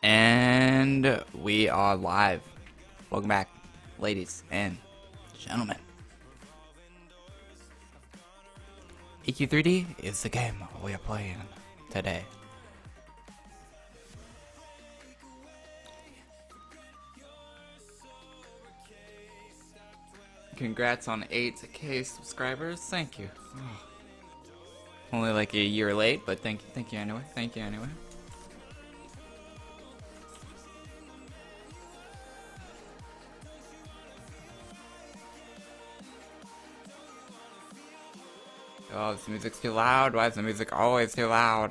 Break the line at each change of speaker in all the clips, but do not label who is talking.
And we are live. Welcome back, ladies and gentlemen. AQ3D is the game we are playing today. Congrats on 8K subscribers. Thank you. Oh. Only like a year late, but thank you anyway. Thank you anyway. Oh, this music's too loud. Why is the music always too loud?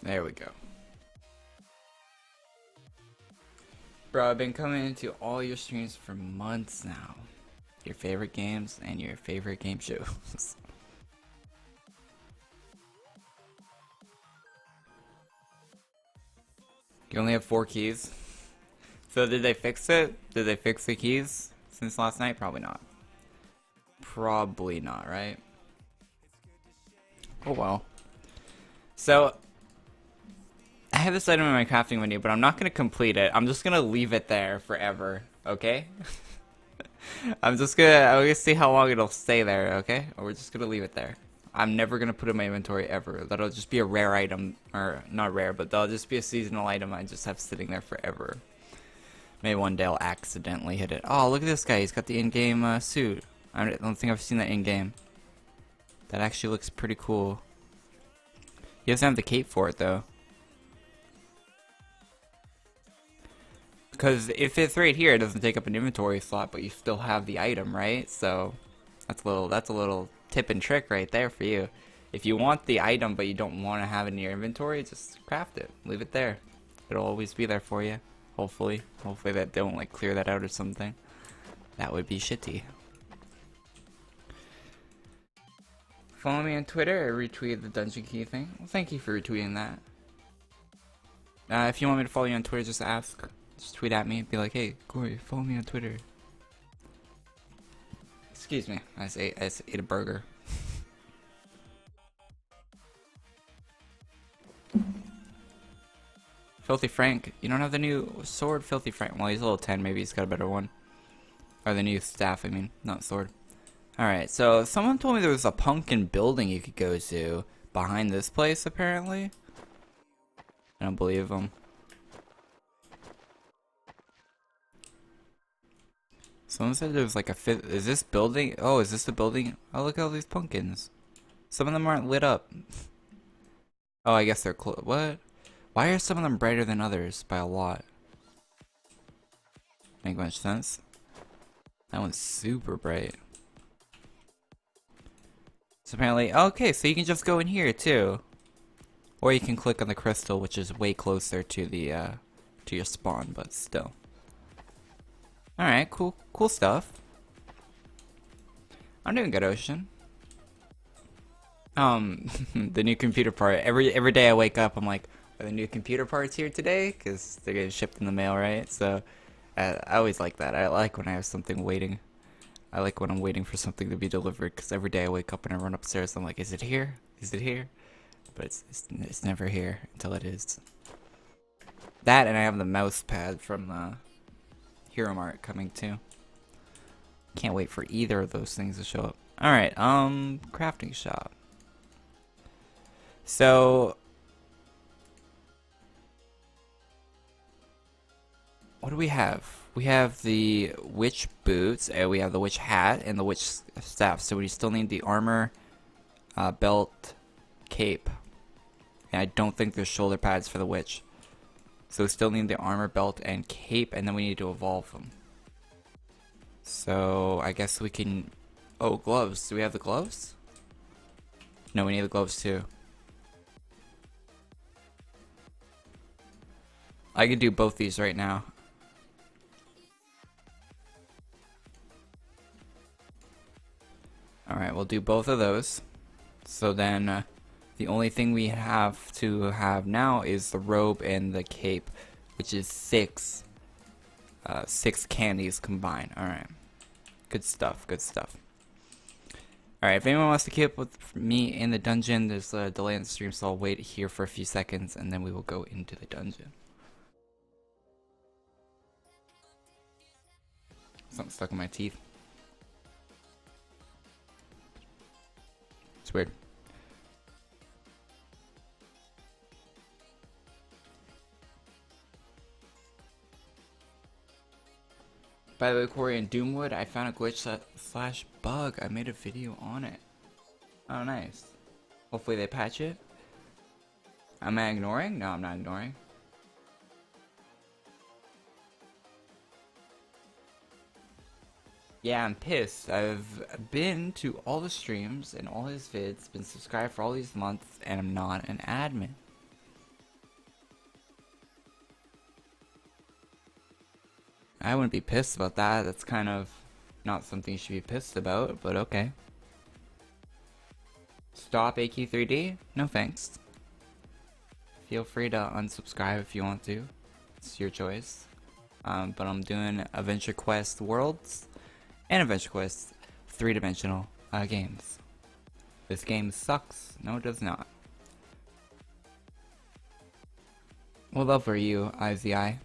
There we go. Bro, I've been coming into all your streams for months now. Your favorite games and your favorite game shows. You only have 4 keys. So did they fix it? Did they fix the keys since last night? Probably not. Probably not, right? Oh well. So I have this item in my crafting menu, but I'm not going to complete it. I'm just going to leave it there forever, okay? I'm gonna see how long it'll stay there, okay? Or we're just going to leave it there. I'm never going to put it in my inventory ever. That'll just be a rare item, or not rare, but that'll just be a seasonal item I just have sitting there forever. Maybe one day I'll accidentally hit it. Oh, look at this guy. He's got the in-game suit. I don't think I've seen that in-game. That actually looks pretty cool. He doesn't have the cape for it, though. Because if it's right here, it doesn't take up an inventory slot, but you still have the item, right? So that's a little tip and trick right there for you. If you want the item but you don't want to have it in your inventory, just craft it. Leave it there. It'll always be there for you. Hopefully that they don't like clear that out or something. That would be shitty. Follow me on Twitter. I retweeted the dungeon key thing. Well, thank you for retweeting that. If you want me to follow you on Twitter, just ask. Just tweet at me. Be like, hey, Corey, follow me on Twitter. Excuse me. I just ate a burger. Filthy Frank. You don't have the new sword, Filthy Frank. Well, he's a little 10. Maybe he's got a better one. Or the new staff, I mean. Not sword. Alright, so someone told me there was a pumpkin building you could go to behind this place, apparently. I don't believe them. Someone said there was like a fifth. Is this building? Oh, is this the building? Oh, look at all these pumpkins. Some of them aren't lit up. Oh, I guess they're what? Why are some of them brighter than others by a lot? Make much sense. That one's super bright. So apparently, okay, so you can just go in here too, or you can click on the crystal, which is way closer to the to your spawn, but still. All right, cool stuff. I'm doing good, Ocean. The new computer part. Every day I wake up, I'm like, are the new computer parts here today? Because they're getting shipped in the mail, right? So I always like that. I like when I have something waiting. I like when I'm waiting for something to be delivered. Because every day I wake up and I run upstairs, I'm like, is it here? Is it here? But it's never here until it is. That, and I have the mouse pad from Hero Mart coming too. Can't wait for either of those things to show up. Alright, crafting shop. So what do we have? We have the witch boots, and we have the witch hat, and the witch staff. So we still need the armor, belt, cape. And I don't think there's shoulder pads for the witch. So we still need the armor, belt, and cape, and then we need to evolve them. So I guess we can... Oh, gloves. Do we have the gloves? No, we need the gloves too. I could do both these right now. Alright, we'll do both of those. So then the only thing we have to have now is the robe and the cape, which is 6 candies combined. Alright. Good stuff, good stuff. Alright, if anyone wants to keep up with me in the dungeon, there's a delay in the stream, so I'll wait here for a few seconds and then we will go into the dungeon. Something stuck in my teeth. It's weird. By the way, Corey and Doomwood, I found a glitch slash bug. I made a video on it. Oh, nice. Hopefully they patch it. Am I ignoring? No, I'm not ignoring. Yeah, I'm pissed. I've been to all the streams and all his vids, been subscribed for all these months, and I'm not an admin. I wouldn't be pissed about that. That's kind of not something you should be pissed about, but okay. Stop AQ3D? No thanks. Feel free to unsubscribe if you want to. It's your choice. But I'm doing AdventureQuest Worlds and AdventureQuest 3-dimensional games. This game sucks. No, it does not. What level are you, IZI?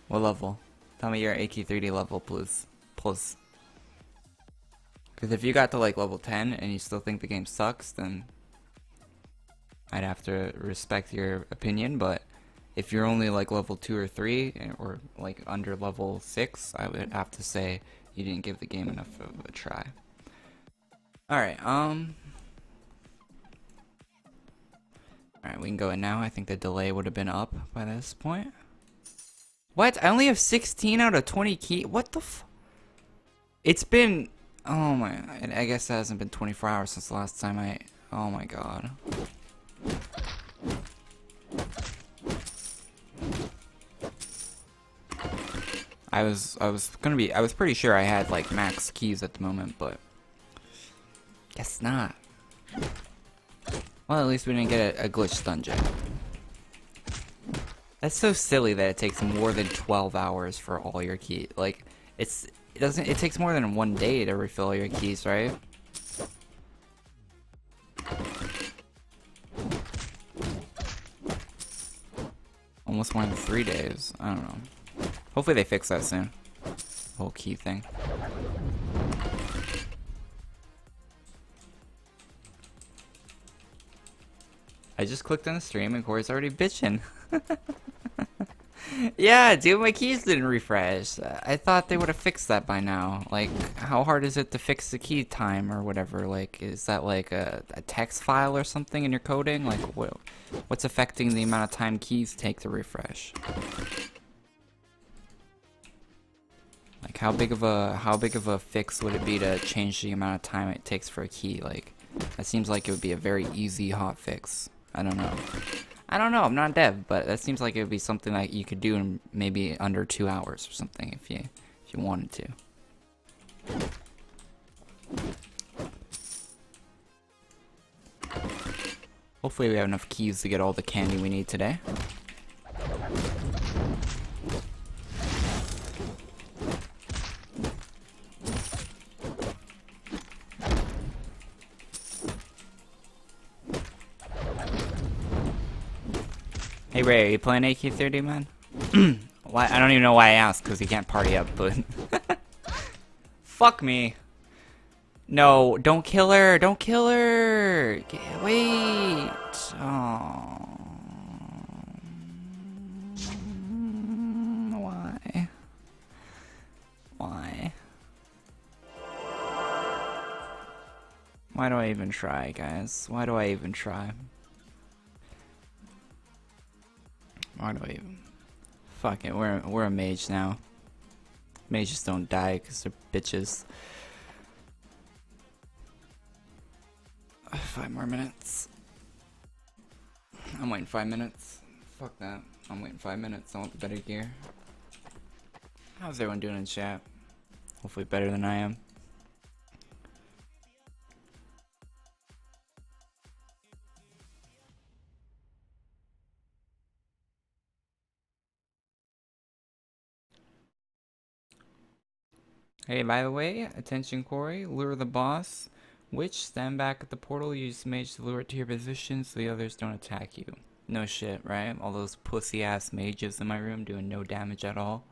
What level? Tell me your AQ3D level, please. Plus. Because if you got to like level 10 and you still think the game sucks, then I'd have to respect your opinion. But if you're only like level 2 or 3, or like under level 6, I would have to say you didn't give the game enough of a try. Alright, alright, we can go in now. I think the delay would have been up by this point. What? I only have 16 out of 20 key. What the f? It's been. Oh my. I guess it hasn't been 24 hours since the last time I. Oh my god. I was pretty sure I had like max keys at the moment, but guess not. Well, at least we didn't get a glitch dungeon. That's so silly that it takes more than 12 hours for all your keys. Like, it takes more than 1 day to refill all your keys, right? Almost more than 3 days. I don't know. Hopefully they fix that soon. The whole key thing. I just clicked on the stream and Corey's already bitching. Yeah, dude, my keys didn't refresh. I thought they would have fixed that by now. Like, how hard is it to fix the key time or whatever? Like, is that like a text file or something in your coding? Like, what's affecting the amount of time keys take to refresh? Like, how big of a fix would it be to change the amount of time it takes for a key? Like, that seems like it would be a very easy hot fix. I don't know. I'm not a dev, but that seems like it would be something that you could do in maybe under 2 hours or something if you wanted to. Hopefully we have enough keys to get all the candy we need today. Hey Ray, are you playing AQ3D, man? Why? I don't even know why I asked, because he can't party up, but... Fuck me. No, don't kill her! Don't kill her! Wait! Oh. Why? Why? Why do I even try, guys? Why do I even try? Why do I even... Fuck it, we're a mage now. Mages don't die because they're bitches. 5 more minutes. I'm waiting 5 minutes. Fuck that. I'm waiting 5 minutes. I want the better gear. How's everyone doing in chat? Hopefully better than I am. Hey, by the way, attention Corey, lure the boss. Witch, stand back at the portal, use mage to lure it to your position so the others don't attack you. No shit, right? All those pussy ass mages in my room doing no damage at all.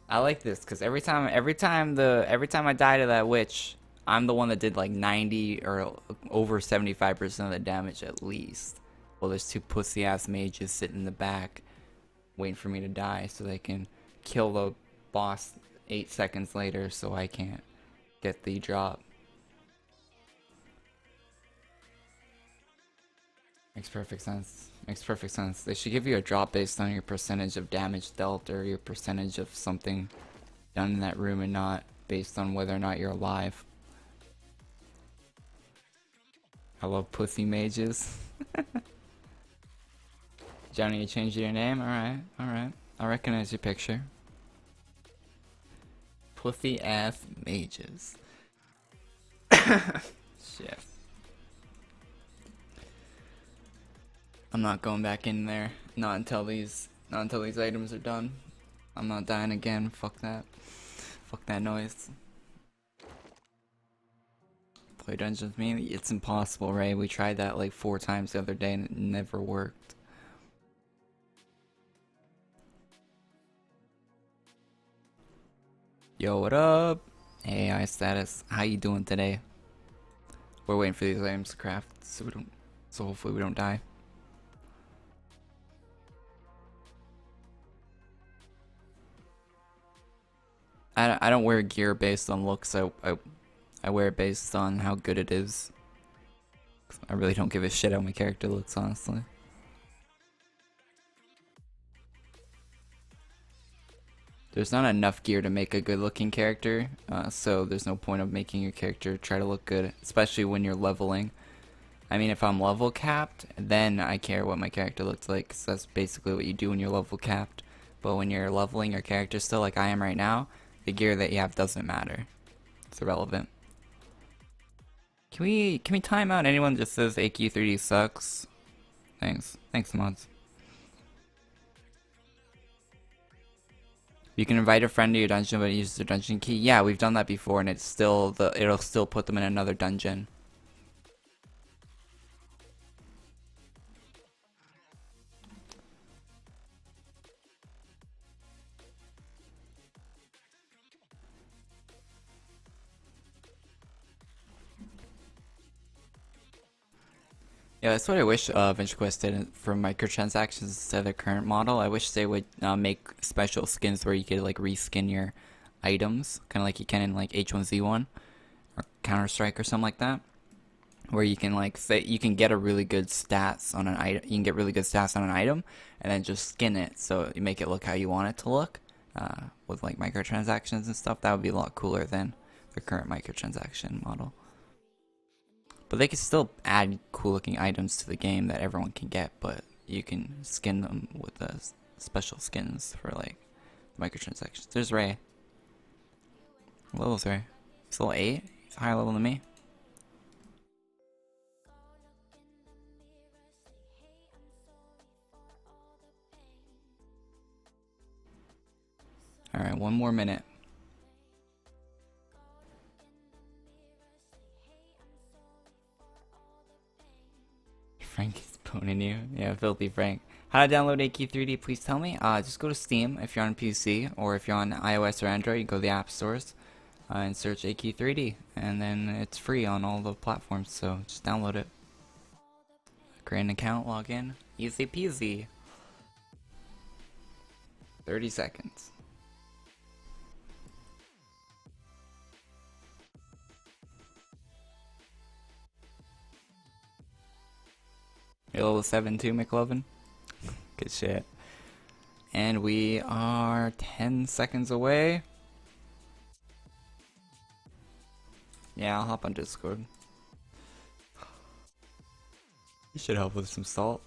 I like this because every time I die to that witch, I'm the one that did like 90 or over 75% of the damage at least. Well, there's two pussy ass mages sitting in the back waiting for me to die so they can kill the boss 8 seconds later so I can't get the drop. Makes perfect sense. Makes perfect sense. They should give you a drop based on your percentage of damage dealt or your percentage of something done in that room and not based on whether or not you're alive. I love pussy mages. Johnny, you changed your name? Alright, alright. I recognize your picture. Pussy ass mages. Shit. I'm not going back in there. Not until these items are done. I'm not dying again. Fuck that. Fuck that noise. Play dungeons with me? It's impossible, Ray. We tried that like 4 times the other day and it never worked. Yo, what up? AI status. How you doing today? We're waiting for these items to craft so hopefully we don't die. I don't wear gear based on looks. I wear it based on how good it is. I really don't give a shit how my character looks, honestly. There's not enough gear to make a good looking character, so there's no point of making your character try to look good, especially when you're leveling. I mean, if I'm level capped, then I care what my character looks like, because that's basically what you do when you're level capped. But when you're leveling your character still like I am right now, the gear that you have doesn't matter. It's irrelevant. Can we time out anyone that just says AQ3D sucks? Thanks. Thanks, mods. You can invite a friend to your dungeon but it uses their dungeon key. Yeah, we've done that before and it'll still put them in another dungeon. Yeah, that's what I wish AdventureQuest did for microtransactions instead of their current model. I wish they would make special skins where you could like reskin your items, kind of like you can in like H1Z1 or Counter-Strike or something like that, where you can like say you can get a really good stats on an item. You can get really good stats on an item, and then just skin it so you make it look how you want it to look. With like microtransactions and stuff, that would be a lot cooler than the current microtransaction model. But they can still add cool looking items to the game that everyone can get, but you can skin them with the special skins for like microtransactions. There's Ray. What level's Ray? He's level 8? He's a higher level than me. Alright, 1 more minute. Frank is boning you. Yeah, filthy Frank. How to download AQ3D, please tell me. Just go to Steam if you're on PC, or if you're on iOS or Android, you go to the app stores and search AQ3D, and then it's free on all the platforms, so just download it. Create an account, log in, easy peasy. 30 seconds. You're level 7 too, McLovin? Good shit. And we are 10 seconds away. Yeah, I'll hop on Discord. You should help with some salt.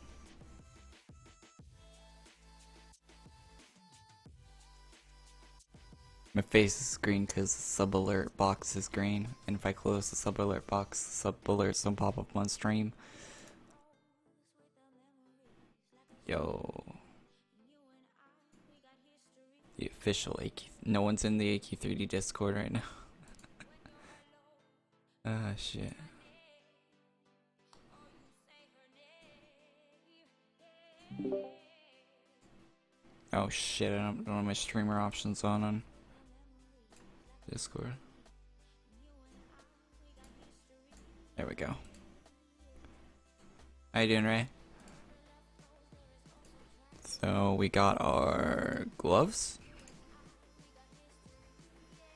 My face is green because the sub alert box is green. And if I close the sub alert box, the sub alerts don't pop up on stream. Yo. You official AQ. No one's in the AQ3D Discord right now. Ah, shit. Oh shit, I don't have my streamer options on Discord. There we go. How you doing, Ray? So we got our gloves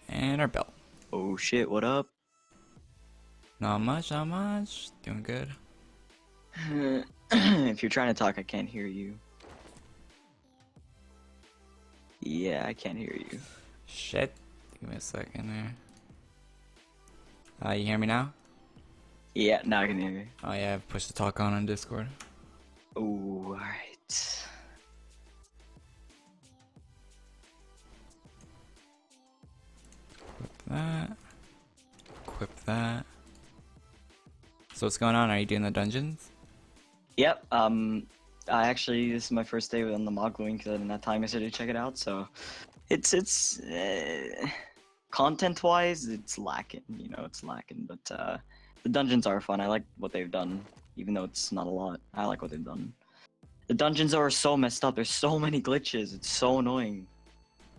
and our belt.
Oh shit, what up?
Not much, not much. Doing good.
If you're trying to talk, I can't hear you. Yeah, I can't hear you.
Shit. Give me a second there. You hear me now?
Yeah, now I can hear you.
Oh yeah, I've pushed the talk on Discord.
Oh, alright.
Equip that. Equip that. So what's going on? Are you doing the dungeons?
Yep, this is my first day on the Mogloween because I didn't have time yesterday to check it out, so it's content-wise, it's lacking, you know, it's lacking, but the dungeons are fun. I like what they've done, even though it's not a lot. I like what they've done. The dungeons are so messed up. There's so many glitches. It's so annoying.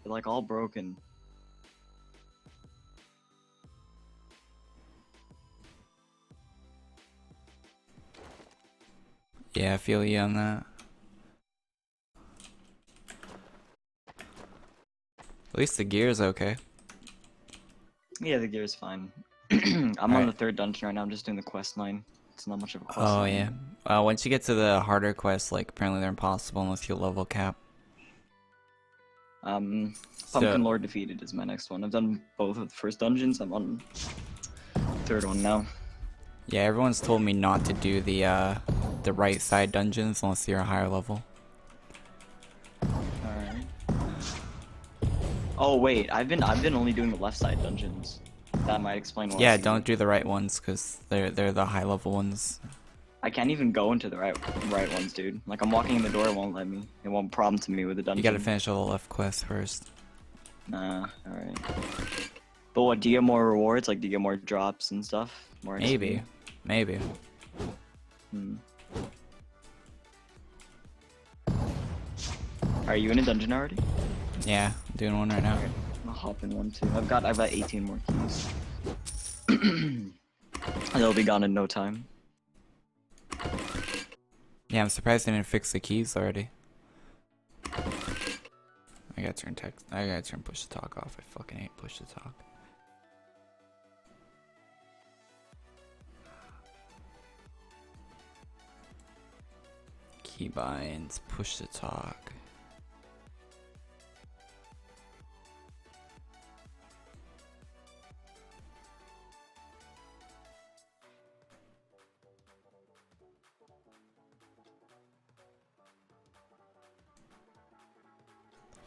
They're like all broken.
Yeah, I feel you on that. At least the gear is okay.
Yeah, the gear is fine. I'm on
Alright.
the third dungeon right now. I'm just doing the quest line. It's not much of a quest
Oh
line.
yeah. Once you get to the harder quests, like apparently they're impossible unless you level cap.
Pumpkin Lord Defeated is my next one. I've done both of the first dungeons. I'm on the third one now.
Yeah, everyone's told me not to do the right side dungeons unless you're a higher level.
Alright. Oh wait, I've been only doing the left side dungeons. That might explain why.
Yeah, don't do the right ones because they're the high level ones.
I can't even go into the right ones, dude. Like I'm walking in the door, it won't let me. It won't prompt me with the dungeon.
You gotta finish all the left quests first.
Nah, alright. But what, do you get more rewards? Like, do you get more drops and stuff? More XP?
Maybe.
Are you in a dungeon already?
Yeah, I'm doing one right now.
I'll hop in one too. I've got 18 more keys. They'll be gone in no time.
Yeah, I'm surprised they didn't fix the keys already. I gotta turn push to talk off. I fucking hate push to talk. Keybinds, push to talk.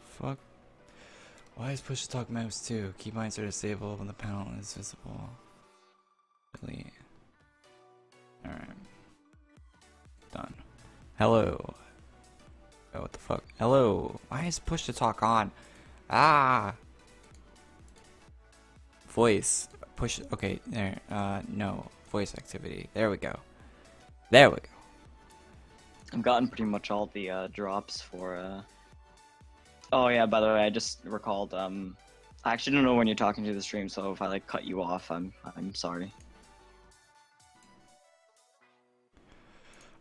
Fuck. Why is push to talk mouse too? Keybinds are disabled when the panel is visible. Really? Alright. Done. Hello. Oh, what the fuck? Hello. Why is push to talk on? Ah. Voice. Push. Okay. There. No. Voice activity. There we go. There we go.
I've gotten pretty much all the drops for. Oh yeah. By the way, I just recalled. I actually don't know when you're talking to the stream, so if I like cut you off, I'm sorry.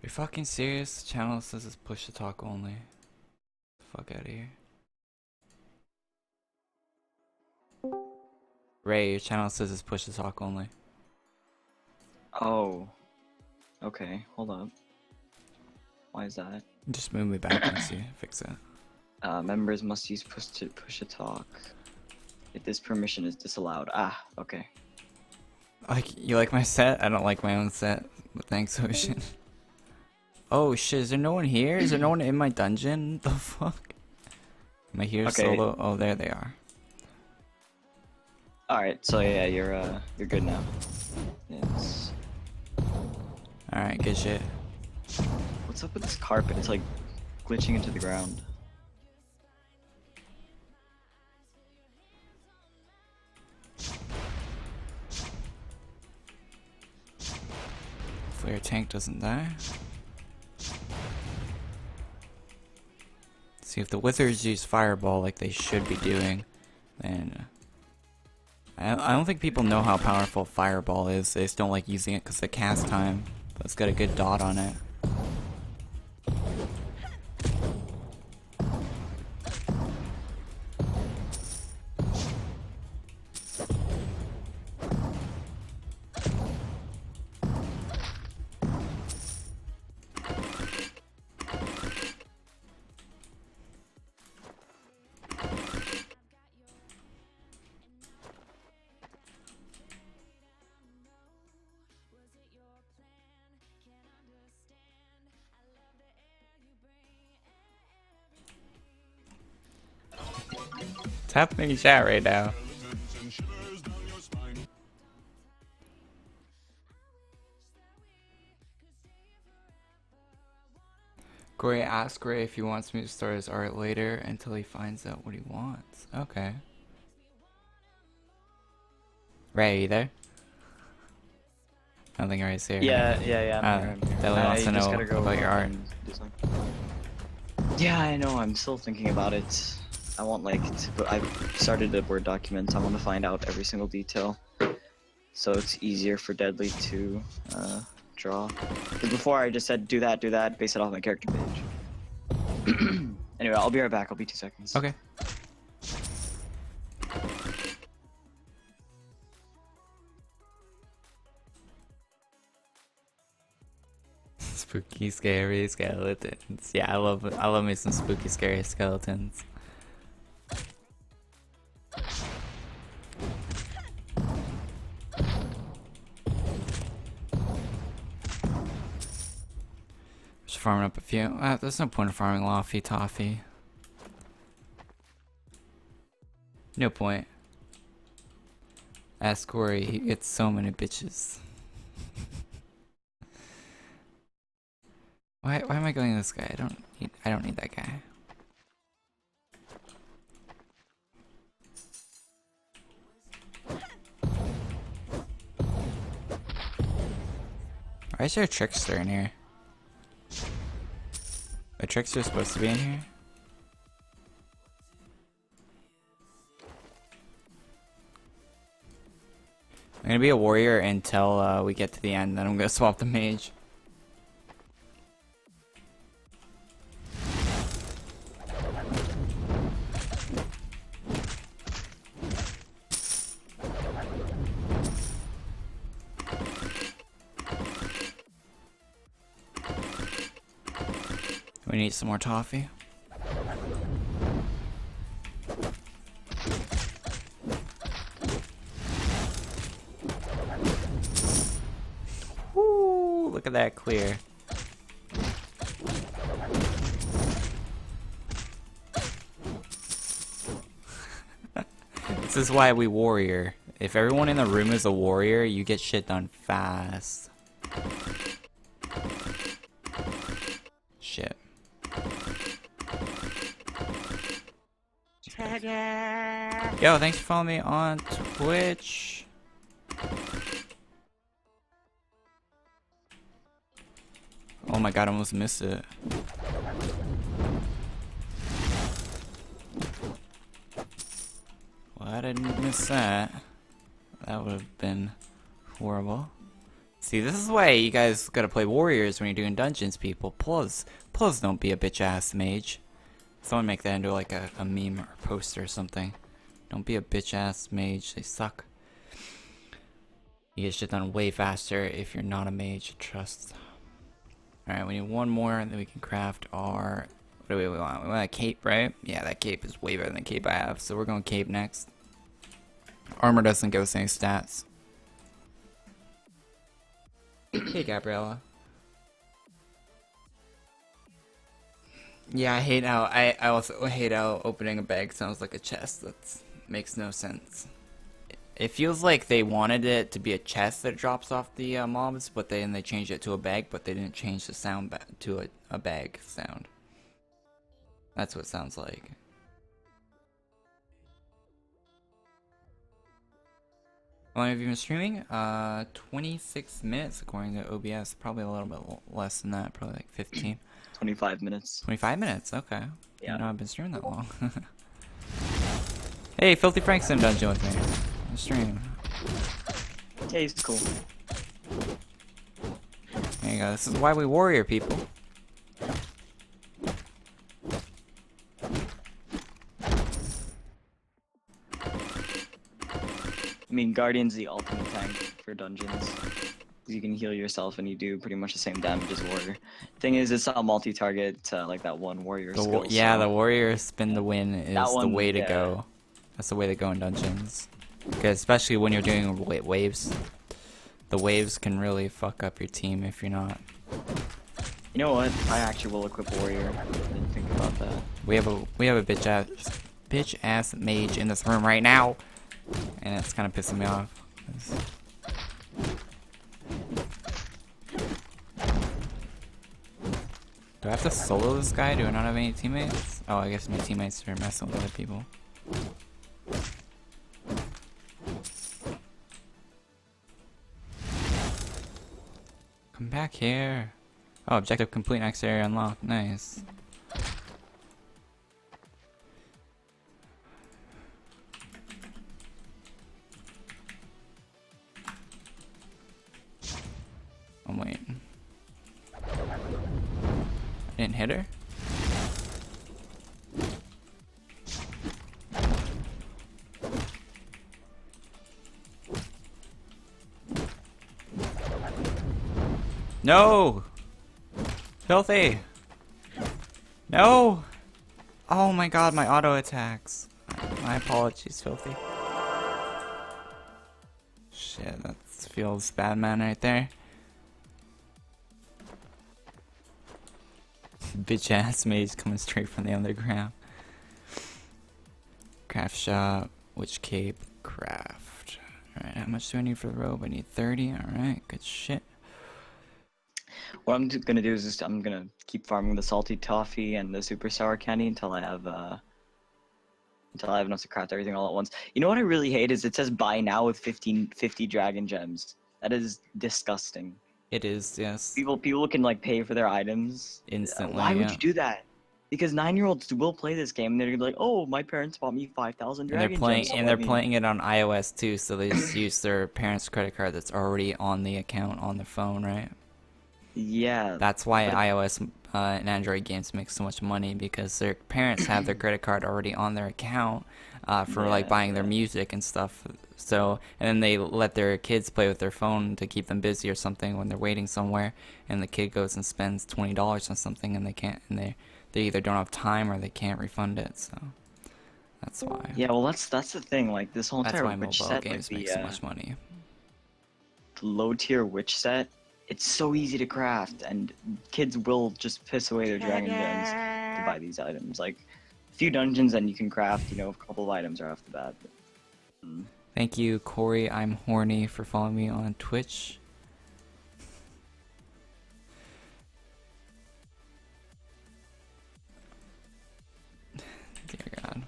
Are you fucking serious? The channel says it's push to talk only. Fuck out of here. Ray, your channel says it's push to talk only.
Oh. Okay. Hold up. Why is that?
Just move me back and see. Fix it.
Members must use push to talk if this permission is disallowed. Ah. Okay.
You like my set? I don't like my own set. But thanks, Ocean. Oh shit, is there no one here? Is there no one in my dungeon? The fuck? Am I here solo? Oh, there they are.
Alright, so yeah, you're good now. Yes.
Alright, good shit.
What's up with this carpet? It's like glitching into the ground.
Hopefully our tank doesn't die. See, if the wizards use fireball like they should be doing, then I don't think people know how powerful fireball is. They just don't like using it because of the cast time. But it's got a good dot on it. What's happening in chat right now? Corey asked Ray if he wants me to start his art later until he finds out what he wants. Okay. Ray, are you there? I don't think Ray's here.
Yeah, I'm here.
Deli wants to
just
know
gotta go
about your art.
and do something. Yeah, I know. I'm still thinking about it. I want I've started a Word document. I want to find out every single detail, so it's easier for Deadly to draw. Because before I just said do that, base it off my character page. Anyway, I'll be right back. I'll be 2 seconds.
Okay. Spooky, scary skeletons. Yeah, I love me some spooky, scary skeletons. Just farming up a few. There's no point in farming Laffy Toffee. No point. Ask Corey, he gets so many bitches. Why am I going this guy? I don't need that guy. Why is there a trickster in here? A trickster's supposed to be in here? I'm gonna be a warrior until we get to the end, then I'm gonna swap the mage. We need some more toffee. Woo! Look at that clear. This is why we warrior. If everyone in the room is a warrior, you get shit done fast. Shit. Yo, thanks for following me on Twitch. Oh my god, I almost missed it. Well, I didn't miss that. That would have been horrible. See, this is why you guys gotta play warriors when you're doing dungeons, people. Plus don't be a bitch-ass mage. Someone make that into like a meme or a poster or something. Don't be a bitch-ass mage. They suck. You get shit done way faster if you're not a mage. Trust. Alright, we need one more, and then we can craft our... What do we want? We want a cape, right? Yeah, that cape is way better than the cape I have, so we're going cape next. Armor doesn't give us any stats. Hey, Gabriella. Yeah, I also hate how opening a bag sounds like a chest. That makes no sense. It feels like they wanted it to be a chest that drops off the mobs, but then they changed it to a bag, but they didn't change the sound to a bag sound. That's what it sounds like. How long have you been streaming? 26 minutes according to OBS. Probably a little bit less than that. Probably like 15.
25 minutes.
25 minutes. Okay.
Yeah.
Didn't know I've been streaming that long. Hey, Filthy Frank's in dungeon with me. I'm streaming.
Yeah, he's cool.
There you go. This is why we warrior people.
I mean, Guardian's the ultimate tank for dungeons. You can heal yourself and you do pretty much the same damage as Warrior. Thing is, it's not multi-target like that one Warrior skill.
Yeah,
so
the warrior spin the win is the way to
yeah.
go. That's the way to go in dungeons. Because especially when you're doing waves. The waves can really fuck up your team if you're not.
You know what? I actually will equip Warrior. I didn't think about that.
We have a bitch ass mage in this room right now. And it's kind of pissing me off. Do I have to solo this guy? Do I not have any teammates? Oh, I guess my teammates are messing with other people. Come back here. Oh, objective complete, next area unlocked. Nice. I'm waiting. I didn't hit her? No! Filthy! No! Oh my god, my auto attacks. My apologies, Filthy. Shit, that feels bad, man, right there. Bitch ass mage coming straight from the underground. Craft shop, witch cape, craft. Alright, how much do I need for the robe? I need 30. Alright, good shit.
What I'm gonna do is just I'm gonna keep farming the salty toffee and the super sour candy until I have enough to craft everything all at once. You know what I really hate is it says buy now with 50 dragon gems. That is disgusting.
It is, yes.
People can like pay for their items
Instantly.
Why would
yeah.
you do that? Because 9-year-olds will play this game and they're gonna be like, oh, my parents bought me 5,000 dragon gems.
And they're playing it on iOS too, so they just use their parents' credit card that's already on the account on their phone, right?
Yeah.
That's why iOS and Android games make so much money, because their parents have their credit card already on their account for like buying their music and stuff. So, and then they let their kids play with their phone to keep them busy or something when they're waiting somewhere, and the kid goes and spends $20 on something, and they can't, and they either don't have time or they can't refund it. So that's why.
Yeah, well, that's the thing. Like this whole
That's
entire
why
witch
mobile
set,
games
like
make so much money.
the low tier witch set, it's so easy to craft, and kids will just piss away their dragon gems to buy these items. Like a few dungeons, and you can craft, you know, a couple of items right off the bat. But,
Thank you, Corey. I'm horny for following me on Twitch. Dear God.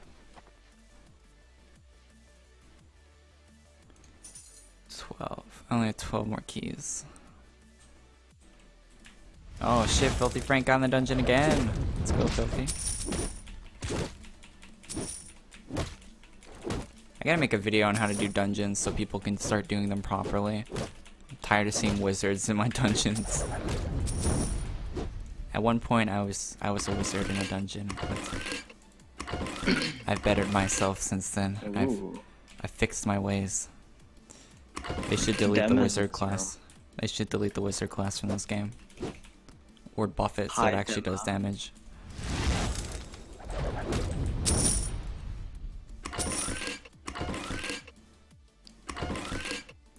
12. I only have 12 more keys. Oh shit, Filthy Frank got in the dungeon again. Let's go, Filthy. I gotta make a video on how to do dungeons so people can start doing them properly. I'm tired of seeing wizards in my dungeons. At one point I was a wizard in a dungeon, but I've bettered myself since then. I've fixed my ways. They should delete the wizard class. They should delete the wizard class from this game. Or buff it so it actually does damage.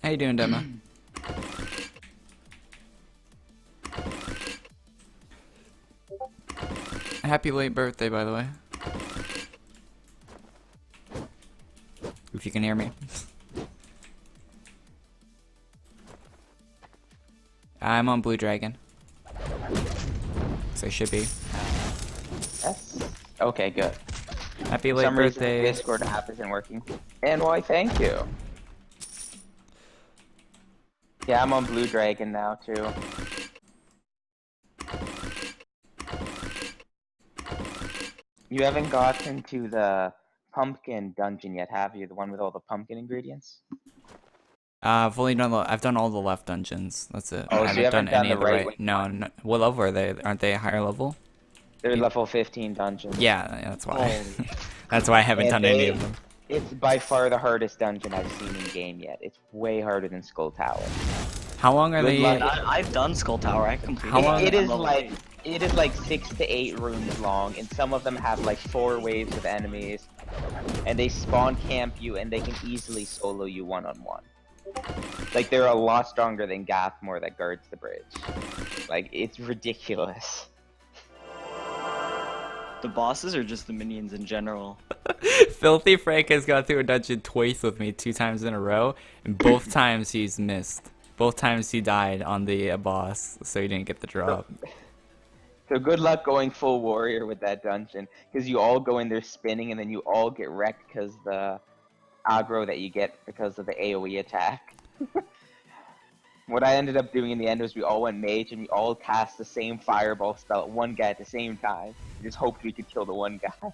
How you doing, Dema? Happy late birthday, by the way. If you can hear me. I'm on Blue Dragon. So I should be.
Yes. Okay, good.
Happy
For
late
some reason, the
birthday.
Discord app isn't working. And why, thank you. Yeah, I'm on Blue Dragon now too. You haven't gotten to the pumpkin dungeon yet, have you? The one with all the pumpkin ingredients?
I've done all the left dungeons. That's it.
Oh,
I
so you
haven't done
haven't done
any
the
of the
right
right.
wing
No,
one?
no. What level are they? Aren't they higher level?
They're level 15 dungeons.
Yeah, that's why.
Holy
That's why I haven't
And
done any of them.
it's by far the hardest dungeon I've seen in game yet. It's way harder than Skull Tower.
How long are
Good
they?
luck.
I've done Skull Tower. I completed.
How long-
It is
level
like
8.
it is like 6 to 8 rooms long, and some of them have like 4 waves of enemies, and they spawn camp you, and they can easily solo you one-on-one. Like they're a lot stronger than Gathmore that guards the bridge. Like it's ridiculous.
The bosses or just the minions in general?
Filthy Frank has gone through a dungeon twice with me, 2 times in a row, and both times he's missed. Both times he died on the boss, so he didn't get the drop.
So good luck going full warrior with that dungeon, because you all go in there spinning, and then you all get wrecked because the aggro that you get because of the AoE attack. What I ended up doing in the end was we all went mage and we all cast the same fireball spell at one guy at the same time. We just hoped we could kill the one guy.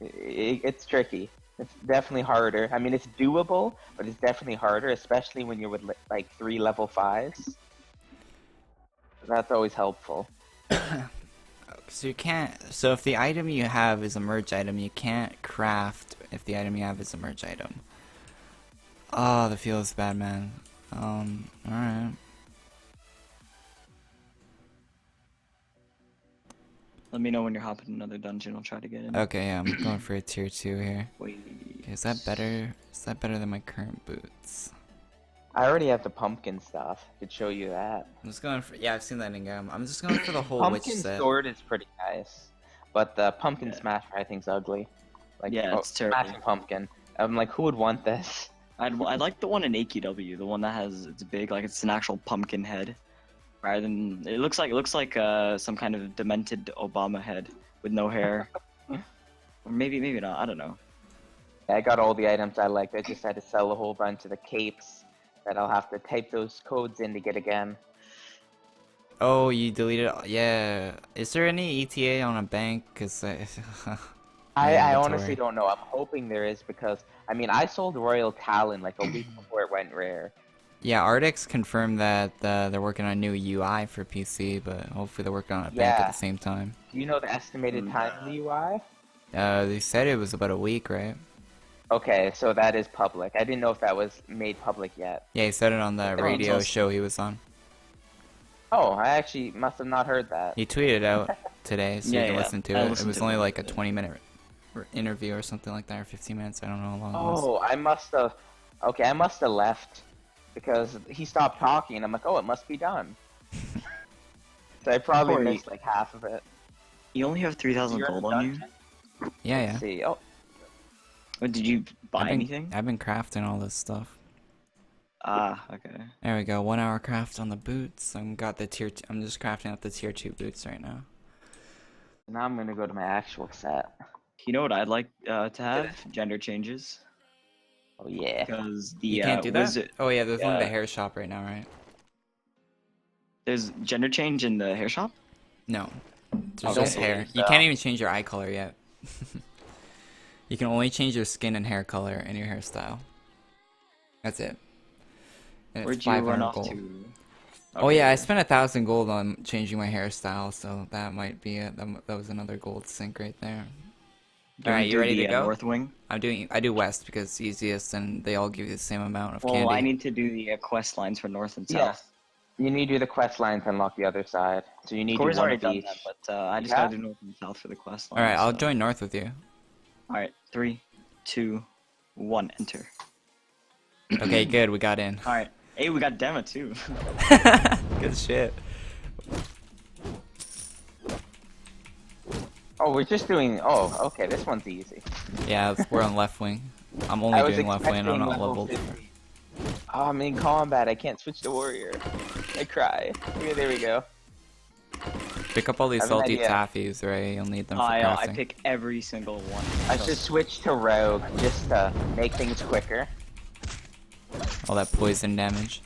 It's tricky. It's definitely harder. I mean, it's doable, but it's definitely harder, especially when you're with like 3 level 5s. That's always helpful.
So you can't. So if the item you have is a merge item, you can't craft if the item you have is a merge item. Oh, the feel is bad, man. Alright.
Let me know when you're hopping in another dungeon. I'll try to get in.
Okay, yeah, I'm going for a tier 2 here.
Wait.
Okay, is that better? Is that better than my current boots?
I already have the pumpkin stuff. Could show you that.
I'm just going for. Yeah, I've seen that in game. I'm just going for the whole witch
Pumpkin
set.
sword is pretty nice, but the pumpkin smasher I think's ugly. Like,
Yeah, it's terrible.
Smashing pumpkin. I'm like, who would want this?
I'd like the one in AQW, the one that has it's big, like it's an actual pumpkin head, rather than it looks like some kind of demented Obama head with no hair, or maybe not. I don't know.
I got all the items I liked. I just had to sell a whole bunch of the capes that I'll have to type those codes in to get again.
Oh, you deleted. Yeah. Is there any ETA on a bank? Cause
I
inventory.
honestly don't know. I'm hoping there is because I mean I sold Royal Talon like a week before it went rare.
Yeah, Ardex confirmed that they're working on a new UI for PC, but hopefully they're working on a bank at
Yeah.
the same time.
Do you know the estimated time of the UI?
They said it was about a week, right?
Okay, so that is public. I didn't know if that was made public yet.
Yeah, he said it on the
Everyone's
radio
also-
show he was on.
Oh, I actually must have not heard that.
He tweeted out today, so
Yeah,
you can
yeah,
listen to
I
it. It
listened
was
to
only
it.
like a 20-minute interview or something like that, or 15 minutes. I don't know how long it was.
Oh, I must have. Okay, I must have left because he stopped talking, and I'm like, oh, it must be done. So I probably
Corey.
missed like half of it.
You only have 3,000
You're in
gold
the
on you.
dungeon?
Yeah,
Let's
yeah.
see. Oh,
What, did you buy
I've been,
anything?
I've been crafting all this stuff.
Ah, okay.
There we go. 1 hour craft on the boots. I'm just crafting out the tier 2 boots right now.
now I'm gonna go to my actual set.
You know what I'd like to have? Gender changes.
Oh yeah.
Because the
You can't do that?
wizard-
Oh yeah, there's one in the
yeah.
hair shop right now, right?
There's gender change in the hair shop?
No. There's
don't
just hair.
believe
You
so.
can't even change your eye color yet. You can only change your skin and hair color and your hairstyle. That's it. And
Where'd
it's
you
500
run off
gold.
to?
Oh yeah, I spent 1,000 gold on changing my hairstyle, so that might be it. That was another gold sink right there.
Do
Alright,
we
you
do
ready
the,
to go?
North wing.
I do west because it's easiest and they all give you the same amount of
Well,
candy.
I need to do the quest lines for north and south.
Yes. You need to do the quest lines and unlock the other side. So you need to
Corey's
do one
already
of
done
each.
that, but I just
Yeah?
gotta do north and south for the quest lines.
Alright, I'll
so-
join north with you.
Alright, 3, 2, 1, enter.
Okay, good, we got in.
Alright. Hey, we got Dema too.
Good shit.
Oh, we're just doing. Oh, okay. This one's easy.
Yeah, we're on left wing. I'm
I
only
was
doing left wing, I'm
expecting
not
level
leveled.
50. Oh, I'm in combat. I can't switch to warrior. I cry. Okay, there we go.
Pick up all these
I have an
salty
idea.
taffies, right? You'll need them for
I
crafting.
pick every single one.
I should switch to rogue just to make things quicker.
All that poison damage.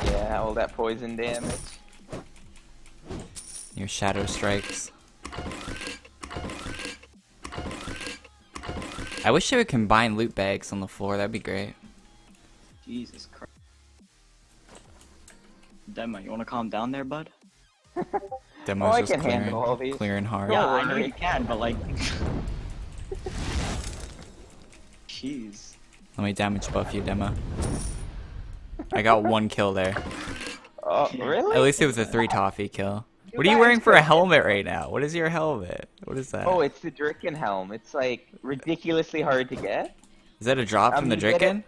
Yeah, all that poison damage.
Your shadow strikes. I wish they would combine loot bags on the floor. That'd be great.
Jesus Christ. Demo, you wanna calm down there, bud?
Demo's
I
just
can handle all these.
clearing hard.
Don't
Yeah, I know
worry.
you can, but like... Jeez.
Let me damage buff you, Demo. I got 1 kill there.
Oh, really?
At least it was a 3 toffee kill.
You
What are you
guys
wearing for a
could-
helmet right now? What is your helmet? What is that?
Oh, it's the Dricken helm. It's like ridiculously hard to get.
Is that a drop from the
you get
Dricken?
it-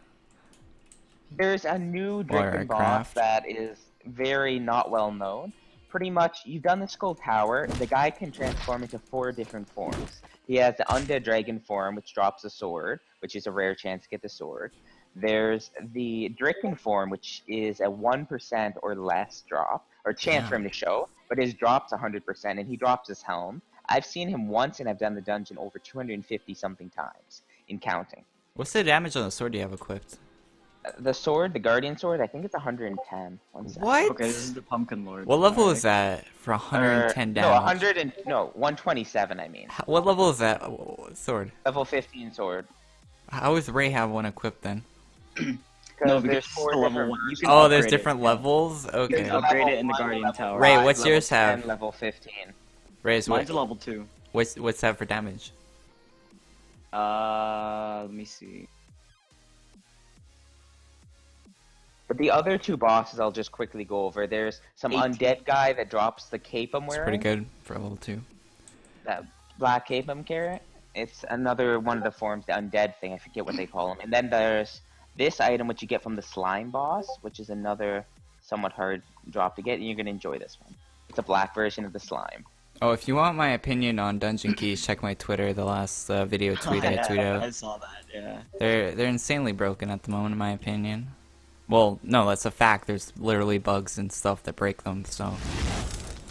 There's a new
Or a
Dricken boss
craft.
that is very not well known. Pretty much, you've done the Skull Tower. The guy can transform into 4 different forms. He has the Undead Dragon form, which drops a sword, which is a rare chance to get the sword. There's the Dricken form, which is a 1% or less drop, or chance for him to show, but his drop's 100%, and he drops his helm. I've seen him once, and I've done the dungeon over 250 something times in counting.
What's the damage on the sword you have equipped?
The sword, the Guardian sword, I think it's 110. One sec.
What?
Okay, this is the Pumpkin Lord.
What level
Alright.
is that for 110
No,
damage?
127, I mean.
What level is that sword?
Level 15 sword.
How is Ray have one equipped then?
No,
Because
because
there's
it's
4
the level
different...
1. You can
Oh, there's
upgrade it,
different
yeah.
levels?
You
Okay.
can upgrade
Level
it in the
1,
Guardian
level
Tower.
Ray,
5,
what's
level
yours
10,
have?
Level 15.
Ray's,
Mine's a level 2.
what's that for damage?
Let me see.
But the other 2 bosses I'll just quickly go over. There's some
18.
undead guy that drops the cape I'm
It's
wearing.
pretty good for level 2.
That black cape I'm carrying. It's another one of the forms, the undead thing. I forget what they call them. And then there's this item which you get from the slime boss, which is another somewhat hard drop to get, and you're gonna enjoy this one. It's a black version of the slime.
Oh, if you want my opinion on dungeon keys, check my Twitter. The last video tweet I tweet
I
out.
saw that, yeah.
They're insanely broken at the moment, in my opinion. Well, no, that's a fact. There's literally bugs and stuff that break them. So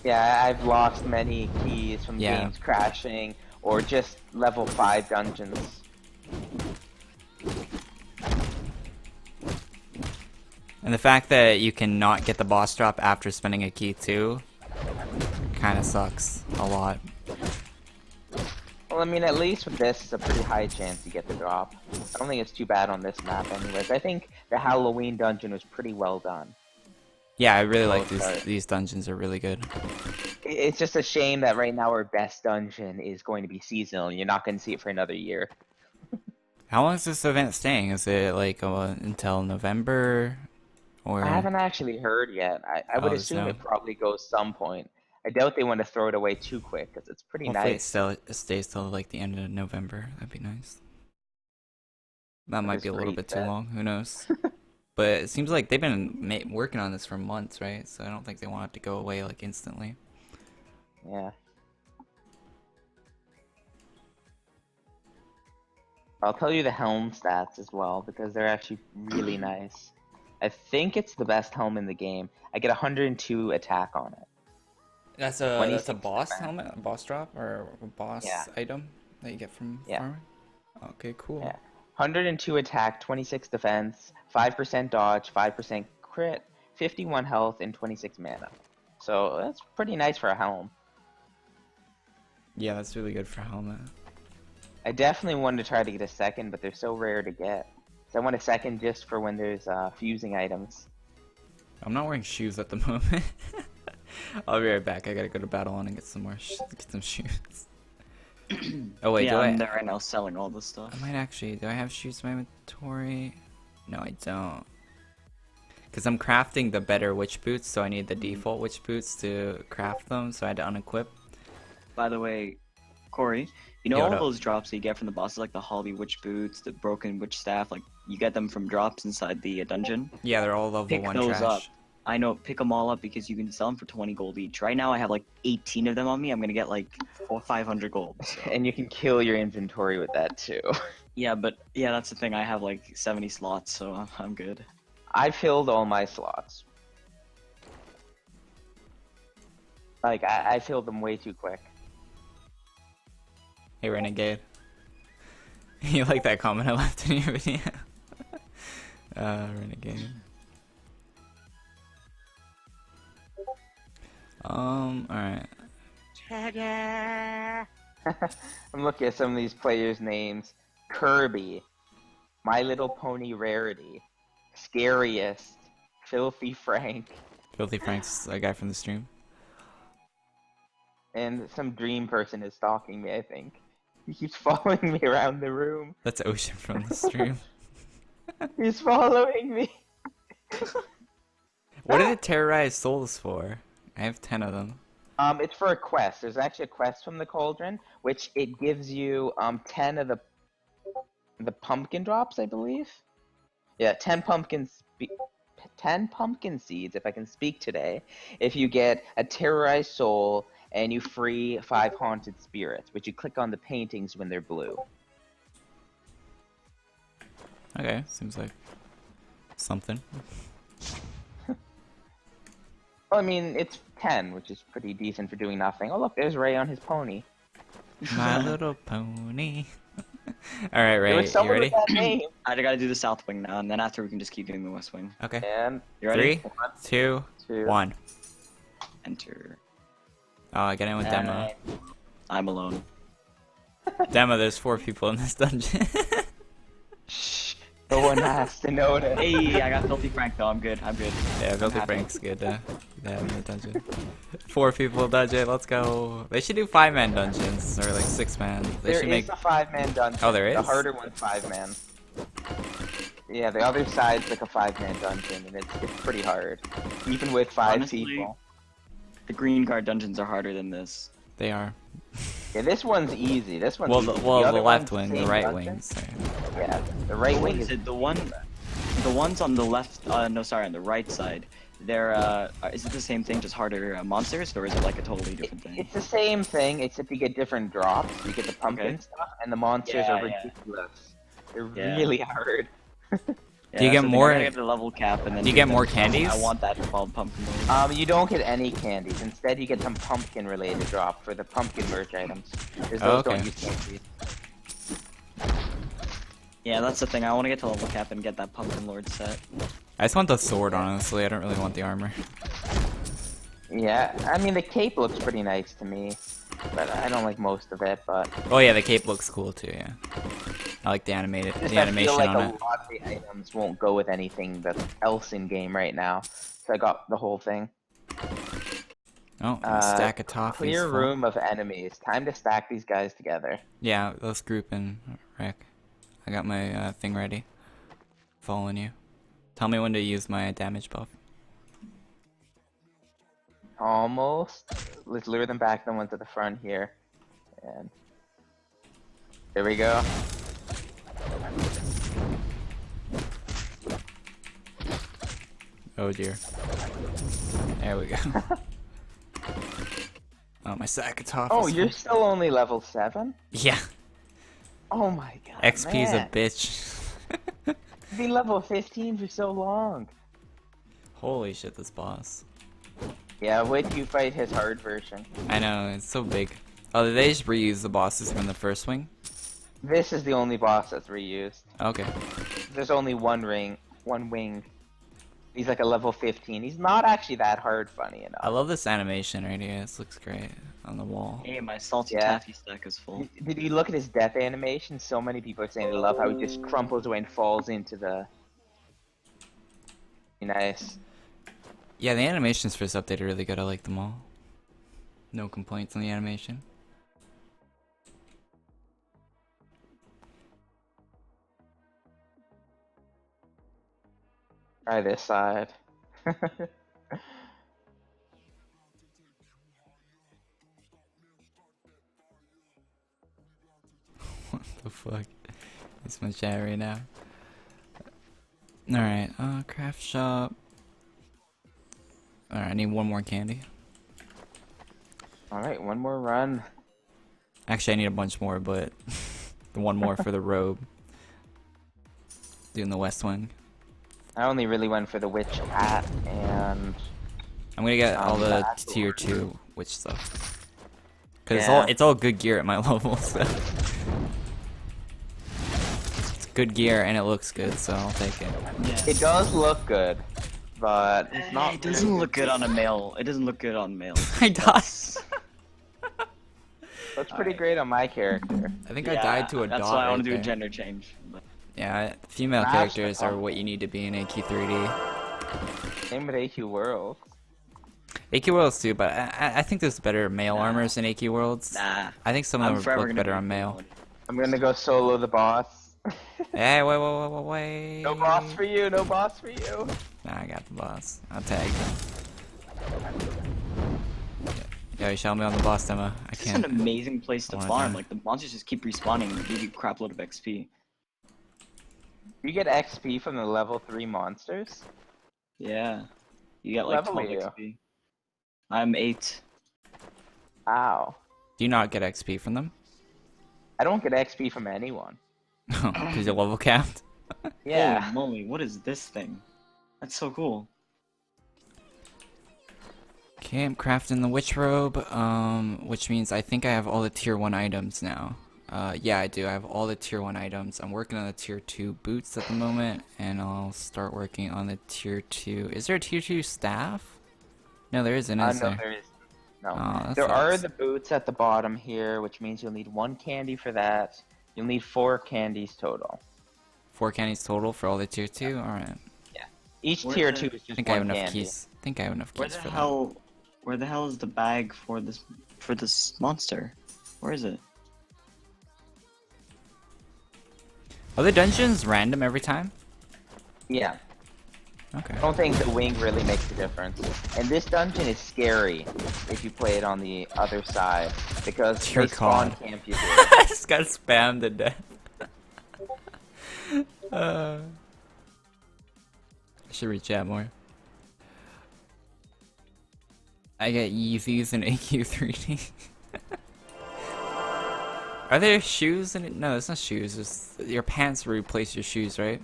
Yeah, I've lost many keys from
Yeah.
games crashing or just level 5 dungeons.
and the fact that you cannot get the boss drop after spending a key too, kind of sucks a lot.
Well, I mean, at least with this, it's a pretty high chance you get the drop. I don't think it's too bad on this map anyways. I think the Halloween dungeon was pretty well done.
Yeah, I really like
Oh, sorry.
these dungeons are really good.
It's just a shame that right now our best dungeon is going to be seasonal, and you're not going to see it for another year.
How long is this event staying? Is it like until November, or
I haven't actually heard yet. I would
Oh,
assume
so-
it probably goes some point. I doubt they want to throw it away too quick, because it's pretty
hopefully
nice.
it stays till like the end of November? That'd be nice. That might
is
be a little
great,
bit too
that.
long. Who knows? But it seems like they've been working on this for months, right? So I don't think they want it to go away like instantly.
Yeah. I'll tell you the helm stats as well, because they're actually really nice. I think it's the best helm in the game. I get 102 attack on it.
That's
26
boss
percent.
helmet, a boss drop, or a boss
Yeah.
item that you get from
Yeah.
farming. Okay, cool.
Yeah. 102 attack, 26 defense, 5% dodge, 5% crit, 51 health, and 26 mana. So that's pretty nice for a helm.
Yeah, that's really good for helmet.
I definitely wanted to try to get a second, but they're so rare to get. So I want a second just for when there's fusing items.
I'm not wearing shoes at the moment. I'll be right back. I gotta go to Battle On and get some more get some shoes. Oh wait,
yeah,
do
I'm
I?
there right now selling all this stuff.
I might actually. Do I have shoes in my inventory? No, I don't. Because I'm crafting the better witch boots, so I need the default witch boots to craft them. So I had to unequip.
By the way, Corey, you know
Yo,
all
what up?
those drops that you get from the bosses, like the Holly Witch Boots, the Broken Witch Staff, like you get them from drops inside the dungeon?
Yeah, they're all level
Pick
1
those
trash.
up. I know, pick them all up because you can sell them for 20 gold each. Right now I have like 18 of them on me. I'm gonna get like 500 gold. So.
And you can kill your inventory with that too.
Yeah, but yeah, that's the thing. I have like 70 slots, so I'm good.
I filled all my slots. Like, I filled them way too quick.
Hey, Renegade. You like that comment I left in your video? Renegade. Alright.
I'm looking at some of these players' names. Kirby, My Little Pony Rarity, Scariest, Filthy Frank,
Filthy Frank's a guy from the stream.
and some dream person is stalking me, I think. He keeps following me around the room.
That's Ocean from the stream.
He's following me.
What did it terrorize souls for? I have 10 of them.
It's for a quest. There's actually a quest from the cauldron, which it gives you 10 of the pumpkin drops, I believe. Yeah, 10 pumpkin seeds, if I can speak today, if you get a terrorized soul and you free 5 haunted spirits, which you click on the paintings when they're blue.
Okay, seems like something.
Well, I mean, it's 10, which is pretty decent for doing nothing. Oh, look, there's Ray on his pony.
My Little Pony. Alright,
There
Ray,
was
you
someone
ready?
with that name.
I gotta do the south wing now, and then after we can just keep doing the west wing.
Okay.
And
You ready?
3, 2,
2.
1.
Enter.
Oh, I got in with Demo.
I'm alone.
Demo, there's 4 people in this dungeon.
Shh, no one has to notice.
Hey, I got Filthy Frank though. I'm good. I'm good.
Yeah, Filthy
happy.
Frank's good to have in the dungeon. 4 people dungeon, let's go. They should do 5-man dungeons, or like 6-man. They
There
should
is
make...
a 5-man dungeon.
Oh, there
The
is?
harder one's 5-man. Yeah, the other side's like a 5-man dungeon, and it's pretty hard. Even with 5
Honestly,
people.
The green guard dungeons are harder than this.
They are.
Yeah, this one's easy. This one's
Well,
easy.
the
other
left
one's
wing, the
same
right
dungeon.
wing. So.
Yeah, the right
What
wing
is
is...
it? The ones on the left. No, sorry, on the right side. They're. Is it the same thing, just harder monsters, or is it like a totally different thing?
It's the same thing, except you get different drops. You get the pumpkin stuff, and the monsters
Yeah,
are
yeah.
ridiculous. They're
Yeah.
really hard.
Do you get
so
more-
I gotta get the level cap, and then
Do you get more
them.
candies?
I want that called pumpkin. Lord.
You don't get any candies. Instead, you get some pumpkin-related drop for the pumpkin merch items. Because
Oh,
those don't
okay.
use candies.
Yeah, that's the thing. I want to get to level cap and get that pumpkin lord set.
I just want the sword, honestly. I don't really want the armor.
Yeah, I mean, the cape looks pretty nice to me. But I don't like most of it, but...
Oh yeah, the cape looks cool too, yeah. I like the animated,
Just
the
I
animation
feel like
on
a
it.
lot of the items won't go with anything that's else in game right now. So I got the whole thing.
Oh, a stack of toffees.
Clear
full.
room of enemies. Time to stack these guys together.
Yeah, let's group in, Rick. I got my thing ready. Following you. Tell me when to use my damage buff.
Almost. Let's lure them back, the ones at the front here. And there we go.
Oh dear. There we go. Oh, my sack of toffees.
Oh, you're still only level 7?
Yeah.
Oh my god.
XP's
man.
a bitch.
You've been level 15 for so long.
Holy shit, this boss.
Yeah, wait till you fight his hard version.
I know, it's so big. Oh, did they just reuse the bosses from the first wing?
This is the only boss that's reused.
Okay.
There's only one wing. He's like a level 15. He's not actually that hard, funny enough.
I love this animation right here. This looks great on the wall.
Hey, my salty
Yeah.
taffy stack is full.
Did you look at his death animation? So many people are saying they love how he just crumples away and falls into the... Nice.
Yeah, the animations for this update are really good. I like them all. No complaints on the animation.
Try this side.
What the fuck? It's my chat right now. Alright, craft shop. Alright, I need one more candy.
Alright, one more run.
Actually, I need a bunch more, but the one more for the robe. Doing the west wing.
I only really went for the witch hat and...
I'm gonna get all the
that's
tier 2 witch stuff. Cause
Yeah.
it's all good gear at my level, so. good gear and it looks good, so I'll take it.
Yeah.
It does look good, but it's not.
It doesn't look good on a male. It doesn't look good on males.
I died.
That's pretty great on my character.
I think I died to a dot.
That's why I want
right
to do a
there.
gender change. But
Yeah, female
Smash
characters
the
are what you need to be in AQ3D.
Same with AQ World.
AQ Worlds too, but I think there's better male armors in AQ Worlds.
nah.
I think some of
I'm
them
forever
look
gonna
better
be
on male.
one.
I'm gonna go solo the boss.
Hey, wait.
No boss for you, no boss for you.
Nah, I got the boss. I'll tag them. Yeah, you shot me on the boss demo. I
This is an
can't.
amazing place to
Wanna
farm.
die.
Like the monsters just keep respawning and give you a crap load of XP.
You get XP from the level 3 monsters?
Yeah. You get like
Level
12
are you?
XP. I'm 8.
Ow.
Do you not get XP from them?
I don't get XP from anyone.
Because you're level capped?
Yeah.
Holy moly, what is this thing? That's so cool.
Okay, I'm crafting the witch robe, which means I think I have all the tier 1 items now. Yeah, I do. I have all the tier 1 items. I'm working on the tier 2 boots at the moment, and I'll start working on the tier 2. Is there a tier 2 staff? No, there isn't, is
No,
there?
there is. No.
Oh, that
There are
sucks.
the boots at the bottom here, which means you'll need 1 candy for that. You'll need 4 candies total.
4 candies total for all the tier 2? Alright.
Each
Where's
tier
the-
2 is
I
just
think I have
1
enough
candy.
keys. I think I have enough
Where
keys
the
for that.
hell where the hell is the bag for this monster? Where is it?
Are the dungeons random every time?
Yeah.
Okay.
I don't think the wing really makes a difference. And this dungeon is scary if you play it on the other side, because
Dear
they spawn
God.
camp you here.
I just got spammed to death. I should reach out more. I get Yeezys and AQ3D. Are there shoes in it? No, it's not shoes. It's your pants replace your shoes, right?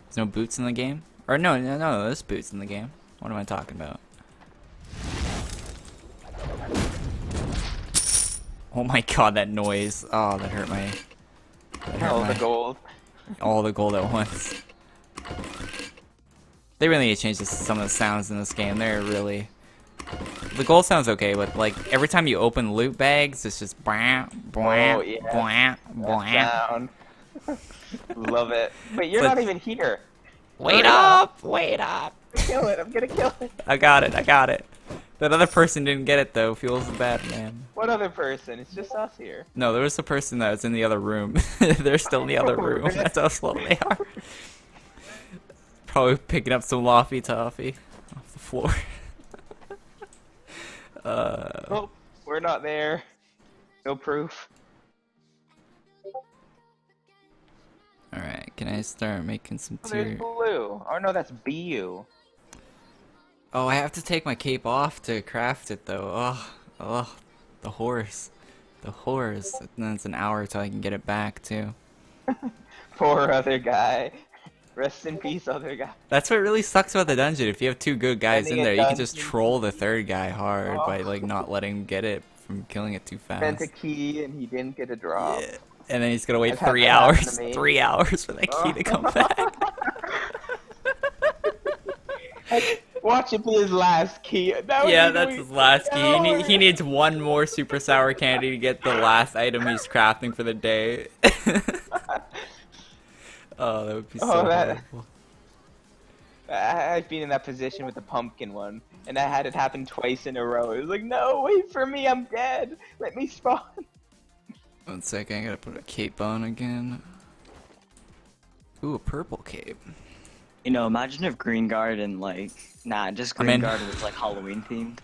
There's no boots in the game? Or no, there's boots in the game. What am I talking about? Oh my god, that noise. Oh, that hurt my... That hurt
Oh,
my...
the gold.
all the gold at once. They really need to change some of the sounds in this game. They're really... The gold sounds okay, but like every time you open loot bags, it's just blah, blah,
Oh, yeah.
blah, blah.
That sound. Love it. But you're
But-
not even here.
Wait
Hurry
up! Wait up!
Kill it. I'm gonna kill it.
I got it, I got it. That other person didn't get it though. Feels bad, man.
What other person? It's just us here.
No, there was a person that was in the other room. They're still in the other
Oh,
room.
really?
That's how slow they are. Probably picking up some Laffy Taffy off the floor.
Oh, we're not there. No proof.
Alright, can I start making some
Oh, there's
tier...
blue. Oh no, that's BU.
Oh, I have to take my cape off to craft it though. Oh, the horse. The horse. And then it's an hour till I can get it back too.
Poor other guy. Rest in peace, other guy.
That's what really sucks about the dungeon. If you have 2 good guys in
Spending a
there, you can just
dungeon.
troll the third guy hard
Oh.
by like not letting him get it from killing it too
Sent
fast.
a key and he didn't get a drop.
Yeah. And then he's gonna wait
I've had
3
that happen
hours.
to me.
3 hours for that key to come back.
Watch it be his last key. That would
Yeah,
be
that's
the-
his last key.
No.
He needs 1 more super sour candy to get the last item he's crafting for the day. Oh, that would be so
Oh, that-
horrible.
I've been in that position with the pumpkin one, and I had it happen twice in a row. It was like, no, wait for me, I'm dead. Let me spawn.
1 second, I gotta put a cape on again. Ooh, a purple cape.
You know, imagine if Green Garden just
I'm
Green
in.
Garden was like Halloween themed.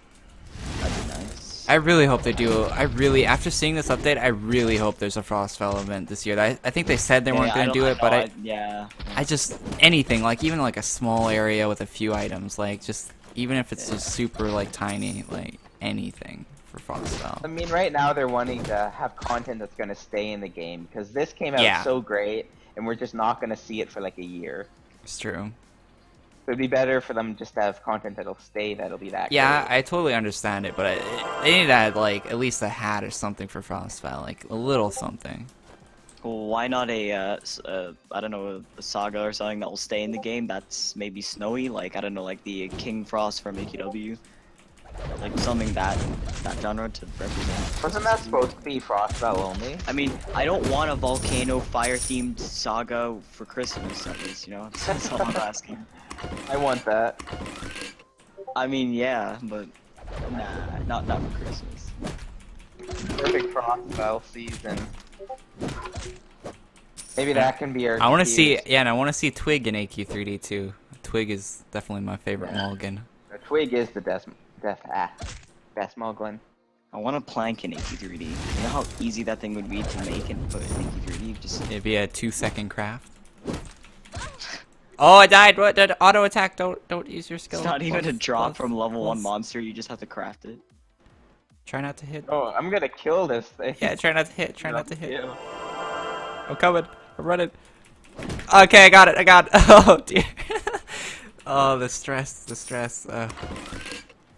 That'd be nice.
I really hope they do. After seeing this update, I really hope there's a Frostfell event this year. I think they said they weren't gonna do it, but I just anything like even like a small area with a few items, like just even if it's just super like tiny, like anything for Frostfell.
I mean, right now they're wanting to have content that's going to stay in the game, because this came out
Yeah.
so great, and we're just not going to see it for like a year.
It's true.
So it'd be better for them just to have content that'll stay, that'll be that
Yeah,
great.
I totally understand it, but they need to add like at least a hat or something for Frostfell, like a little something.
Well, why not I don't know, a saga or something that will stay in the game that's maybe snowy, like, I don't know, like the King Frost from AQW. Like, something that genre to represent.
Wasn't that supposed to be Frostbell only?
I mean, I don't want a volcano fire-themed saga for Christmas, at least, you know? That's all I'm asking.
I want that.
I mean, yeah, but nah, not for Christmas.
Perfect Frostbell season. Maybe that can be our.
I want to see, yeah, and I want to see Twig in AQ3D too. Twig is definitely my favorite mulligan.
The Twig is the best Moglin.
I want a plank in AQ3D. You know how easy that thing would be to make and put in AQ3D? Just
It'd be a 2-second craft. Oh, I died. What? Did auto attack? Don't use your skill.
it's not even a drop
Plus,
from level 1
plus.
monster, you just have to craft it.
Try not to hit.
Oh, I'm gonna kill this thing.
Yeah, try not to hit. Try not to hit.
Yeah.
I'm coming. I'm running. Okay, I got it. I got it. Oh, dear. Oh, the stress. The stress.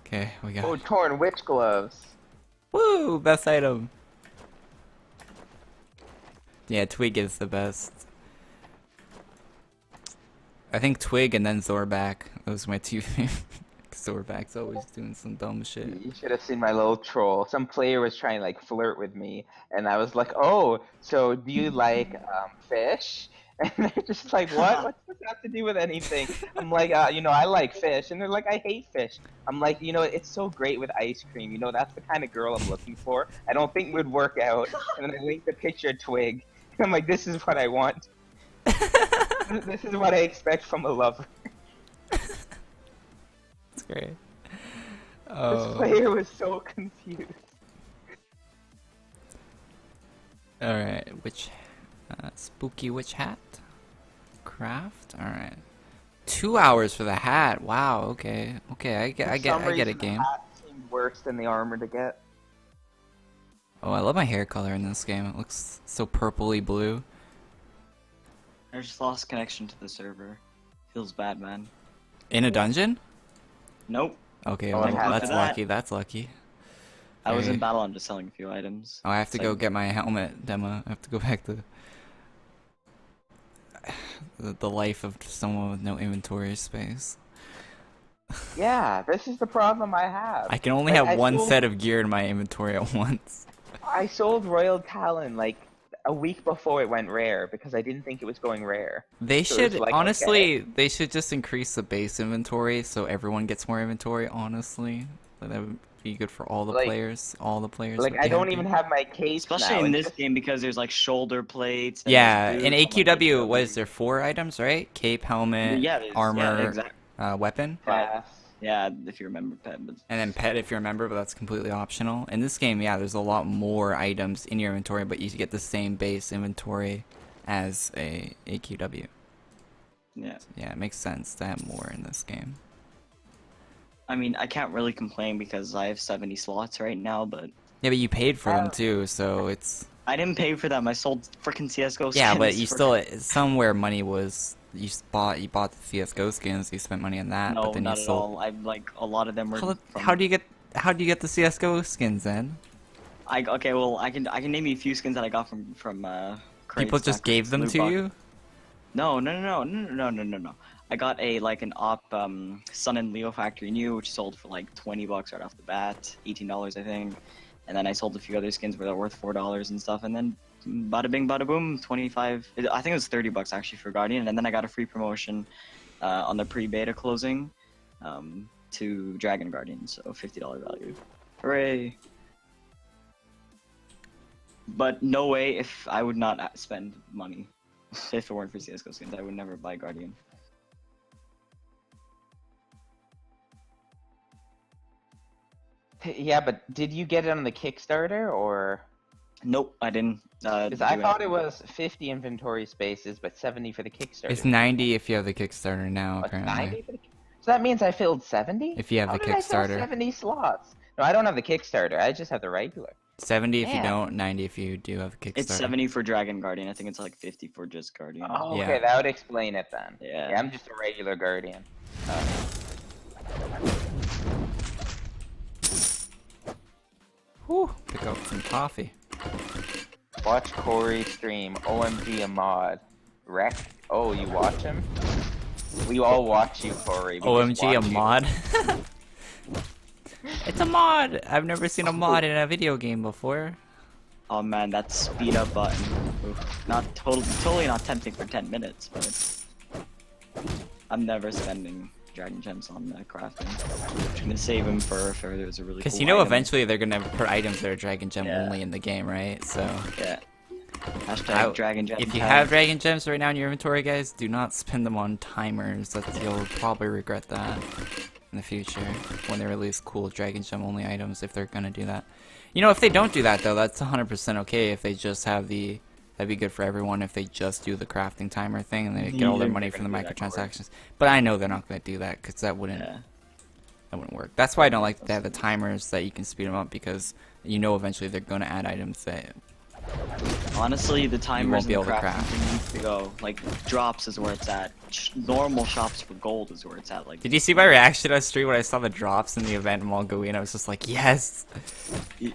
Okay, we got
Oh,
it.
torn witch gloves.
Woo! Best item. Yeah, Twig is the best. I think Twig and then Zorback. Those are my two favorites. Zorback's always doing some dumb shit.
You should have seen my little troll. Some player was trying to like flirt with me, and I was like, "Oh, so do you like fish?" And they're just like, "What? What's this have to do with anything?" I'm like, "You know, I like fish," and they're like, "I hate fish." I'm like, "You know, it's so great with ice cream. You know, that's the kind of girl I'm looking for. I don't think it would work out." And then I linked the picture of Twig. And I'm like, "This is what I want. This is what I expect from a lover."
That's great.
This
Oh.
player was so confused.
Alright, spooky witch hat? Craft? Alright. 2 hours for the hat. Wow, okay. Okay, I get a game.
The hat seemed worse than the armor to get.
Oh, I love my hair color in this game. It looks so purpley blue.
I just lost connection to the server. Feels bad, man.
In a dungeon?
Nope.
Okay,
Oh,
well,
I'm happy
that's
for that.
lucky. That's lucky.
I was
Very-
in battle, I'm just selling a few items.
Oh, I have to
It's
go
like-
get my helmet demo. I have to go back to the life of someone with no inventory space.
Yeah, this is the problem I have.
I can only
Like,
have
I
one
sold-
set of gear in my inventory at once.
I sold Royal Talon like a week before it went rare because I didn't think it was going rare.
They
So it's
should,
like,
honestly, they should just increase the base inventory so everyone gets more inventory, honestly. Like, that would be good for all the
Like-
players. All the players.
Like
would
I
be
don't
happy.
even have my case
Especially
now.
in
It's
this
just-
game because there's like shoulder plates. And
Yeah,
there's
in
boots, I'm like,
AQW, what is there, 4 items, right? Cape, helmet,
Yeah, there's-
armor,
yeah, exactly.
Weapon?
Pass.
Yeah, if you remember, Pet. But
And then pet if you remember, but that's completely optional. In this game, yeah, there's a lot more items in your inventory, but you get the same base inventory as a AQW.
yeah,
Yeah, it makes sense to have more in this game.
I mean, I can't really complain because I have 70 slots right now, but
Yeah, but you paid for them too, so it's...
I didn't pay for them. I sold freaking CS:GO skins.
Yeah, but you
for-
still... Somewhere money was... You bought the CS:GO skins, you spent money on that,
No,
but then
not
you
at
sold...
all. I like a lot of them were.
How do you get the CS:GO skins then?
Okay, well, I can name you a few skins that I got from crates,
People just
not
gave
crates,
them
loot
to
box.
you?
No. I got a like an Sun and Leo Factory New, which sold for like $20 right off the bat, $18 I think, and then I sold a few other skins where they're worth $4 and stuff, and then bada bing, bada boom, 25. I think it was $30 actually for Guardian, and then I got a free promotion on the pre-beta closing to Dragon Guardian, so $50 value. Hooray! But no way if I would not spend money. If it weren't for CS:GO skins, I would never buy Guardian.
Yeah, but did you get it on the Kickstarter or?
Nope, I didn't.
Because I thought it was 50 inventory spaces, but 70 for the Kickstarter.
It's 90 if you have the Kickstarter now,
Oh, it's
apparently.
90 for the... So that means I filled 70?
If you have
How
the
did I fill
Kickstarter.
70 slots. No, I don't have the Kickstarter. I just have the regular.
70 if you
Damn.
don't, 90 if you do have a Kickstarter.
It's 70 for Dragon Guardian. I think it's like 50 for just Guardian.
Oh,
Yeah.
okay, that would explain it then.
Yeah.
Yeah, I'm just a regular Guardian.
Whew, pick up some coffee.
Watch Corey stream. OMG, a mod. Wreck. Oh, you watch him? We all watch you, Corey. We just
OMG, a
watch you.
mod? It's a mod! I've never seen a mod in a video game before.
Oh man, that speed up button. Oof. Not totally not tempting for 10 minutes, but I'm never spending dragon gems on crafting. I'm just gonna save them for if there's a really
Because
cool
you know
item.
eventually they're gonna put items that are dragon gem
Yeah.
only in the game, right? So
Yeah. Hashtag dragon gem.
if you
tag.
have dragon gems right now in your inventory, guys, do not spend them on timers. You'll probably regret that in the future when they release cool dragon gem only items, if they're gonna do that. You know, if they don't do that though, that's 100% okay. If they just have that'd be good for everyone if they just do the crafting timer thing and they get all their
Yeah,
money
they're
from the
gonna do that, Corey.
microtransactions. But I know they're not gonna do that because that wouldn't work. That's why I don't like to have the timers that you can speed them up, because you know eventually they're gonna add items that
Honestly, the timers
be
and
able
the
to
crafting
craft.
thing needs to go. Like drops is where it's at. Normal shops for gold is where it's at. Like.
Did you see my reaction on stream when I saw the drops in the event in Mogloween? I was just like, yes!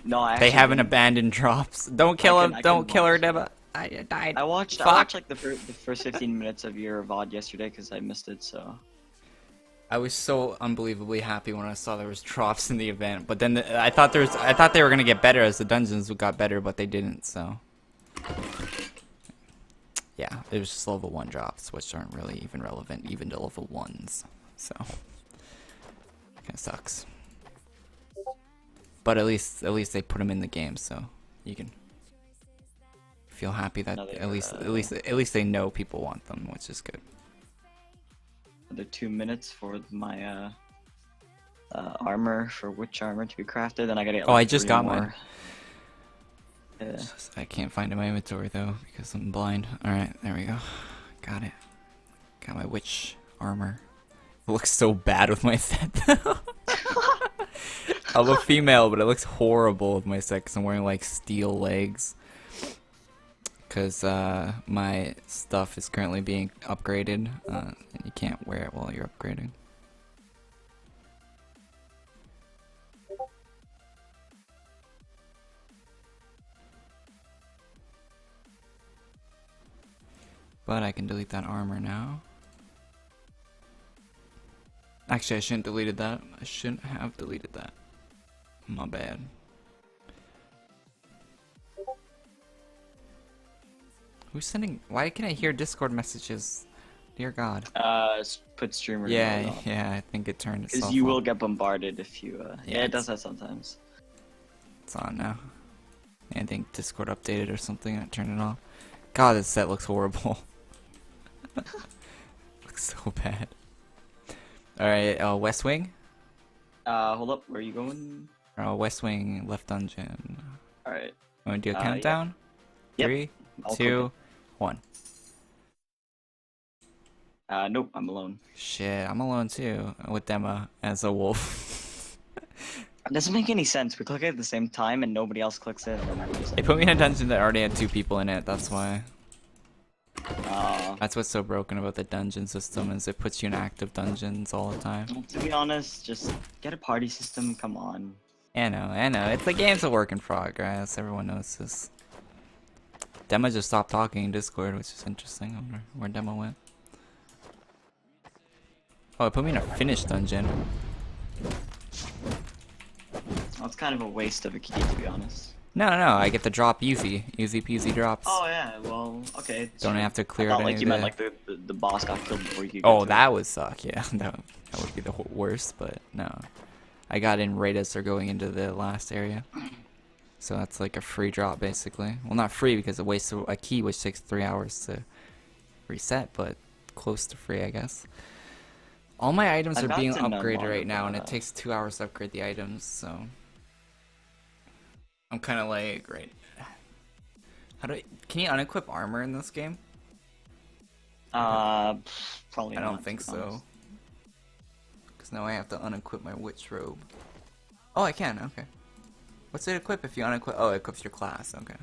No, I
They
actually
haven't
didn't.
abandoned drops. Don't kill
I
him!
can
Don't kill her,
watch
Deba! I died.
I watched
Fuck.
like the first 15 minutes of your VOD yesterday because I missed it. So.
I was so unbelievably happy when I saw there was drops in the event, but then I thought they were gonna get better as the dungeons got better, but they didn't. So yeah, it was just level 1 drops, which aren't really even relevant even to level 1s. So kind of sucks. But at least they put them in the game, so you can feel happy that at least they know people want them, which is good.
Another 2 minutes for my armor, for witch armor to be crafted, and I gotta get.
Oh,
Like,
I just
3
got
more.
mine.
Yeah.
I can't find it in my inventory though because I'm blind. Alright, there we go. Got it. Got my witch armor. It looks so bad with my set though. I'm a female, but it looks horrible with my set because I'm wearing like steel legs. Because my stuff is currently being upgraded. And you can't wear it while you're upgrading. But I can delete that armor now. Actually, I shouldn't have deleted that. I shouldn't have deleted that. My bad. Who's sending? Why can I hear Discord messages? Dear God.
Put streamer.
Yeah, I think it turned itself
Because you
off.
will get bombarded if you. Yeah, it does
it's-
that sometimes.
It's on now. I think Discord updated or something and it turned it off. God, this set looks horrible. Looks so bad. Alright, West Wing?
Hold up. Where are you going?
West Wing, left dungeon.
All right.
Want to do a
Yeah.
countdown?
Yep.
3,
I'll
2, 1.
Nope. I'm alone.
Shit, I'm alone too, with Dema as a wolf.
It doesn't make any sense. We click it at the same time and nobody else clicks it.
They put me in a dungeon that already had 2 people in it, that's why.
Uh,
That's what's so broken about the dungeon system, is it puts you in active dungeons all the time.
to be honest, just get a party system. Come on.
I know. It's the game's a work in progress. Everyone knows this. Dema just stopped talking in Discord, which is interesting. I wonder where Dema went. Oh, it put me in a finished dungeon.
Well, it's kind of a waste of a key, to be honest.
No, I get the drop easy. Easy peasy drops.
Oh yeah. Well, okay.
Don't have to clear
I
out
thought
any
like
of
you
the...
meant like the boss got killed before you could.
Oh,
get to
that would suck, yeah. That would be the worst, but no. I got in right as they're going into the last area. So that's like a free drop, basically. Well, not free because it wastes a key, which takes 3 hours to reset, but close to free, I guess. All my items
I've
are being
gotten a
upgraded
lot
right
of,
now, and it takes 2 hours to upgrade the items, so... I'm kind of like, right... Can you unequip armor in this game?
Probably.
I
not,
don't think
to be
so.
honest.
Because now I have to unequip my witch robe. Oh, I can, okay. What's it equip if you unequip? Oh, it equips your class, okay.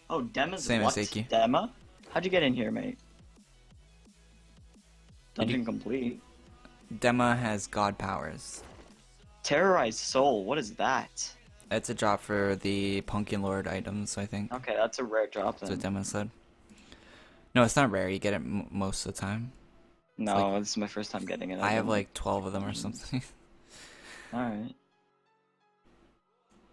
Oh, Dema's
Same as
what?
Aki.
Dema? How'd you get in here, mate?
Did you-
Dungeon complete.
Dema has god powers.
Terrorized soul. What is that?
It's a drop for the Pumpkin Lord items, I think.
Okay, that's a rare drop
That's
then.
what Demo said. No, it's not rare. You get it most of the time.
No, this is my first time getting it.
I have
don't
like 12 of them or something.
Alright.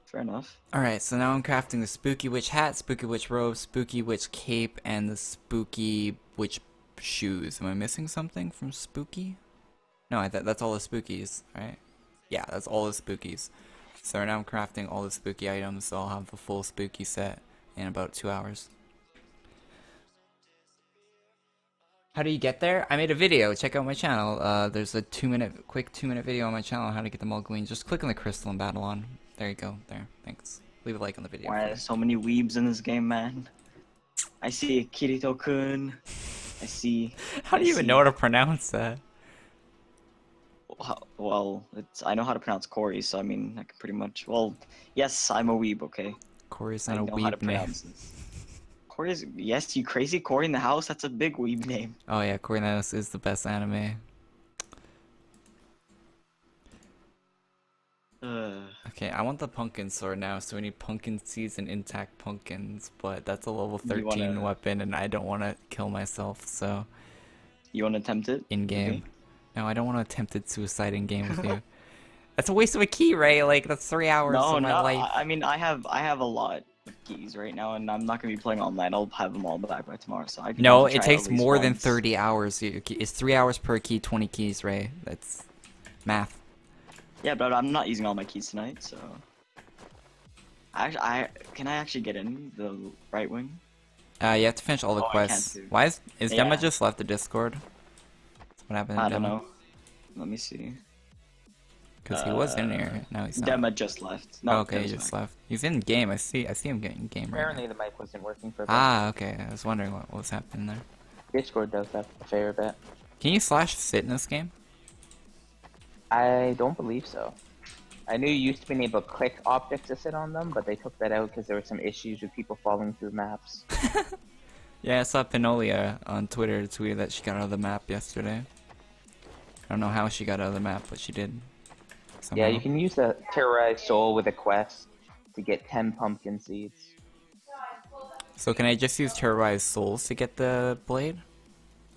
Fair enough.
Alright, so now I'm crafting the Spooky Witch hat, Spooky Witch robe, Spooky Witch cape, and the Spooky Witch shoes. Am I missing something from Spooky? No, that's all the Spookies, right? Yeah, that's all the Spookies. So right now I'm crafting all the Spooky items, so I'll have the full Spooky set in about 2 hours. How do you get there? I made a video. Check out my channel. There's a quick 2-minute video on my channel on how to get the Mogloween. Just click on the crystal and battle on. There you go. There. Thanks. Leave a like on the video.
Why are there so many weebs in this game, man? I see Kirito-kun. I see.
How do you even know how to pronounce that?
Well, I know how to pronounce Corey, so I mean, I can pretty much. Well, yes, I'm a weeb, okay?
Corey's
I
not a
know how to
weeb name.
pronounce it. Corey's. Yes, you crazy Corey in the house? That's a big weeb name.
Oh yeah, Corey Nanos is the best anime. Okay, I want the pumpkin sword now, so we need pumpkin seeds and intact pumpkins, but that's a level 13 weapon, and I don't want to kill myself, so...
You want to attempt it?
In-game.
Okay.
No, I don't want to attempted suicide in-game with you. That's a waste of a key, Ray. Like, that's 3 hours of my life.
I mean, I have a lot of keys right now, and I'm not going to be playing all night. I'll have them all back by tomorrow, so I can
No,
try
it takes
at least
more than
once.
30 hours. It's 3 hours per key, 20 keys, Ray. That's math.
Yeah, but I'm not using all my keys tonight, so... Can I actually get in the right wing?
You have to finish all the
Oh, I can't
quests.
do.
Why is Gemma
Yeah.
just left the Discord? What happened to
I don't
Gemma?
know. Let me see.
Because he was in here. Now he's not.
Gemma just left. No,
Oh, okay, he
Gemma's
just
back.
left. He's in game. I see him getting game right
Apparently
now.
the mic wasn't working for a bit.
Ah, okay. I was wondering what was happening there.
Discord does that a fair bit.
Can you slash sit in this game?
I don't believe so. I knew you used to be able to click objects to sit on them, but they took that out because there were some issues with people falling through maps.
Yeah, I saw Pinolia on Twitter tweet that she got out of the map yesterday. I don't know how she got out of the map, but she did. Somehow.
Yeah, you can use the terrorized soul with a quest to get 10 pumpkin seeds.
So can I just use terrorized souls to get the blade?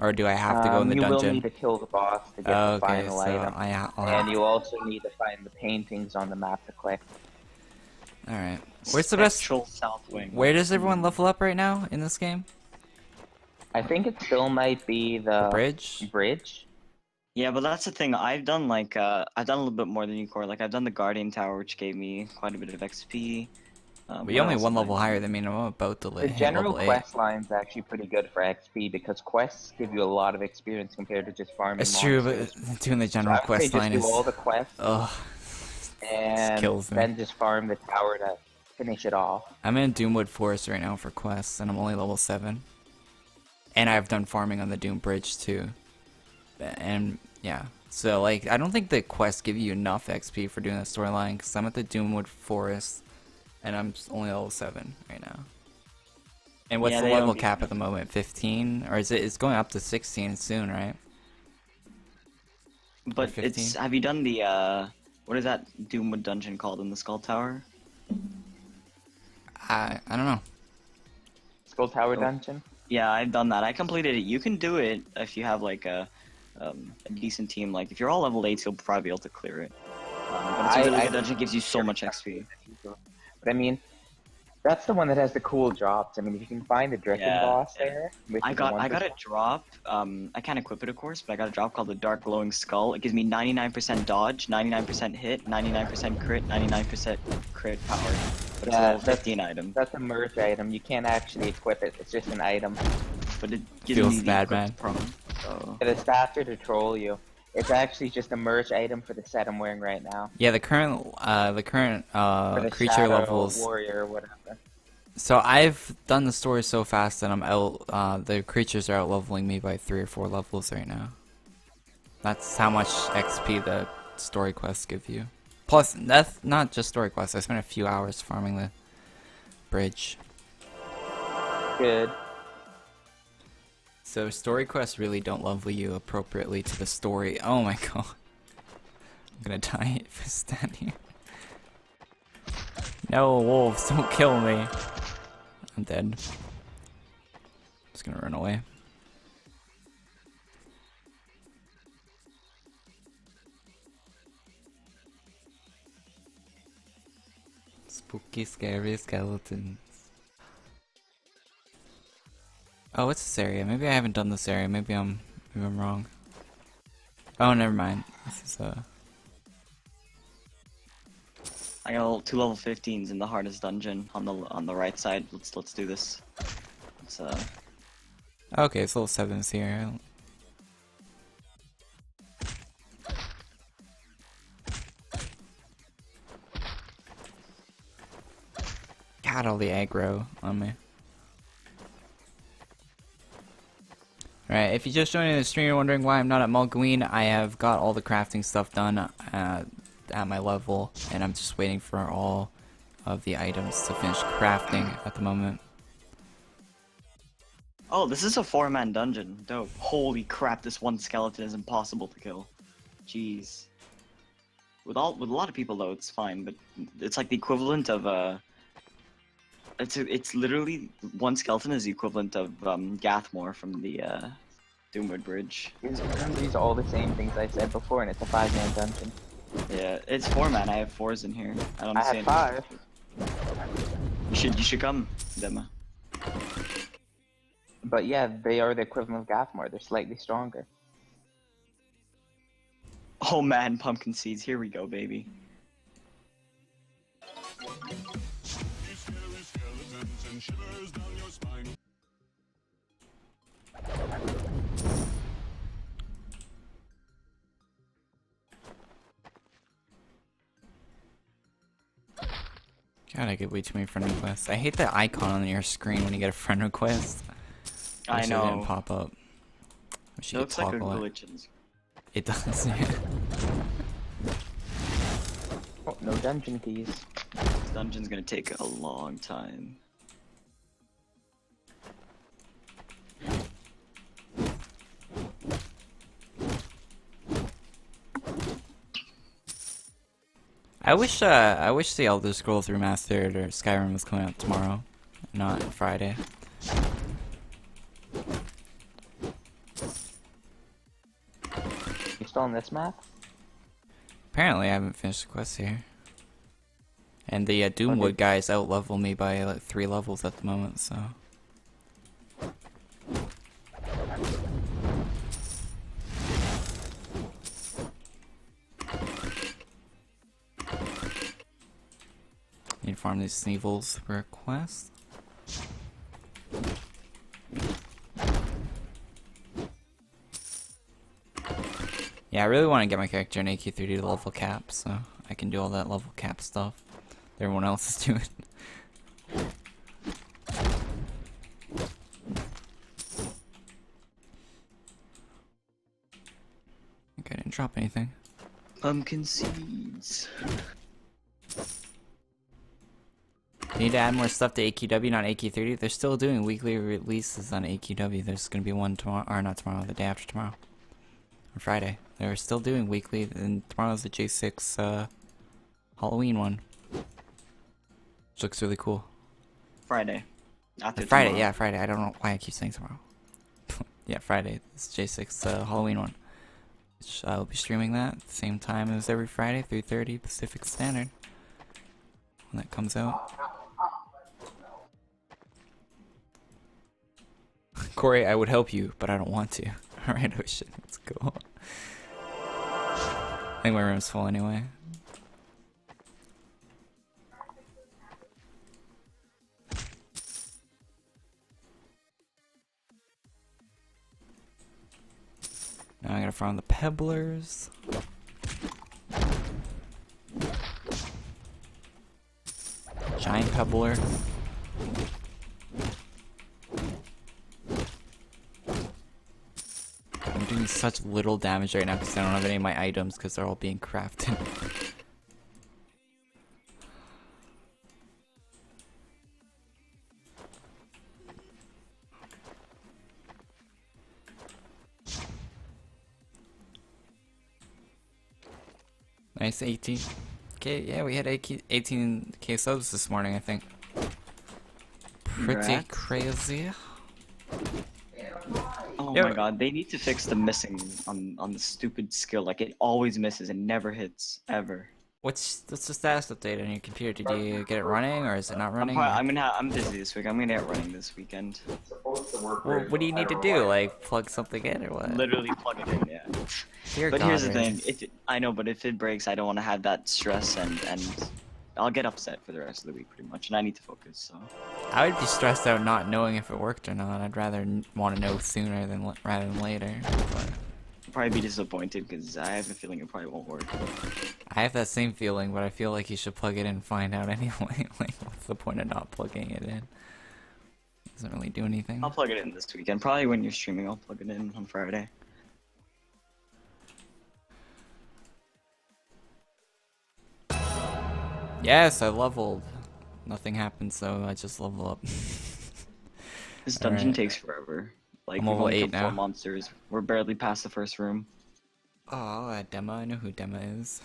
Or do I have to go in the
you
dungeon?
will need to kill the boss to get the
Okay,
final
so
item.
I'll have
And you also need to find the paintings on the map to click.
Alright. Where's the best...
Spectral South Wing.
Where does everyone level up right now in this game?
I think it still might be the
Bridge?
bridge.
Yeah, but that's the thing. I've done like I've done a little bit more than you, Core. Like I've done the Guardian Tower, which gave me quite a bit of XP.
But
what
you're only
else
one
have I
level
done?
higher than me, and I'm about to
The
hit
general
level 8.
quest line's actually pretty good for XP because quests give you a lot of experience compared to just farming
It's true,
monsters.
but doing the general
I would say
quest line
just
is...
do all the quests
Ugh.
and
kills me.
then just farm the tower to finish it off.
I'm in Doomwood Forest right now for quests, and I'm only level 7. And I've done farming on the Doom Bridge, too. And, yeah. So, like, I don't think the quests give you enough XP for doing the storyline, because I'm at the Doomwood Forest, and I'm only level 7 right now. And what's
Yeah,
the
they
level
don't
cap at the moment? 15? Or is it? It's going up to 16 soon, right?
But
15?
it's have you done the what is that Doomwood dungeon called in the Skull Tower?
I don't know.
Skull Tower
Oh.
Dungeon?
Yeah, I've done that. I completed it. You can do it if you have like a decent team. Like if you're all level 8, you'll probably be able to clear it. But it's a really good dungeon. Gives you so much XP.
But I mean, that's the one that has the cool drops. I mean, if you can find the Drifting
Yeah.
boss there, which
I
is the
got
one
a
for-
drop. I can't equip it, of course, but I got a drop called the Dark Glowing Skull. It gives me 99% dodge, 99% hit, 99% crit, 99% crit power. But it's
Yeah,
a level
that's-
15 item.
That's a merge item. You can't actually equip it. It's just an item.
But it gives
Feels
me the
bad,
equipped prone. So
The stats are to troll you. It's actually just a merge item for the set I'm wearing right now.
Yeah, the current
For the
creature
Shadow
levels.
Warrior or whatever.
So I've done the story so fast that I'm out. The creatures are out leveling me by 3 or 4 levels right now. That's how much XP the story quests give you. Plus, that's not just story quests. I spent a few hours farming the bridge.
Good.
So story quests really don't level you appropriately to the story. Oh my god. I'm gonna die if I stand here. No, wolves, don't kill me. I'm dead. Just gonna run away. Spooky, scary skeletons. Oh, what's this area? Maybe I haven't done this area. Maybe I'm wrong. Oh, never mind. This is
I got 2 level 15s in the hardest dungeon on the right side. Let's do this. It's
okay, it's level 7s here. God, all the aggro on me. Alright, if you're just joining the stream and wondering why I'm not at Mogloween, I have got all the crafting stuff done at my level, and I'm just waiting for all of the items to finish crafting at the moment.
Oh, this is a 4-man dungeon. Dope. Holy crap, this one skeleton is impossible to kill. Jeez. With a lot of people though, it's fine, but it's like the equivalent of it's literally one skeleton is the equivalent of Gathmore from the Doomwood Bridge.
These are all the same things I said before, and it's a 5-man dungeon.
Yeah, it's 4-man. I have 4s in here. I don't
I
see
have
any.
5.
You should come, Dema.
But yeah, they are the equivalent of Gathmore. They're slightly stronger.
Oh man, pumpkin seeds. Here we go, baby.
God, I get way too many friend requests. I hate the icon on your screen when you get a friend request.
I
Wish it
know.
didn't pop up. Wish
It
you could
looks like a
toggle it.
glitch.
It does, yeah.
Oh, no dungeon keys.
This dungeon's gonna take a long time.
I wish the Elder Scrolls Remastered or Skyrim was coming out tomorrow, not Friday.
You still on this map?
Apparently, I haven't finished the quest here. And the Doomwood guys out-level me by like 3 levels at the moment, so... Need to farm these Sneevils for a quest. Yeah, I really want to get my character in AQ3D to level cap, so I can do all that level cap stuff that everyone else is doing. I think I didn't drop anything.
Pumpkin seeds.
Need to add more stuff to AQW, not AQ3D. They're still doing weekly releases on AQW. There's gonna be one tomorrow, or not tomorrow, the day after tomorrow. On Friday. They're still doing weekly, and tomorrow's the J6 Halloween one. Which looks really cool.
Friday. After
Friday,
tomorrow.
yeah, Friday. I don't know why I keep saying tomorrow. Yeah, Friday. It's J6 Halloween one. Which I'll be streaming that at the same time as every Friday, 3:30 Pacific Standard. When that comes out. Corey, I would help you, but I don't want to. Alright, oh shit, let's go. I think my room's full anyway. Now I gotta farm the pebblers. Giant pebbler. I'm doing such little damage right now because I don't have any of my items because they're all being crafted. Nice 18. 18k. Yeah, we had 18k subs this morning, I think. Pretty
Congrats.
crazy.
Oh
Yeah,
my god, they need to fix the missing on the stupid skill. Like it always misses and never hits ever.
what's the status update on your computer? Did you get it running, or is it not running?
I'm busy this week. I'm gonna get running this weekend.
Well, what do you need to do? Like plug something in, or what?
Literally plug it in, yeah.
Dear
But
God,
here's the
really?
thing, I know, but if it breaks, I don't want to have that stress and I'll get upset for the rest of the week pretty much, and I need to focus. So
I would be stressed out not knowing if it worked or not. I'd rather want to know sooner than rather than later. But
I'll probably be disappointed because I have a feeling it probably won't work.
I have that same feeling, but I feel like you should plug it in and find out anyway. Like, what's the point of not plugging it in? Doesn't really do anything.
I'll plug it in this weekend. Probably when you're streaming, I'll plug it in on Friday.
Yes, I leveled. Nothing happened, so I just level up.
This dungeon
Alright.
takes forever. Like
I'm
we've
level
only
8
killed 4
now.
monsters. We're barely past the first room.
Oh, Dema. I know who Dema is.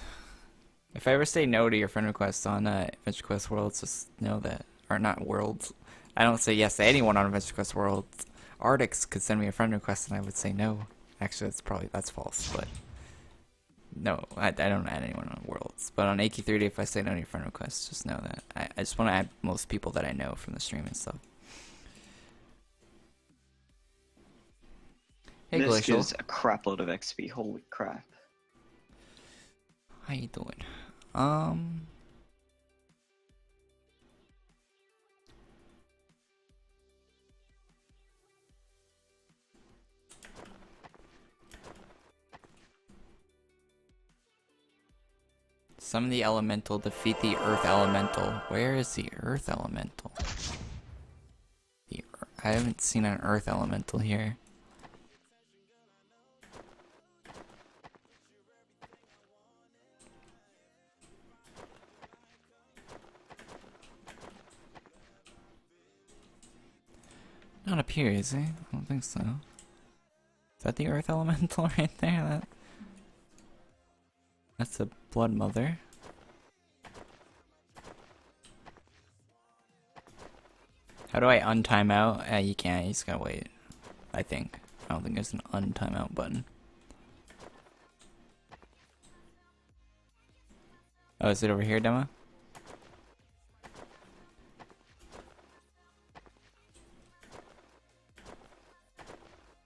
If I ever say no to your friend request on AdventureQuest Worlds, just know that. Or not Worlds. I don't say yes to anyone on AdventureQuest Worlds. Artix could send me a friend request and I would say no. Actually, that's false, but... No, I don't add anyone on Worlds. But on AQ3D, if I say no to your friend request, just know that. I just want to add most people that I know from the stream and stuff. Hey,
This
Glacial.
gives a crap load of XP. Holy crap.
How you doing? Summon the elemental, defeat the earth elemental. Where is the earth elemental? I haven't seen an earth elemental here. Not up here, is he? I don't think so. Is that the earth elemental right there? That's a blood mother. How do I untime out? You can't, you just gotta wait. I think. I don't think there's an untime out button. Oh, is it over here, Demo?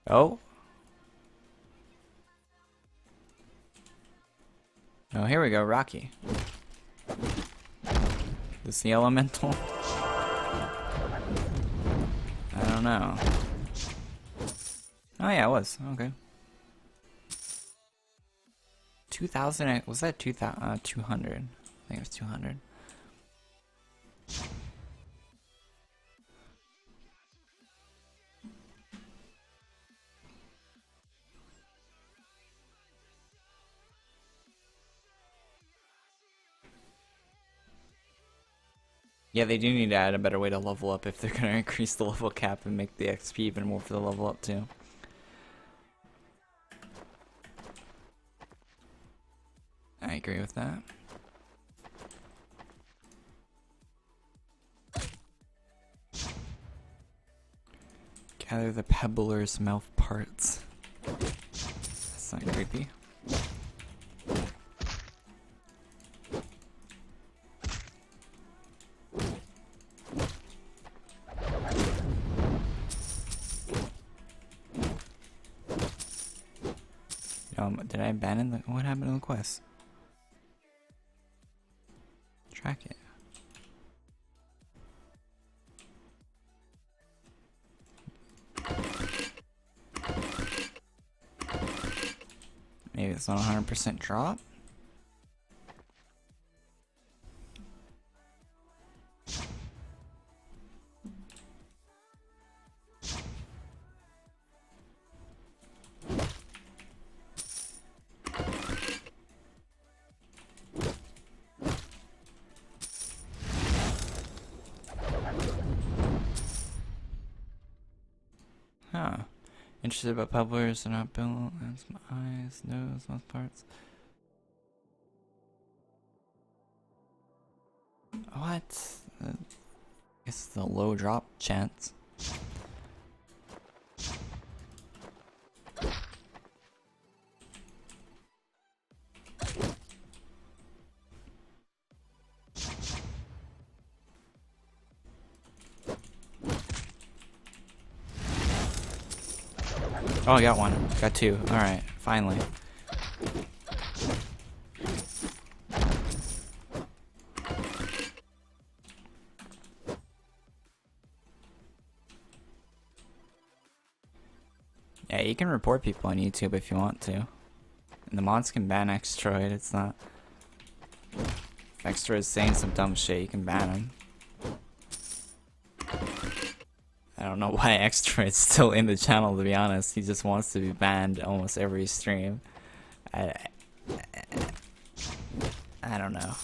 Oh? Oh, here we go, Rocky. This the elemental? I don't know. Oh yeah, it was. Okay. 2,000, was that 2,000? 200. I think it was 200. Yeah, they do need to add a better way to level up if they're going to increase the level cap and make the XP even more for the level up too. I agree with that. Gather the pebbler's mouth parts. That's not creepy. Did I abandon the... What happened to the quest? Track it. Maybe it's not 100% drop? Huh. Interested about pebblers and not built. That's my eyes, nose, mouth parts. What? Guess it's a low drop chance. Oh, I got one. Got two. Alright, finally. Yeah, you can report people on YouTube if you want to. And the mods can ban Xtroid, it's not... If Xtroid is saying some dumb shit, you can ban him. I don't know why Xtroid's still in the channel, to be honest. He just wants to be banned almost every stream. I don't know.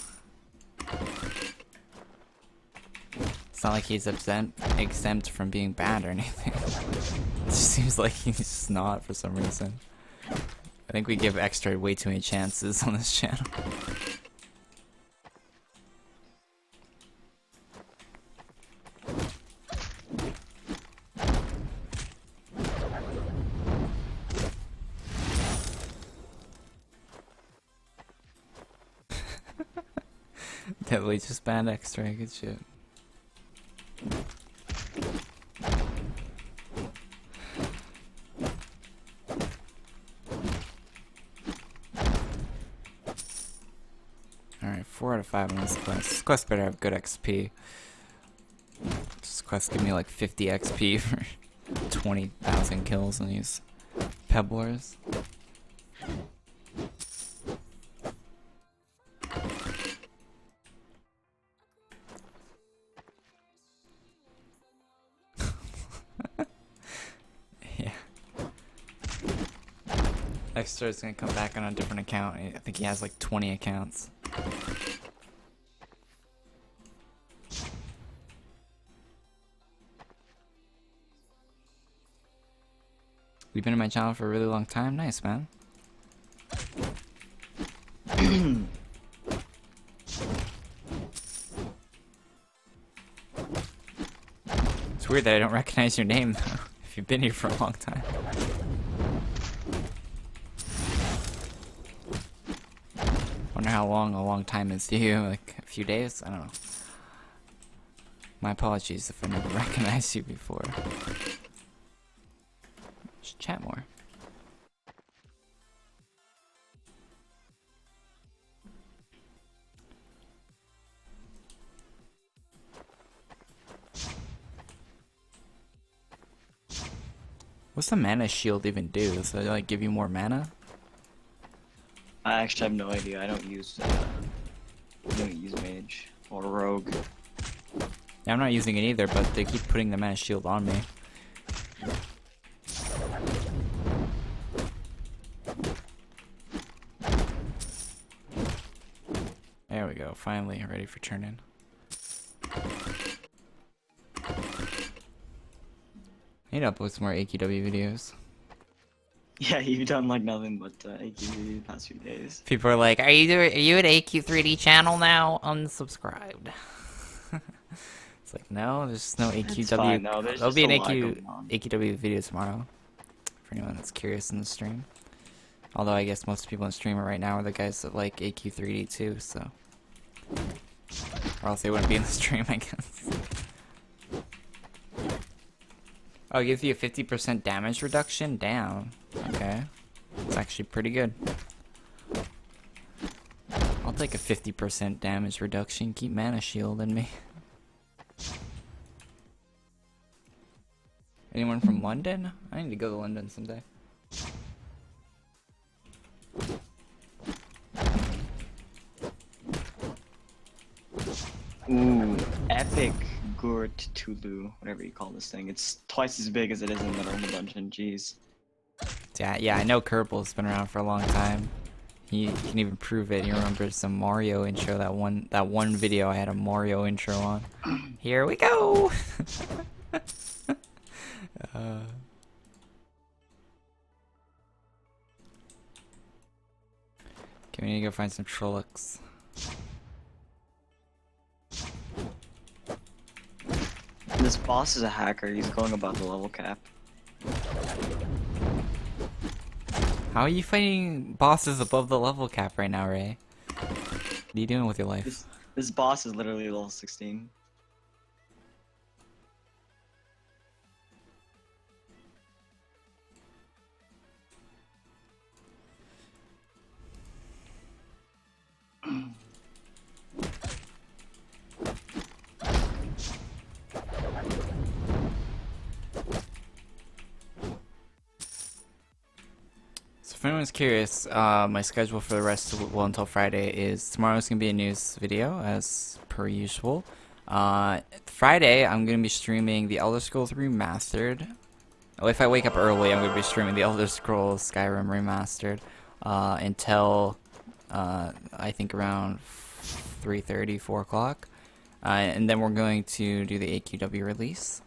It's not like he's exempt from being banned or anything. It just seems like he's just not for some reason. I think we give Xtroid way too many chances on this channel. Definitely just banned Xtroid, good shit. Alright, 4 out of 5 on this quest. This quest better have good XP. This quest give me like 50 XP for 20,000 kills on these pebblers. Yeah. Extra is gonna come back on a different account. I think he has like 20 accounts. You've been in my channel for a really long time. Nice, man. It's weird that I don't recognize your name, though, if you've been here for a long time. Wonder how long a long time is to you, like a few days? I don't know. My apologies if I never recognized you before. Should chat more. What's the mana shield even do? Does it like give you more mana?
I actually have no idea. I don't use mage or rogue.
Yeah, I'm not using it either, but they keep putting the mana shield on me. There we go, finally ready for turn-in. I need to upload some more AQW videos.
Yeah, you've done like nothing but AQ3D the past few days.
People are like, are you an AQ3D channel now? Unsubscribed. It's like, no, there's no AQW.
It's fine, no,
There'll be an
just a lot going on.
AQW video tomorrow. For anyone that's curious in the stream. Although I guess most people in the stream right now are the guys that like AQ3D too, so. Or else they wouldn't be in the stream, I guess. Oh, it gives you a 50% damage reduction? Damn. Okay. It's actually pretty good. I'll take a 50% damage reduction. Keep mana shield in me. Anyone from London? I need to go to London someday.
Ooh, epic Gurt Tulu, whatever you call this thing. It's twice as big as it is in the normal dungeon. Jeez.
Yeah, I know Kerbal's been around for a long time. He can even prove it. He remembers some Mario intro. That one video I had a Mario intro on. Here we go. Okay, we need to go find some Trollocs.
Boss is a hacker. He's going above the level cap.
How are you fighting bosses above the level cap right now, Ray? What are you doing with your life?
This boss is literally level 16.
So if anyone's curious, my schedule for the rest of, well, until Friday is tomorrow's gonna be a news video as per usual. Friday I'm gonna be streaming the Elder Scrolls Remastered. Oh, if I wake up early, I'm gonna be streaming the Elder Scrolls Skyrim Remastered until I think around 3:30, 4 o'clock, and then we're going to do the AQW release,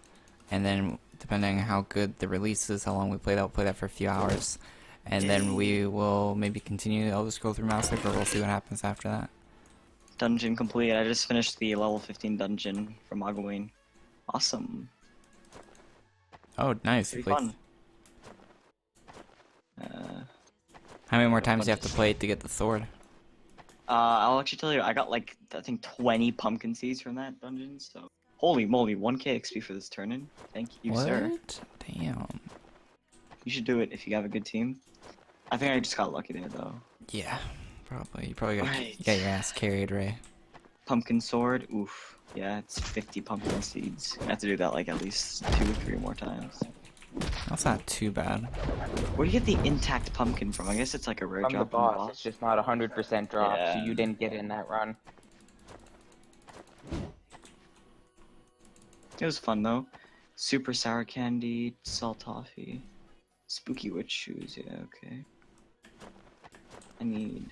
and then depending on how good the release is, how long we play that, we'll play that for a few hours. And then we will maybe continue Elder Scrolls Remastered, or we'll see what happens after that.
Dungeon complete. I just finished the level 15 dungeon from Mogloween. Awesome.
Oh, nice.
Pretty
You played...
fun.
How many more times do you have to play it to get the sword?
I'll actually tell you, I got like, I think 20 pumpkin seeds from that dungeon, so... Holy moly, 1k XP for this turn-in. Thank you,
What?
sir.
Damn.
You should do it if you have a good team. I think I just got lucky there, though.
Yeah, probably. You probably got,
Right.
you got your ass carried, Ray.
Pumpkin sword, oof. Yeah, it's 50 pumpkin seeds. I have to do that like at least 2 or 3 more times.
That's not too bad.
Where do you get the intact pumpkin from? I guess it's like a rare
From the
drop
boss, it's just not 100% drop, so
Yeah.
you didn't get in that run.
It was fun though. Super sour candy, salt toffee, spooky witch shoes. Yeah, okay. I need.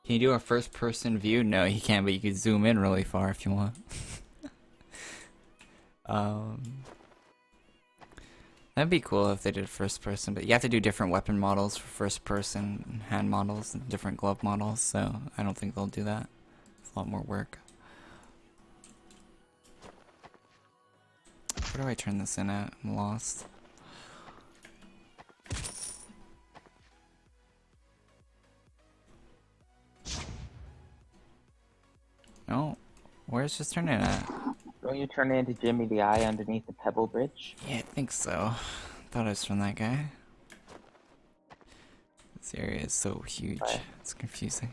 Can you do a first-person view? No, you can't, but you can zoom in really far if you want. That'd be cool if they did first-person, but you have to do different weapon models for first-person, hand models, and different glove models, so I don't think they'll do that. It's a lot more work. Where do I turn this in at? I'm lost. No, where's this turn in at?
Don't you turn into Jimmy the Eye underneath the Pebble Bridge?
Yeah, I think so. Thought it was from that guy. This area is so huge.
Right.
It's confusing.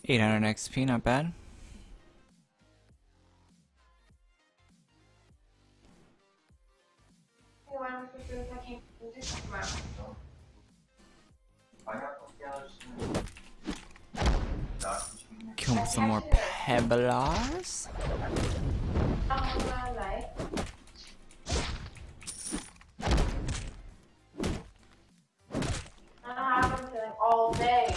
$800 XP, not bad. Kill some more pebblers.
All day.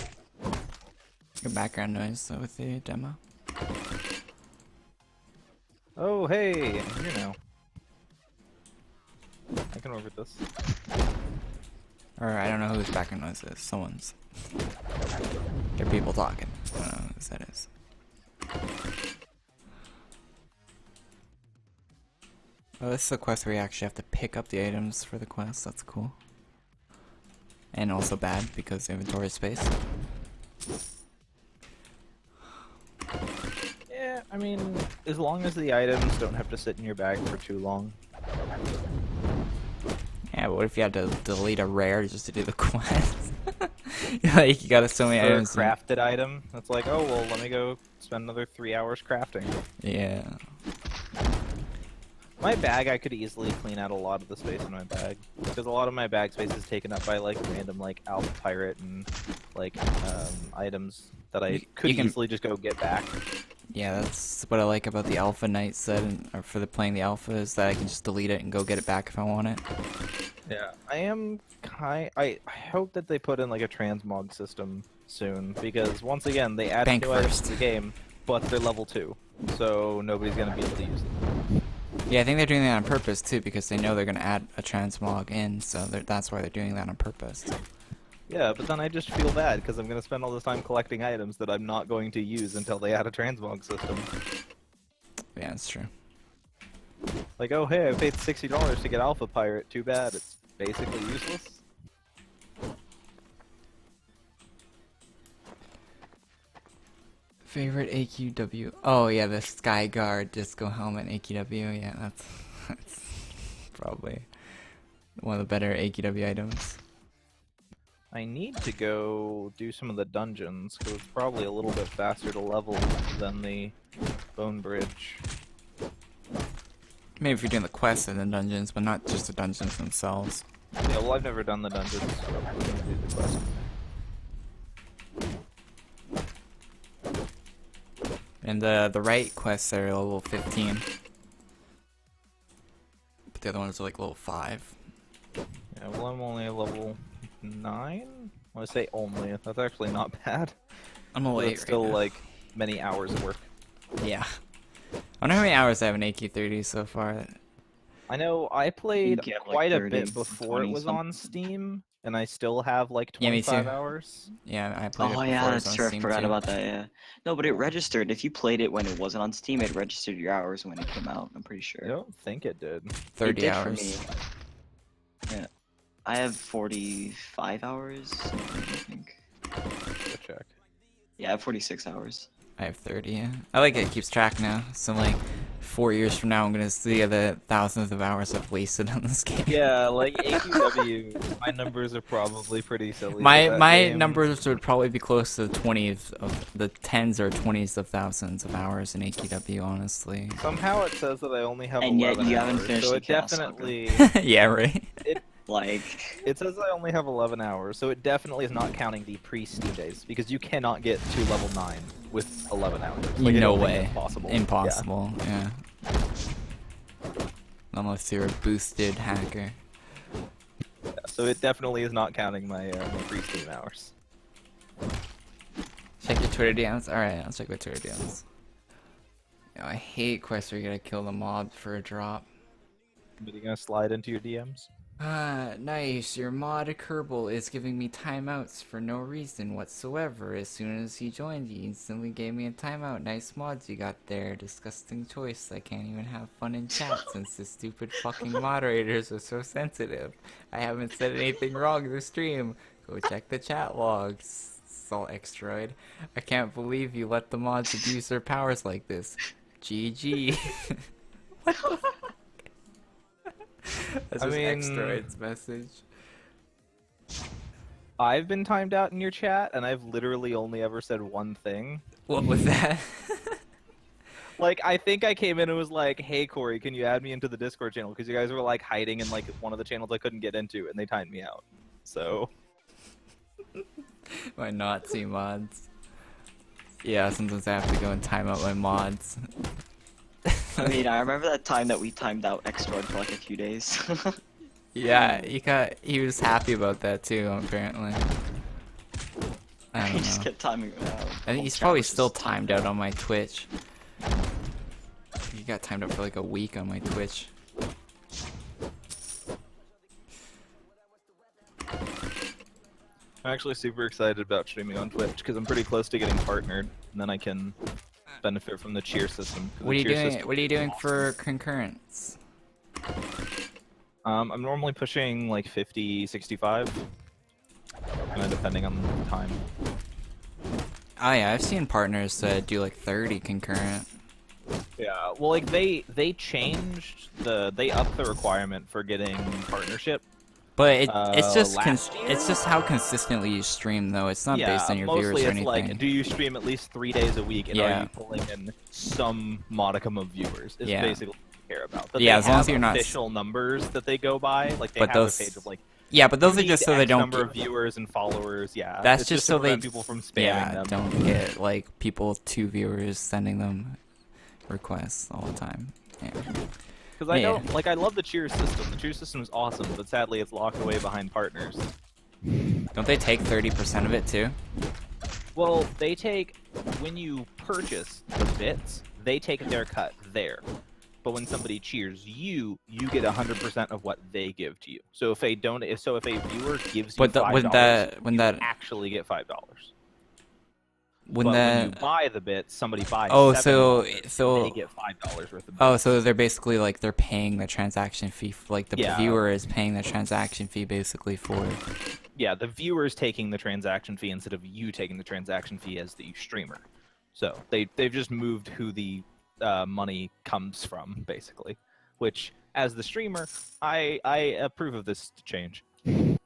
Your background noise with the demo.
Oh, hey, I'm here now. I can work with this.
Or I don't know whose background noise is. Someone's. There are people talking. I don't know who that is. Oh, this is a quest where you actually have to pick up the items for the quest. That's cool. And also bad because inventory space.
Yeah, I mean, as long as the items don't have to sit in your bag for too long.
Yeah, but what if you had to delete a rare just to do the quest? Like, you got so many
For a
items.
crafted item, it's like, oh, well, let me go spend another 3 hours crafting.
Yeah.
My bag, I could easily clean out a lot of the space in my bag. Because a lot of my bag space is taken up by, like, random, like, Alpha Pirate and, like, items that I could
can-
easily just go get back.
Yeah, that's what I like about the Alpha Knight set, or for the playing the Alpha, is that I can just delete it and go get it back if I want it.
Yeah, I hope that they put in like a transmog system soon because once again they add
Bank
new items
first.
to the game, but they're level 2, so nobody's gonna be able to use them.
Yeah, I think they're doing that on purpose too, because they know they're gonna add a transmog in, so that's why they're doing that on purpose.
Yeah, but then I just feel bad because I'm gonna spend all this time collecting items that I'm not going to use until they add a transmog system.
Yeah, that's true.
Like, oh hey, I paid $60 to get Alpha Pirate. Too bad, it's basically useless.
Favorite AQW? Oh yeah, the Sky Guard Disco Helmet AQW. Yeah, that's probably one of the better AQW items.
I need to go do some of the dungeons because it's probably a little bit faster to level than the Bone Bridge.
Maybe if you're doing the quests and the dungeons, but not just the dungeons themselves.
Yeah, well, I've never done the dungeons, so we're gonna do the quest.
And the right quests are level 15. But the other ones are like level 5.
Yeah, well, I'm only a level 9? I want to say only. That's actually not bad.
I'm a
But
late
it's still
right now.
like many hours of work.
Yeah. I wonder how many hours I have in AQ3D so far.
I know I played
you have, like,
quite a
30,
bit before it
20
was on Steam, and I still have like
Yeah, me
25
too.
hours.
Yeah, I played it
Oh
before
yeah,
it was
that's
on
true. I
Steam
forgot
too.
about that. Yeah. No, but it registered. If you played it when it wasn't on Steam, it registered your hours when it came out. I'm pretty sure.
I don't think it did.
It
30
did
hours.
for me. Yeah. I have 45 hours. I think.
Go check.
Yeah, I have 46 hours.
I have 30, yeah. I like it keeps track now. So like 4 years from now I'm gonna see the thousands of hours I've wasted on this game.
Yeah, like AQW, my numbers are probably pretty silly.
My
for that
my
game.
numbers would probably be close to the 20s of the tens or 20s of thousands of hours in AQW, honestly.
Somehow it says that I only have
And yet
11
you
hours,
haven't finished
so
the
it
Chaos Saga.
definitely
Yeah, right.
Like,
it says I only have 11 hours, so it definitely is not counting the pre-Steam days because you cannot get to level 9 with 11 hours. Like, I
No
don't think
way.
that's possible.
Impossible. Yeah. Unless you're a boosted hacker.
Yeah, so it definitely is not counting my my pre-Steam hours.
Check your Twitter DMs. Alright, I'll check my Twitter DMs. Yo, I hate quests where you gotta kill the mob for a drop.
But you gonna slide into your DMs?
Ah, nice. Your mod Kerbal is giving me timeouts for no reason whatsoever. As soon as he joined, he instantly gave me a timeout. Nice mods you got there. Disgusting choice. I can't even have fun in chat since the stupid fucking moderators are so sensitive. I haven't said anything wrong in the stream. Go check the chat logs. Salt Extroid. I can't believe you let the mods abuse their powers like this. GG. What the fuck? That's
I
just
mean-
Extroid's message.
I've been timed out in your chat, and I've literally only ever said one thing.
What was that?
Like, I think I came in and was like, "Hey Corey, can you add me into the Discord channel?" Because you guys were like hiding in like one of the channels I couldn't get into, and they timed me out. So
My Nazi mods. Yeah, sometimes I have to go and time out my mods.
I mean, I remember that time that we timed out Extroid for like a few days.
Yeah, he was happy about that too, apparently. I
He
don't
just
know.
kept timing it out.
I think he's
Chat
probably
was
still
just
timed out on my Twitch. He got timed out for like a week on my Twitch.
I'm actually super excited about streaming on Twitch because I'm pretty close to getting partnered, and then I can benefit from the cheer system. 'cause
What are
the
you
cheer
doing?
system
What are you
is
doing
awesome.
for concurrence?
I'm normally pushing like 50, 65, kind of depending on the time.
Oh yeah, I've seen partners do like 30 concurrent.
Yeah, well, like they changed they upped the requirement for getting partnership.
But it's just
last
it's just how consistently you stream though. It's not based on your
mostly
viewers or
it's
anything.
like, do you stream at least 3 days a week, and are
Yeah.
you pulling in some modicum of viewers? Is
Yeah.
basically what we care about. But
Yeah,
they
as long as
have
you're not
official numbers that they go by. Like they
But
have
those-
a page of like,
Yeah, but those
you
are just
need
so they
X
don't
number
get,
of viewers and followers. Yeah,
that's
it's
just
to
so they
prevent people from spamming
yeah,
them.
don't get like people to viewers sending them requests all the time. Yeah.
Because I
Yeah.
don't like I love the cheer system. The cheer system is awesome, but sadly it's locked away behind partners.
Don't they take 30% of it too?
Well, they take when you purchase the bits, they take their cut there. but when somebody cheers you, you get 100% of what they give to you. So if a viewer gives you
But
$5,
when
you
that
actually get $5.
when
But
that
when you buy the bits, somebody buys
oh
$7,
so
they get $5 worth of bits.
oh so they're basically like they're paying the transaction fee. Like the
Yeah.
viewer is paying the transaction fee basically for.
Yeah, the viewer is taking the transaction fee instead of you taking the transaction fee as the streamer. So they've just moved who the money comes from, basically. Which, as the streamer, I approve of this change.
It's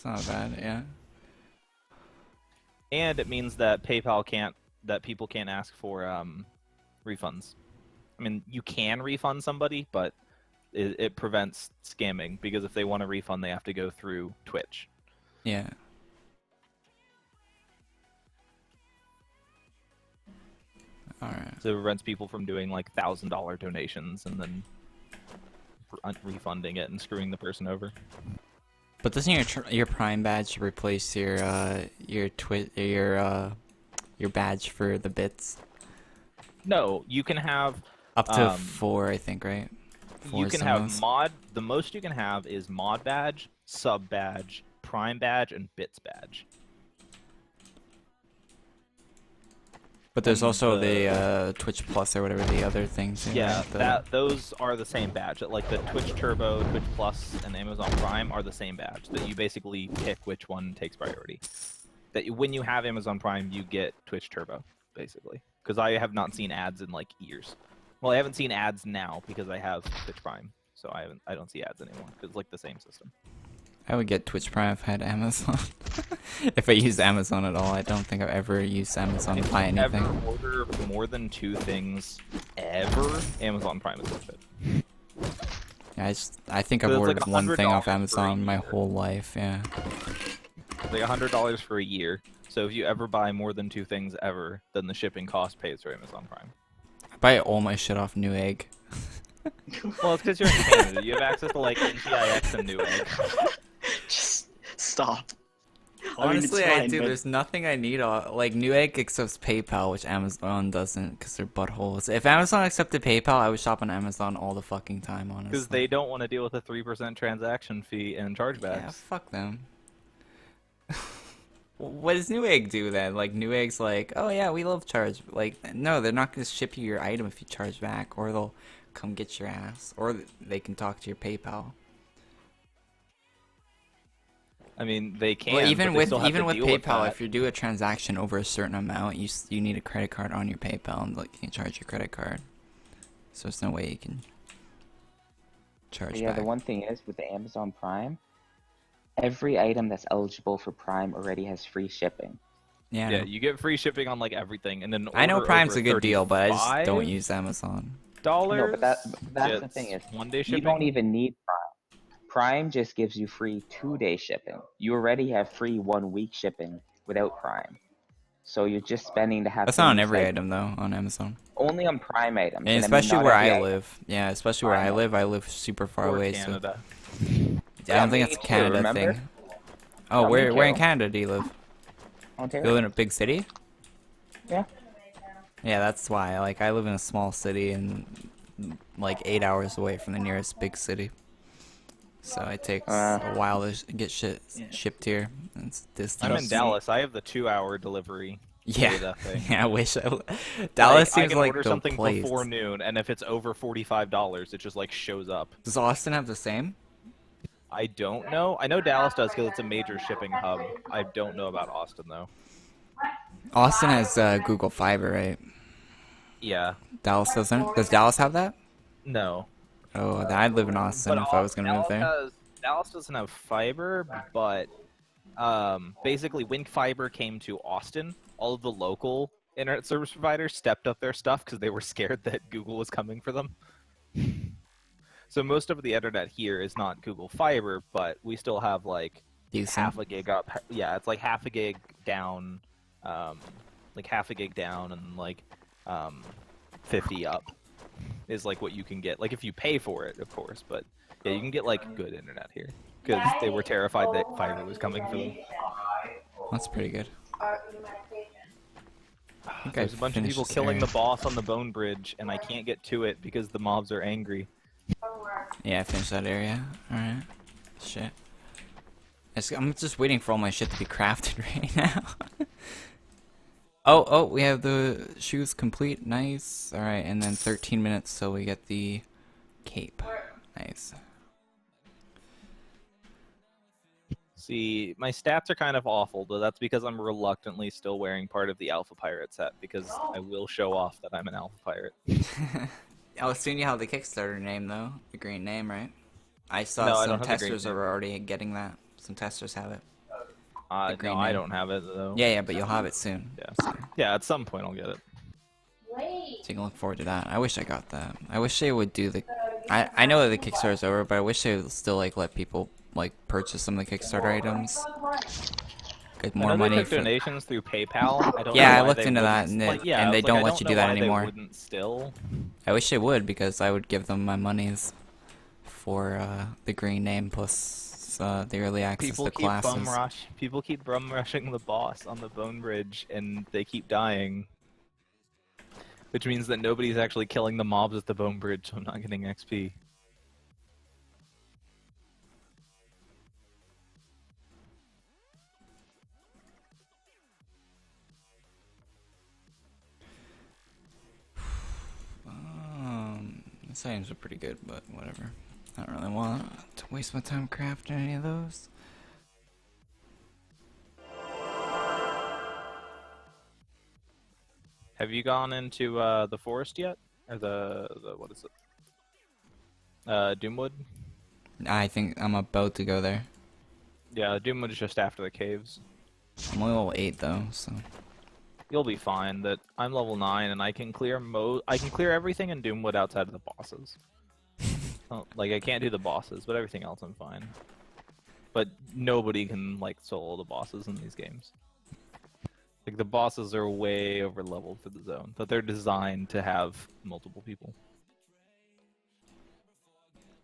not bad, yeah.
And it means that people can't ask for refunds. I mean, you can refund somebody, but it prevents scamming, because if they want a refund, they have to go through Twitch.
Yeah. Alright.
So it prevents people from doing like $1,000 donations and then refunding it and screwing the person over.
But doesn't your Prime badge replace your badge for the bits?
No, you can have
Up to 4, I think, right? 4
you
is
can
the
have
most.
mod. The most you can have is mod badge, sub badge, Prime badge, and bits badge.
But there's
and
also
the-
the Twitch Plus or whatever the other things.
Yeah,
right?
those are the same badge. Like the Twitch Turbo, Twitch Plus, and Amazon Prime are the same badge. That you basically pick which one takes priority. When you have Amazon Prime, you get Twitch Turbo, basically. Because I have not seen ads in like years. Well, I haven't seen ads now because I have Twitch Prime, so I don't see ads anymore. Because it's like the same system.
I would get Twitch Prime if I had Amazon. If I used Amazon at all, I don't think I've ever used Amazon to buy
If you
anything.
ever order more than 2 things ever, Amazon Prime is worth it.
Yeah, I think I've
So it's
ordered
like
one thing off
$100 for a
Amazon my
year.
whole life. Yeah.
It's like $100 for a year. So if you ever buy more than 2 things ever, then the shipping cost pays for Amazon Prime.
I buy all my shit off Newegg.
Well, it's because you're in Canada. You have access to like NGIX and Newegg.
Just stop.
Honestly,
I, mean, it's fine,
do.
but
There's nothing I need. Like Newegg accepts PayPal, which Amazon doesn't, because they're buttholes. If Amazon accepted PayPal, I would shop on Amazon all the fucking time, honestly.
Because they don't want to deal with a 3% transaction fee and chargebacks.
Yeah, fuck them. What does Newegg do then? Like Newegg's like, oh yeah, we love charge. Like, no, they're not gonna ship you your item if you charge back, or they'll come get your ass, or they can talk to your PayPal.
I mean, they can.
Well, even
but they
with
still have to
with
deal with
PayPal,
that.
if you do a transaction over a certain amount, you need a credit card on your PayPal, and like you can charge your credit card. So there's no way you can charge
But yeah,
back.
the one thing is with the Amazon Prime, every item that's eligible for Prime already has free shipping.
Yeah, I
Yeah,
know.
you get free shipping on like everything, and then
I know
order
Prime's
over
a good deal, but I just don't
$35
use Amazon.
No, but that's the thing is,
one-day
you
shipping.
don't even need Prime. Prime just gives you free 2-day shipping. You already have free 1-week shipping without Prime. So you're just spending to have
That's not on
things
every
like-
item though on Amazon,
only on Prime items.
and
I mean,
especially
not
where
every
I
item.
live. Yeah, especially where
I know.
I live super far
or
away.
Canada.
So I don't think
me
that's a
too,
Canada
remember?
thing. Oh,
No, me
where in
too.
Canada do you live?
Ontario.
You live in a big city?
Yeah.
Yeah, that's why. Like, I live in a small city and like 8 hours away from the nearest big city. So it takes a while to get shit shipped here. And it's distance.
I'm in Dallas. I have the 2-hour delivery.
Yeah.
data thing.
Yeah, I wish Dallas
I
seems
can
like
order
the
something
place.
before noon, and if it's over $45, it just like shows up.
Does Austin have the same?
I don't know. I know Dallas does because it's a major shipping hub. I don't know about Austin though.
Austin has Google Fiber, right?
Yeah.
Dallas doesn't. Does Dallas have that?
No.
Oh, I'd live in Austin if I was gonna move there.
Dallas doesn't have fiber, but basically when fiber came to Austin, all of the local internet service providers stepped up their stuff because they were scared that Google was coming for them. So most of the internet here is not Google Fiber, but we still have like
Decent.
half a gig up. Yeah, it's like half a gig down, like half a gig down, and like 50 up is like what you can get. Like if you pay for it, of course, but yeah, you can get like good internet here because they were terrified that fiber was coming for them.
That's pretty good. think
There's
I
a bunch of
finished
people
this
killing
area.
the boss on the bone bridge, and I can't get to it because the mobs are angry.
Yeah, I finished that area. Alright. Shit. I'm just waiting for all my shit to be crafted right now. Oh, we have the shoes complete. Nice. Alright, and then 13 minutes so we get the cape. Nice.
See, my stats are kind of awful, but that's because I'm reluctantly still wearing part of the Alpha Pirate set, because I will show off that I'm an Alpha Pirate.
Oh, soon you have the Kickstarter name though. The green name, right? I saw
No, I
some
don't have the green
testers
name.
are already getting that. Some testers have it.
No,
green
I
name.
don't have it, though.
Yeah, but you'll have it soon.
Yeah.
So,
Yeah, at some point I'll get it.
so you can look forward to that. I wish I got that. I wish they would do the... I know that the Kickstarter's over, but I wish they would still like let people like purchase some of the Kickstarter items. Get
I
more
know
money
they took
for...
donations through PayPal. I don't
Yeah,
know
I
why
looked
they
into that,
wouldn't-
and,
like, yeah,
and
I
they
was
don't
like, I
let you
don't
do
know
that
why
anymore.
They wouldn't still.
I wish they would, because I would give them my monies for the green name plus the early access
People
to
keep
classes.
People keep bum rushing the boss on the bone bridge, and they keep dying. Which means that nobody's actually killing the mobs at the bone bridge, so I'm not getting XP.
These items are pretty good, but whatever. I don't really want to waste my time crafting any of those.
Have you gone into the forest yet? Or the what is it? Doomwood?
I think I'm about to go there.
Yeah, Doomwood is just after the caves.
I'm only level 8 though, so...
You'll be fine. That I'm level 9 and I can clear everything in Doomwood outside of the bosses. Like I can't do the bosses, but everything else I'm fine. But nobody can like solo the bosses in these games. Like the bosses are way over leveled for the zone, but they're designed to have multiple people.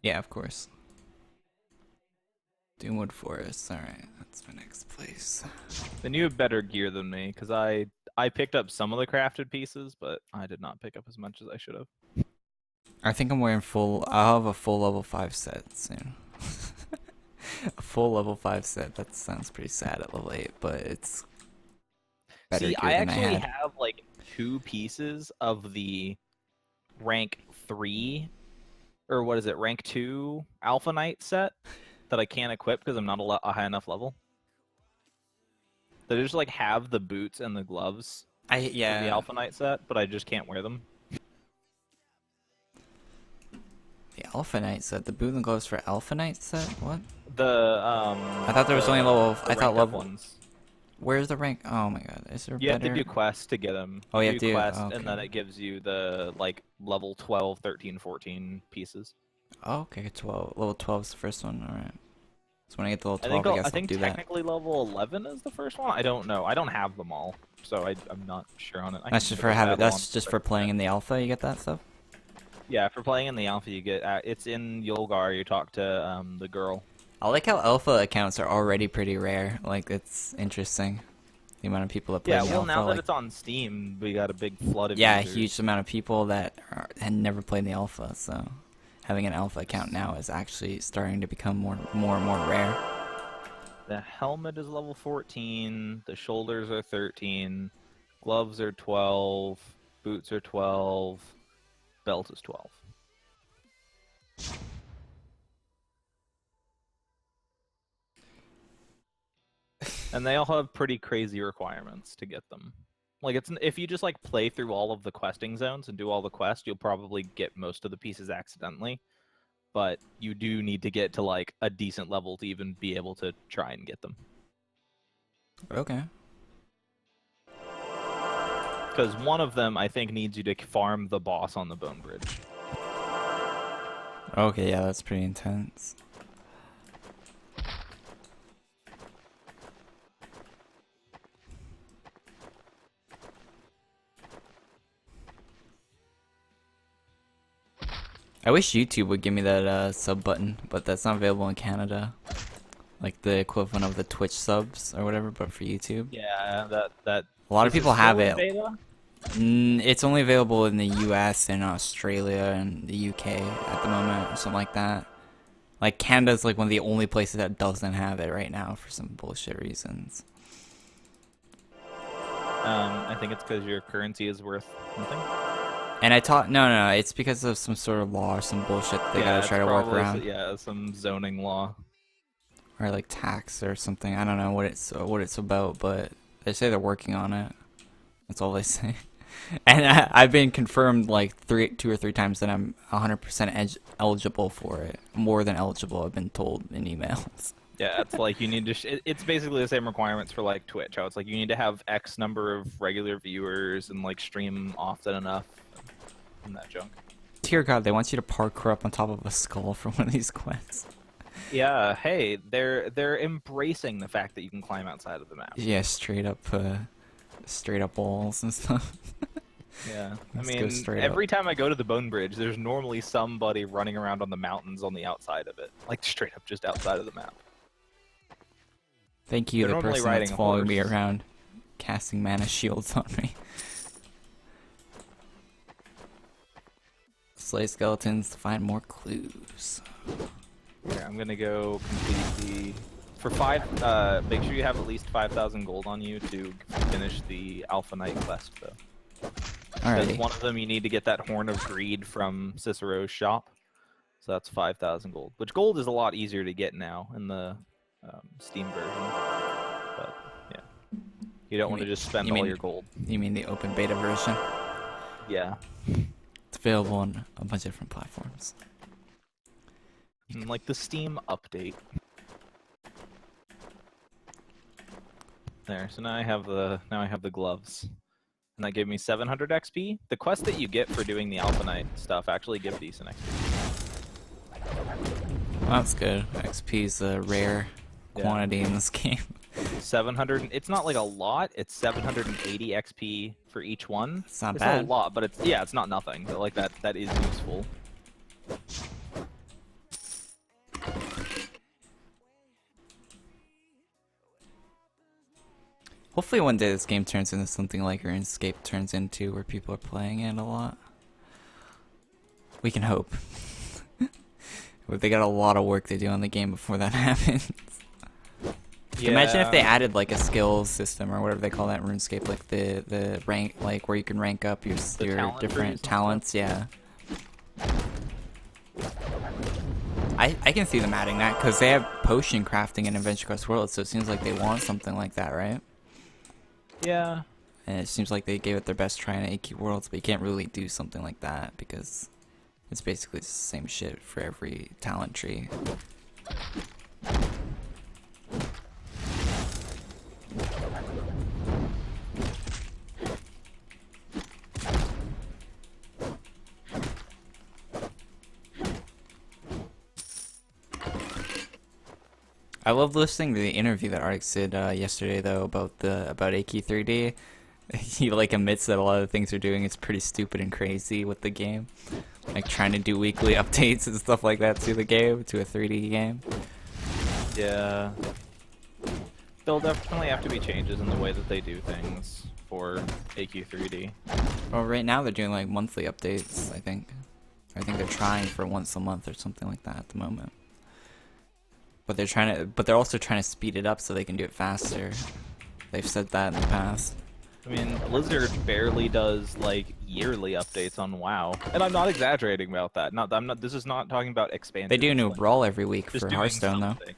Yeah, of course. Doomwood Forest, alright, that's my next place.
Then you have better gear than me, because I picked up some of the crafted pieces, but I did not pick up as much as I should have.
I think I'm wearing I'll have a full level 5 set soon. A full level 5 set, that sounds pretty sad at level 8, but it's better
See,
gear
I
than I
actually
had.
have like 2 pieces of the rank 3, or what is it, rank 2 Alpha Knight set that I can't equip because I'm not a high enough level. They just like have the boots and the gloves of the Alpha Knight set, but I just can't wear them.
The Alpha Knight set? The boot and gloves for Alpha Knight set? What?
I
thought there was only level... I thought level...
ones.
Where's the rank? Oh my god, is there
You
better...
have to do quests to get them.
Oh, you have to...
quest,
oh, okay.
and then it gives you the like level 12, 13, 14 pieces.
Oh, okay, 12. Level 12 is the first one, alright. So when I get to level 12, I guess
I
I'll
think
do that.
technically level 11 is the first one. I don't know. I don't have them all, so I'm not sure on it.
That's just for having... That's just for playing in the alpha, you get that stuff?
Yeah, for playing in the alpha, you get it's in Yolgar. You talk to the girl.
I like how alpha accounts are already pretty rare. Like, it's interesting. The amount of people that play
Yeah,
in the
well,
alpha.
now that
like,
it's on Steam, we got a big flood of
yeah, a
users.
huge amount of people that had never played the alpha, so having an alpha account now is actually starting to become more and more rare.
The helmet is level 14. The shoulders are 13. Gloves are 12. Boots are 12. Belt is 12. And they all have pretty crazy requirements to get them. Like if you just like play through all of the questing zones and do all the quests, you'll probably get most of the pieces accidentally. But you do need to get to like a decent level to even be able to try and get them.
Okay.
Because one of them, I think, needs you to farm the boss on the bone bridge.
Okay, yeah, that's pretty intense. I wish YouTube would give me that sub button, but that's not available in Canada. Like the equivalent of the Twitch subs or whatever, but for YouTube.
Yeah, that
A lot of
is it
people have
still in
it.
beta?
It's only available in the US and Australia and the UK at the moment, or something like that. Like, Canada's like one of the only places that doesn't have it right now for some bullshit reasons.
I think it's because your currency is worth nothing.
And no, it's because of some sort of law or some bullshit they
Yeah,
gotta
it's
try to work
probably
around.
yeah, some zoning law.
Or like tax or something. I don't know what it's about, but they say they're working on it. That's all they say. And I've been confirmed like 2 or 3 times that I'm 100% eligible for it. More than eligible, I've been told in emails.
Yeah, it's like you need to. It's basically the same requirements for like Twitch. How it's like you need to have X number of regular viewers and like stream often enough, and that junk.
Dear God, they want you to parkour up on top of a skull for one of these quests.
Yeah, hey, they're embracing the fact that you can climb outside of the map.
Yeah, straight up walls and stuff.
Yeah, I
Let's go
mean,
straight
every time I go to the Bone Bridge, there's normally somebody running around on the mountains on the outside of it, like straight up just outside of the map.
Thank you,
They're
the
normally
person that's
riding a
following me
horse.
around, casting mana shields on me. Slay skeletons to find more clues.
Here, I'm gonna go complete for 5. Make sure you have at least 5,000 gold on you to finish the Alpha Knight quest, though. Because
Alrighty.
one of them you need to get that Horn of Greed from Cicero's shop, so that's 5,000 gold. Which gold is a lot easier to get now in the Steam version, but yeah, you don't want to just spend all your gold.
You mean the open beta version?
Yeah,
It's available on a bunch of different platforms.
and like the Steam update. There, so now I have the gloves. And that gave me 700 XP. The quest that you get for doing the Alpha Knight stuff actually give decent XP.
Well, that's good. XP is a rare
Yeah.
quantity in this game.
700. It's not like a lot. It's 780 XP for each one.
It's not
It's
bad.
not a lot, but it's not nothing. But like that is useful.
Hopefully one day this game turns into something like RuneScape turns into, where people are playing it a lot. We can hope. But they got a lot of work to do on the game before that happens.
Yeah.
Imagine if they added like a skills system or whatever they call that in RuneScape, like the rank, like where you can rank up your
talent trees
different
and
talents. Yeah. I can see them adding that because they have potion crafting in AdventureQuest World, so it seems like they want something like that, right?
Yeah.
And it seems like they gave it their best try in AQ Worlds, but you can't really do something like that because it's basically the same shit for every talent tree. I love listening to the interview that Arctic did yesterday though about AQ3D. He like admits that a lot of the things they're doing is pretty stupid and crazy with the game, like trying to do weekly updates and stuff like that to the game, to a 3D game.
Yeah. There'll definitely have to be changes in the way that they do things for AQ3D.
Well, right now they're doing like monthly updates. I think they're trying for once a month or something like that at the moment. But they're also trying to speed it up so they can do it faster. They've said that in the past.
I mean, Blizzard barely does like yearly updates on WoW, and I'm not exaggerating about that. This is not talking about expansion.
They do a new
like,
brawl every week
just
for
doing
Hearthstone though.
something.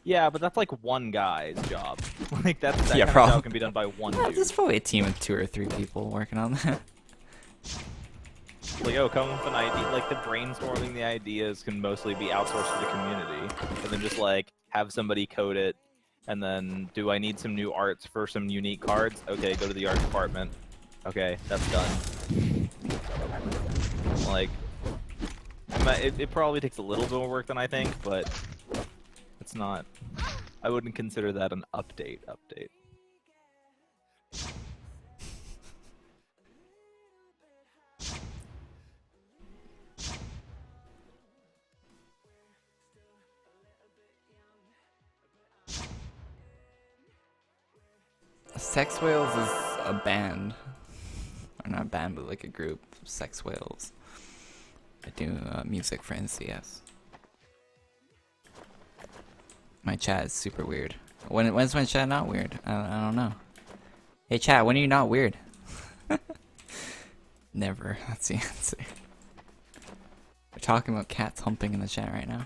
Yeah, but that's like one guy's job. Like that
Yeah,
kind of
probably.
job can be done by one dude.
There's probably a team of 2 or 3 people working on that.
Like, oh, come with an idea. Like the brainstorming the ideas can mostly be outsourced to the community, and then just like have somebody code it. And then, do I need some new arts for some unique cards? Okay, go to the art department. Okay, that's done. Like, it probably takes a little bit more work than I think, but it's not. I wouldn't consider that an update.
Sex Whales is a band. Or not a band, but like a group. Sex Whales. I do music for NCS. My chat is super weird. When's my chat not weird? I don't know. Hey chat, when are you not weird? Never. That's the answer. We're talking about cats humping in the chat right now.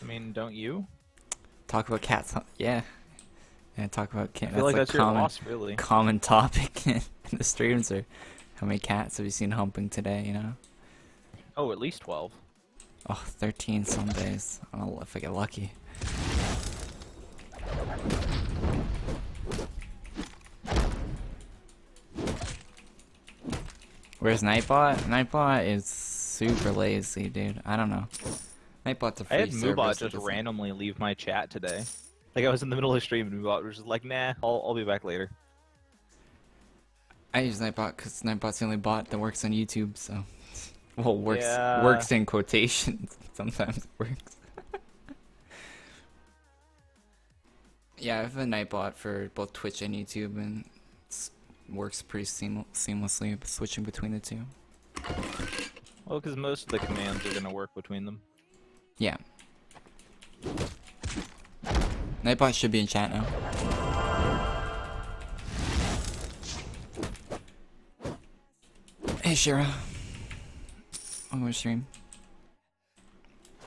I mean, don't you?
Talk about cats. Yeah. And talk about cats.
I feel like that's your loss, really.
Common topic in the streams are how many cats have you seen humping today? You know.
Oh, at least 12.
Oh, 13 some days. I don't know if I get lucky. Where's Nightbot? Nightbot is super lazy, dude. I don't know. Nightbot's a free
I had
service
Moobot
that
just
doesn't-
randomly leave my chat today. Like I was in the middle of the stream and Moobot was just like, nah, I'll be back later.
I use Nightbot because Nightbot's the only bot that works on YouTube, so... Well,
Yeah.
works in quotations. Sometimes it works. Yeah, I have a Nightbot for both Twitch and YouTube, and it works pretty seamlessly, switching between the two.
Well, because most of the commands are going to work between them.
Yeah. Nightbot should be in chat now. Hey Shira. Welcome to stream.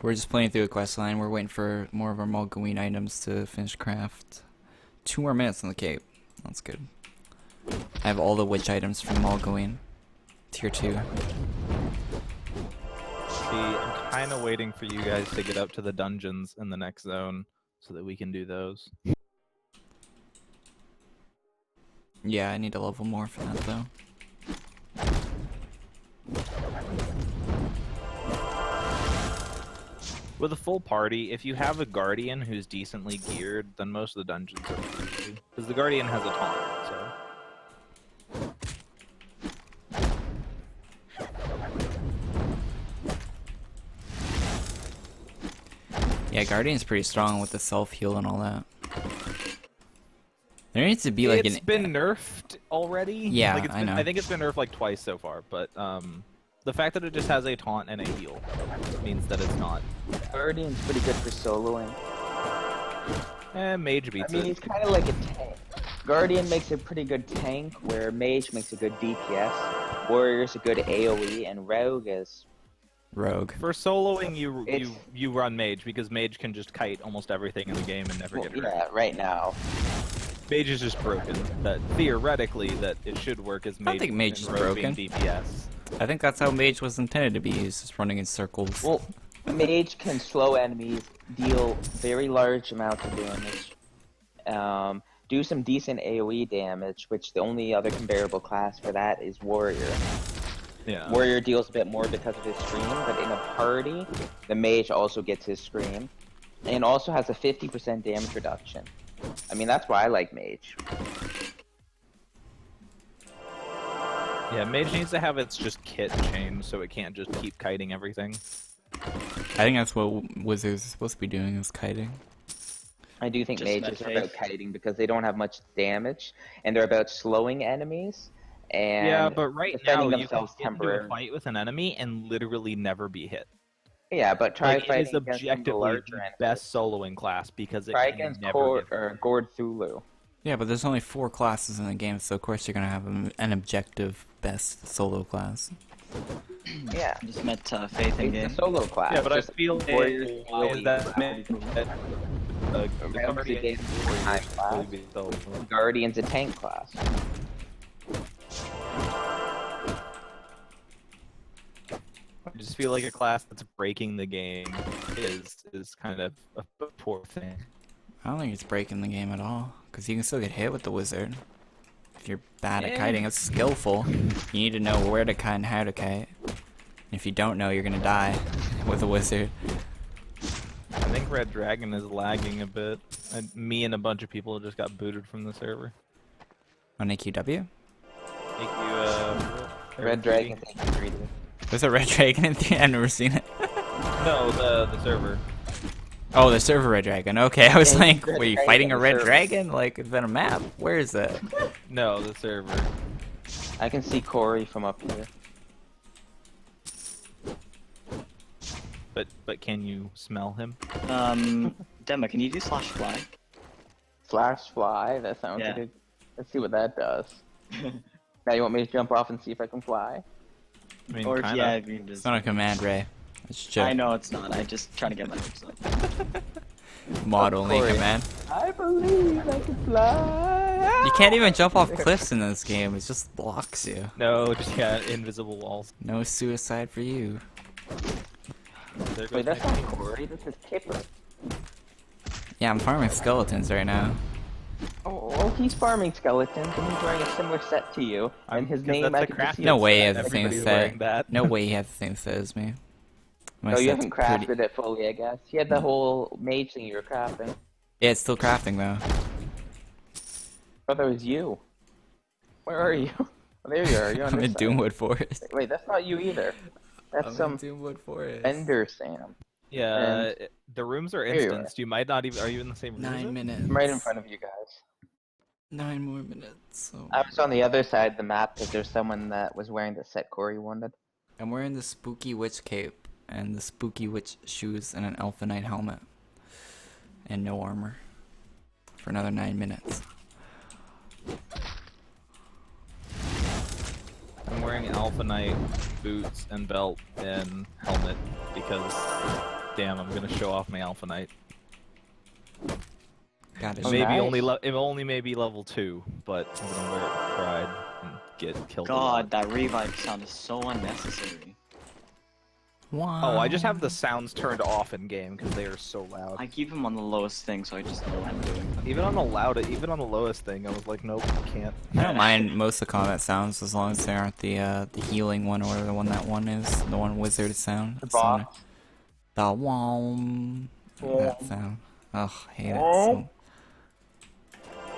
We're just playing through the quest line. We're waiting for more of our Mogloween items to finish craft. 2 more minutes on the cape. That's good. I have all the witch items from Mogloween. Tier 2.
See, I'm kind of waiting for you guys to get up to the dungeons in the next zone so that we can do those.
Yeah, I need a level more for that though.
With a full party, if you have a guardian who's decently geared, then most of the dungeons are pretty easy. Because the guardian has a taunt, so...
Yeah, Guardian's pretty strong with the self-heal and all that. There needs to be like
It's been nerfed already.
Yeah,
like
I know.
I think it's been nerfed like twice so far, but the fact that it just has a taunt and a heal means that it's not.
Guardian's pretty good for soloing.
Mage beats
I mean,
it.
he's kind of like a tank. Guardian makes a pretty good tank, where Mage makes a good DPS, Warrior's a good AoE, and Rogue is...
Rogue.
For soloing,
It's-
you run Mage because Mage can just kite almost everything in the game and never
Well,
get hurt.
yeah, right now.
Mage is just broken. That theoretically that it should work as Mage.
don't think Mage
and
is
Rogue being
broken.
DPS.
I think that's how Mage was intended to be used, just running in circles.
Well, Mage can slow enemies, deal very large amounts of damage, do some decent AoE damage, which the only other comparable class for that is Warrior.
Yeah.
Warrior deals a bit more because of his scream, but in a party, the Mage also gets his scream, and also has a 50% damage reduction. I mean, that's why I like Mage.
Yeah, Mage needs to have its just kit changed so it can't just keep kiting everything.
I think that's what Wizards are supposed to be doing, is kiting.
I do think
Just
Mages are
meta.
about kiting because they don't have much damage, and they're about slowing enemies, and
Yeah, but right
defending
now you can
themselves
get into a
temporarily.
fight with an enemy and literally never be hit.
Yeah, but try
Like, it
fighting
is
against some of the
objectively
larger
the
enemies.
best soloing class because it
Try
can
against
never get
Gord Thulu.
Yeah, but there's only 4 classes in the game, so of course you're gonna have an objective best solo class.
Yeah,
Just met Faith in
it's
game.
a solo class.
Yeah, but I
just
feel
Warriors
why
will
is
be
that
class.
the
Remember the game time class? Guardian's a tank class.
I just feel like a class that's breaking the game is kind of a poor thing.
I don't think it's breaking the game at all, because you can still get hit with the wizard. If you're bad at
Yeah.
kiting, it's skillful. You need to know where to kite and how to kite. If you don't know, you're gonna die with a wizard.
I think Red Dragon is lagging a bit. Me and a bunch of people just got booted from the server.
On AQW?
Thank you,
Red Dragon's AQ3D.
There's a red dragon in the I've never seen it.
No, the server.
Oh, the server red dragon. Okay, I was
Yeah,
like,
red
were you
dragon
fighting a
on the
red
server.
dragon? Like, is that a map? Where is that?
No, the server.
I can see Corey from up here.
But can you smell him?
Dema, can you do slash flag?
Slash fly. That sounds
Yeah.
like a. Let's see what that does. Now you want me to jump off and see if I can fly?
I mean,
Or if,
kinda.
yeah, if you
It's
just.
not a command, Ray. It's just
I know it's not. I just trying to get my hopes up.
mod only
Corey.
command.
I believe I can fly.
You can't even jump off cliffs in this game. It just blocks you.
No, just yeah, invisible walls.
No suicide for you.
There goes
Wait, that's
my
not
team.
Corey. This is Kipper.
Yeah, I'm farming skeletons right now.
Oh, he's farming skeletons, and he's wearing a similar set to you. And his
'cause
name,
that's
I
the
can just see.
No
crafting
way he
set,
has the same
everybody's wearing
set.
that.
No way he has the same set as me. My
No, you
set's
haven't crafted
pretty-
it fully, I guess. He had the whole mage thing you were crafting.
Yeah, it's still crafting though.
I thought that was you. Where are you? Oh, there you are. You're on
I'm
this
in
side.
Doomwood Forest.
Wait, that's not you either. That's some
Doomwood Forest.
Ender Sam.
Yeah, the rooms are
Here you are.
instanced. You might not even. Are you in the same room?
9 minutes.
I'm right in front of you guys.
9 more minutes. So
I was on the other side of the map because there's someone that was wearing the set Corey wanted.
I'm wearing the spooky witch cape and the spooky witch shoes and an Alpha Knight helmet. And no armor. For another 9 minutes.
I'm wearing Alpha Knight boots and belt and helmet because, damn, I'm gonna show off my Alpha Knight.
Got it.
Oh,
Maybe
nice.
it only maybe level 2, but I'm gonna wear it with pride and get killed. a lot.
God, that revive sound is so unnecessary.
Wow.
Oh, I just have the sounds turned off in game because they are so loud.
I keep him on the lowest thing, so I just know what I'm doing.
Even on the lowest thing, I was like, nope, can't.
I don't mind most of the combat sounds as long as they aren't the healing one or whatever the one that one is. The one wizard sound.
The
It's on
boss.
The wom. That sound. Ugh, I hate it. So.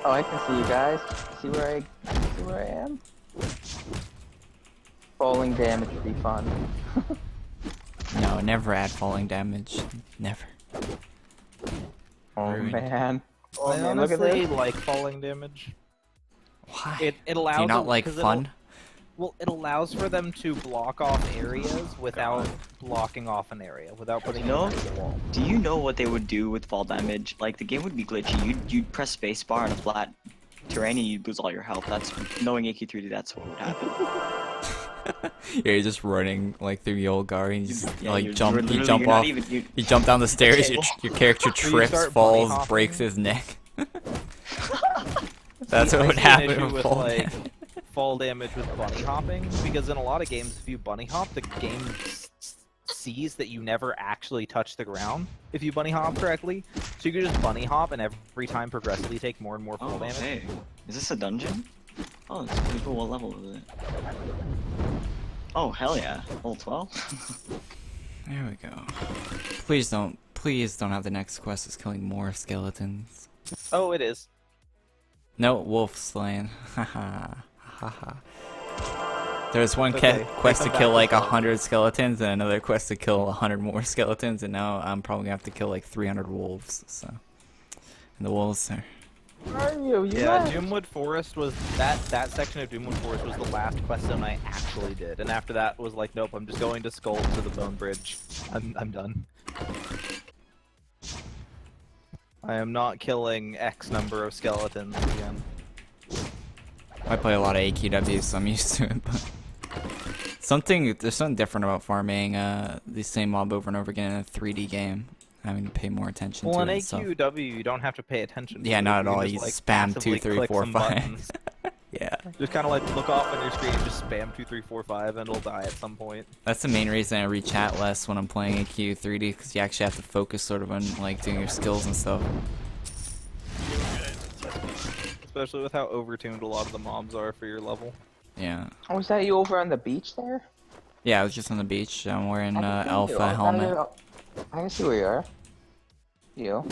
Oh, I can see you guys. See where I am? Falling damage would be fun.
No, never add falling damage. Never.
Oh
Rude.
man. Oh
I
man, look at
honestly
this.
like falling damage.
Why?
It allows.
Do you not
it-
like
'cause
fun?
Well, it allows for them to block off areas without blocking off an area, without putting
You know?
it against the wall.
Do you know what they would do with fall damage? Like, the game would be glitchy. You'd press spacebar on a flat terrain and you'd lose all your health. That's, knowing AQ3D, that's what would happen.
Yeah, you're just running like through Yolgar and you just
Yeah,
like
you're
jump. You
literally-
jump
you're not
off.
even- you-
You jump down the stairs. Your character
So you
trips,
start bunny
falls,
hopping?
breaks his neck. That's
See,
what
I
would
see an
happen
issue
with
with
fall
like
damage.
fall damage with bunny hopping because in a lot of games, if you bunny hop, the game sees that you never actually touch the ground if you bunny hop correctly. So you can just bunny hop and every time progressively take more and more fall
Oh,
damage.
hey. Is this a dungeon? Oh, it's pretty cool. What level is it? Oh, hell yeah. Level 12?
There we go. Please don't have the next quest is killing more skeletons.
Oh, it is.
No, wolf slain. Haha. Haha. There's one
Okay,
quest to
come
kill
back
like
to solve.
100 skeletons and another quest to kill 100 more skeletons, and now I'm probably gonna have to kill like 300 wolves. So, and the wolves are.
Where are you? You
Yeah,
left.
Doomwood Forest was that section of Doomwood Forest was the last quest zone I actually did, and after that was like, nope, I'm just going to Skull to the Bone Bridge. I'm done. I am not killing X number of skeletons again.
I play a lot of AQW, so I'm used to it. But there's something different about farming the same mob over and over again in a 3D game. Having to pay more attention
Well,
to
in
it. and stuff.
AQW, you don't have to pay attention. To
Yeah,
it.
not at
can
all.
just,
You
like,
spam 2,
passively
3,
click
4,
some
5.
buttons.
Yeah,
Just kind of like look off on your screen and just spam 2, 3, 4, 5, and it'll die at some point.
that's the main reason I read chat less when I'm playing AQ3D, because you actually have to focus sort of on like doing your skills and stuff.
Especially with how overtuned a lot of the mobs are for your level.
Yeah.
Oh, is that you over on the beach there?
Yeah, I was just on the beach. I'm wearing
I can see you.
alpha
I
helmet.
can see where you are. You.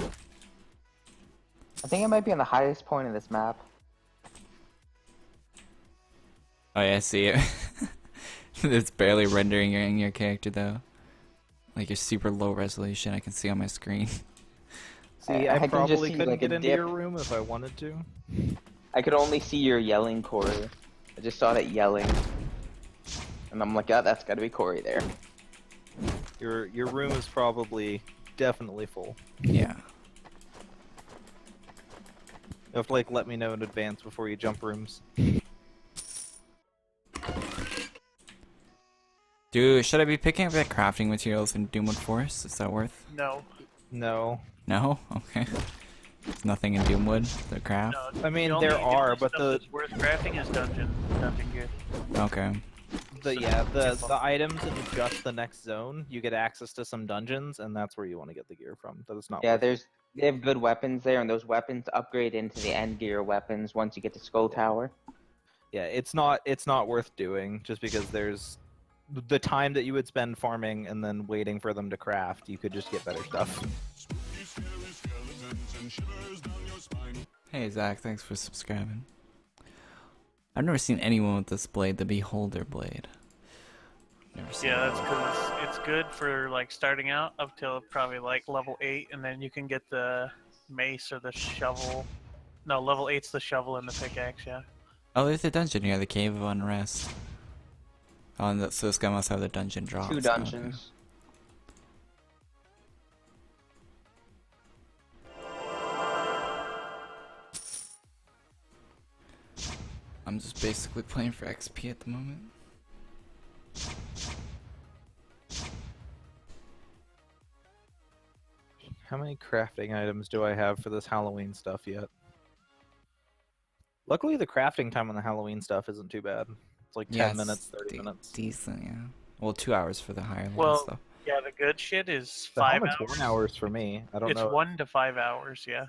I think it might be on the highest point of this map.
Oh yeah, I see it. It's barely rendering your character though. Like you're super low resolution. I can see on my screen.
See,
I
I
can just
probably
see,
couldn't
like, a
get into
dip.
your room if I wanted to.
I could only see your yelling Corey. I just saw that yelling. And I'm like, oh, that's gotta be Corey there.
Your room is probably definitely full.
Yeah.
You have to like let me know in advance before you jump rooms.
Dude, should I be picking up like crafting materials in Doomwood Forest? Is that worth?
No.
No.
No? Okay. There's nothing in Doomwood to craft?
No.
I mean,
The
there
only
are, but
stuff
the
that's worth crafting is dungeon gear.
Okay.
the items in just the next zone, you get access to some dungeons, and that's where you want to get the gear from. That is not.
Yeah,
worth it.
they have good weapons there, and those weapons upgrade into the end gear weapons once you get to Skull Tower.
Yeah, it's not worth doing just because there's the time that you would spend farming and then waiting for them to craft. You could just get better stuff.
Hey Zach, thanks for subscribing. I've never seen anyone with this blade, the Beholder blade. Never seen
Yeah, that's because it's good for like starting out up till probably like level 8, and then you can get the mace or the shovel. No, level 8's the shovel and the pickaxe. Yeah.
Oh, there's a dungeon here, the Cave of Unrest. Oh, and so this guy must have the dungeon drops.
2 dungeons.
I'm just basically playing for XP at the moment.
How many crafting items do I have for this Halloween stuff yet? Luckily, the crafting time on the Halloween stuff isn't too bad. It's like 10 minutes, 30 minutes.
Decent, yeah. Well, 2 hours for the higher level
Well,
stuff.
Yeah, the good shit is
The
5
helmet's
hours.
1 hours for me. I don't
It's
know.
1 to 5 hours. Yeah.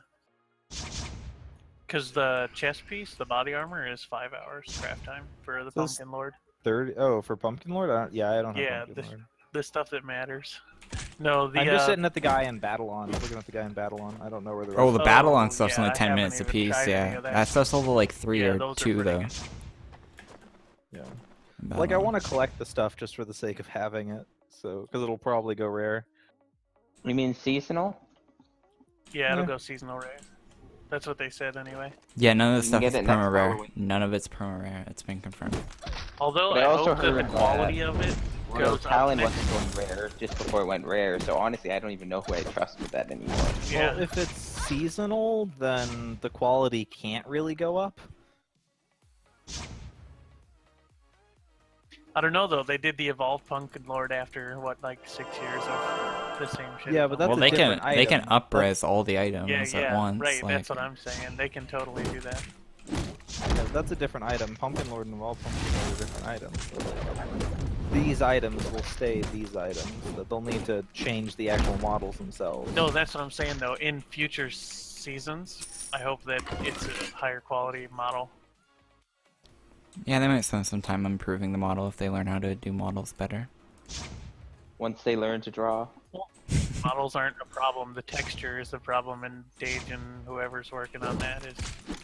Because the chest piece, the body armor, is 5 hours craft time for the
So it's
Pumpkin Lord.
30. Oh, for Pumpkin Lord? I don't have
Yeah,
Pumpkin Lord.
the stuff that matters. No, the
I'm just sitting at the guy in Battle-On. Looking at the guy in Battle-On. I don't know where the rest
Oh, the
Oh,
battle on stuff's
yeah,
only
I
10
haven't
minutes
even
apiece,
tried any
yeah.
of that.
That stuff's level like 3
Yeah,
or
those are
2
pretty
though.
good.
Yeah.
Battle
Like, I
on.
want to collect the stuff just for the sake of having it. So, because it'll probably go rare.
You mean seasonal?
Yeah, it'll
Yeah.
go seasonal rare. That's what they said anyway.
Yeah, none of the
You
stuff
can
is
get it next
perma rare.
Halloween.
None of it's perma rare. It's been confirmed.
Although
But
I
I also
hope that the
heard,
quality of it
Royal
goes up
Talon
next.
wasn't going rare just before it went rare, so honestly, I don't even know who I trust with that anymore.
Yeah.
Well, if it's seasonal, then the quality can't really go up.
I don't know though. They did the evolved Pumpkin Lord after what, like 6 years of the same shit.
Yeah, but that's
Well,
a
they can
different
they can
item.
up-res all the items
yeah,
at once.
right.
Like,
That's what I'm saying. They can totally do that.
Yeah, that's a different item. Pumpkin Lord and Evolved Pumpkin Lord are different items. These items will stay these items. That they'll need to change the actual models themselves.
No, that's what I'm saying though. In future seasons, I hope that it's a higher quality model.
Yeah, they might spend some time improving the model if they learn how to do models better.
Once they learn to draw.
Models aren't a problem. The texture is the problem, and Dage and whoever's working on that is.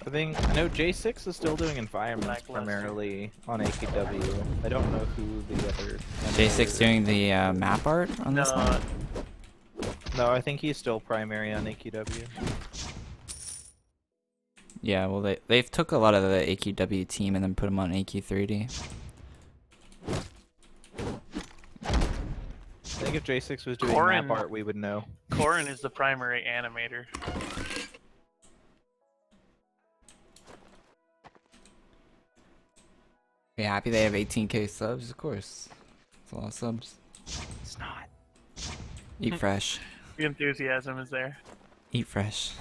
I know J6 is still doing environments
Lackluster.
primarily on AQ3D. I don't know who the other.
J6 doing the map art on this
No,
one?
No, I think he's still primary on AQ3D.
Yeah, well they've took a lot of the AQW team and then put them on AQ3D.
I think if J6 was doing
Corin-
map art, we would know.
Corin is the primary animator.
Are you happy they have 18k subs? Of course. It's a lot of subs.
It's not.
Eat fresh.
The enthusiasm is there.
Eat fresh.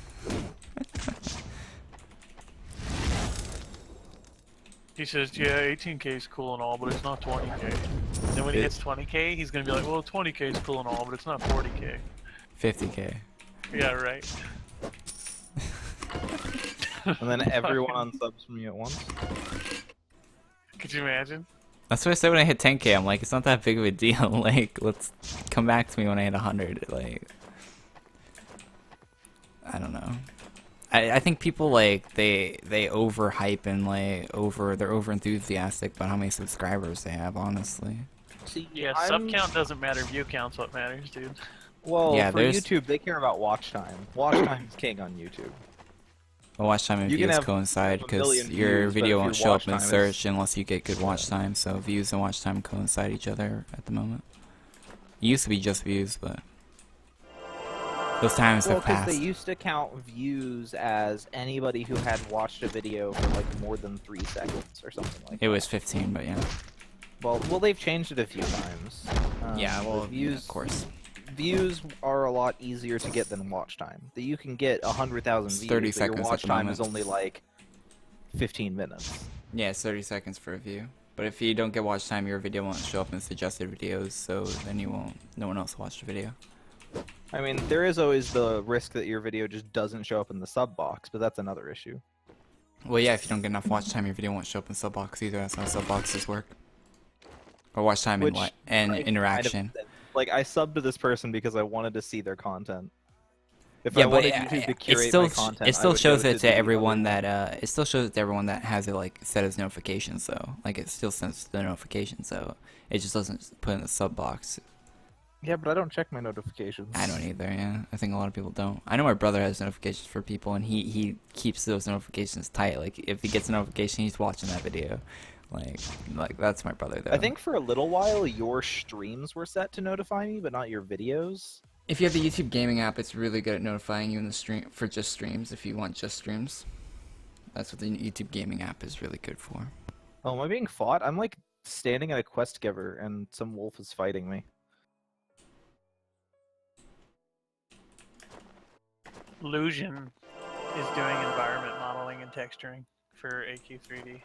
He says, yeah, 18k is cool and all, but it's not 20k. Then when he hits 20k, he's gonna be like, well, 20k is cool and all, but it's not 40k.
50k.
Yeah, right.
And then everyone unsubs from you at once.
Could you imagine?
That's what I said when I hit 10k. I'm like, it's not that big of a deal. Like, let's come back to me when I hit 100. Like, I don't know. I think people like they overhype and they're over enthusiastic about how many subscribers they have. Honestly.
See,
Yeah, sub count doesn't matter. View count's what matters, dude.
Well,
Yeah,
for
there's-
YouTube, they care about watch time. Watch time is king on YouTube.
Well, watch time and
You can
views
have
coincide
a
because
million
your
views, but
video
if
won't
your
show
watch
up in
time is-
search unless you get good watch time. So views and watch time coincide each other at the moment. It used to be just views, but those times
Well,
have
because they
passed.
used to count views as anybody who had watched a video for like more than 3 seconds or something like
It
that.
was 15, but yeah.
Well, they've changed it a few times.
Yeah,
the
well,
views,
of course.
Views are a lot easier to get than watch time. That you can get 100,000
It's
views,
30
but your
seconds at
watch
the
time
moment.
is only like 15 minutes.
Yeah, it's 30 seconds for a view. But if you don't get watch time, your video won't show up in suggested videos, so then no one else will watch the video.
I mean, there is always the risk that your video just doesn't show up in the sub box, but that's another issue.
Well, yeah, if you don't get enough watch time, your video won't show up in sub box either. That's how sub boxes work. Or watch time and,
Which,
and
like,
interaction.
Like, I subbed to this person because I wanted to see their content. If
Yeah,
I
but
wanted YouTube to curate my content,
it still
I would
shows
go
it
the
to
other
everyone
one.
that it still shows it to everyone that has it like set as notifications. So like it still sends the notification. So it just doesn't put in the sub box.
Yeah, but I don't check my notifications.
I don't either. Yeah, I think a lot of people don't. I know my brother has notifications for people, and he keeps those notifications tight. Like if he gets a notification, he's watching that video. Like that's my brother though.
I think for a little while your streams were set to notify me, but not your videos.
If you have the YouTube gaming app, it's really good at notifying you in the stream for just streams. If you want just streams, that's what the YouTube gaming app is really good for.
Oh, am I being fought? I'm like standing at a quest giver, and some wolf is fighting me.
Illusion is doing environment modeling and texturing for AQ3D.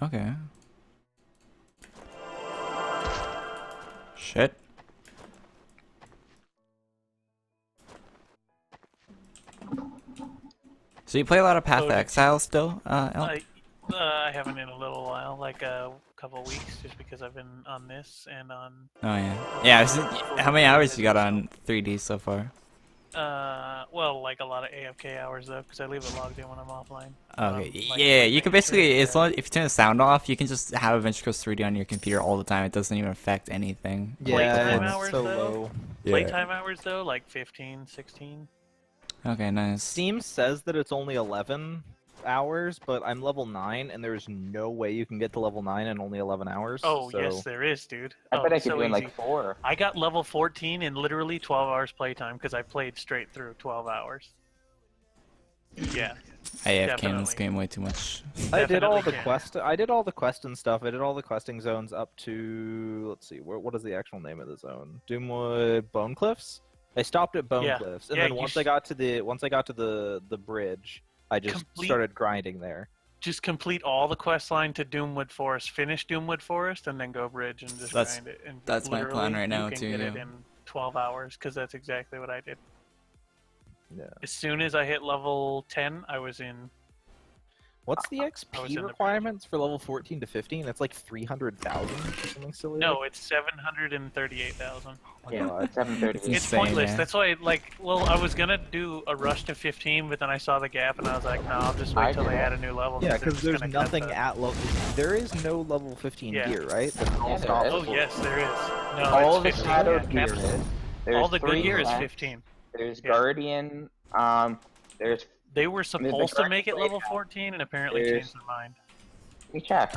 Okay. Shit. So you play a lot of Path of
Oh,
Exile still, El?
I haven't in a little while, like a couple weeks, just because I've been on this and on.
Oh yeah. Yeah. How many hours you got on 3D so far?
Well, like a lot of AFK hours though, because I leave it logged in when I'm offline.
Okay.
Like,
Yeah. You can basically,
yeah.
as long if you turn the sound off, you can just have AdventureQuest 3D on your computer all the time. It doesn't even affect anything.
Playtime
it's
hours,
so
though?
low.
Playtime hours though, like 15, 16.
Okay. Nice.
Steam says that it's only 11 hours, but I'm level 9, and there's no way you can get to level 9 in only 11 hours.
Oh
so...
yes, there is, dude.
I
Oh,
bet I
it's
could
so
do in
easy.
like 4.
I got level 14 in literally 12 hours playtime because I played straight through 12 hours. Yeah.
I AFK in this
Definitely.
game way too much.
I did all the
Definitely
I did all the quest and stuff. I did all the questing zones up to, let's see, what is the actual name of the zone? Doomwood Bone Cliffs. I stopped at Bone
Yeah.
Cliffs, and
Yeah,
then
you
once I got to the bridge, I just started grinding there.
Just complete all the quest line to Doomwood Forest, finish Doomwood Forest, and then go bridge and just
That's-
grind it. And
that's my plan
literally,
right now,
you can
too,
get
yeah.
it in 12 hours because that's exactly what I did.
Yeah.
As soon as I hit level 10, I was in.
What's the
I was
XP
in the
requirements for level 14 to 15? It's like 300,000 or something silly.
No, it's 738,000.
Yeah, it's 7:30.
It's
It's
insane,
pointless.
yeah.
That's why, well, I was gonna do a rush to 15, but then I saw the gap and I was like, no, I'll just wait till they add a new level.
Yeah,
they're
because
just
there's
gonna cut
nothing
the-
at level. There is no level 15
Yeah.
gear, right? That's all
Yeah, there
stop
is.
Oh
level.
yes, there is. No,
All the
it's 15.
shadowed
yeah,
gear
capital.
is. There's
All the good
3
gear is
left.
15.
There's
Yeah.
Guardian. There's.
They were supposed to make it
correct
level
blade
14 and apparently
There's-
changed their mind.
Let me check.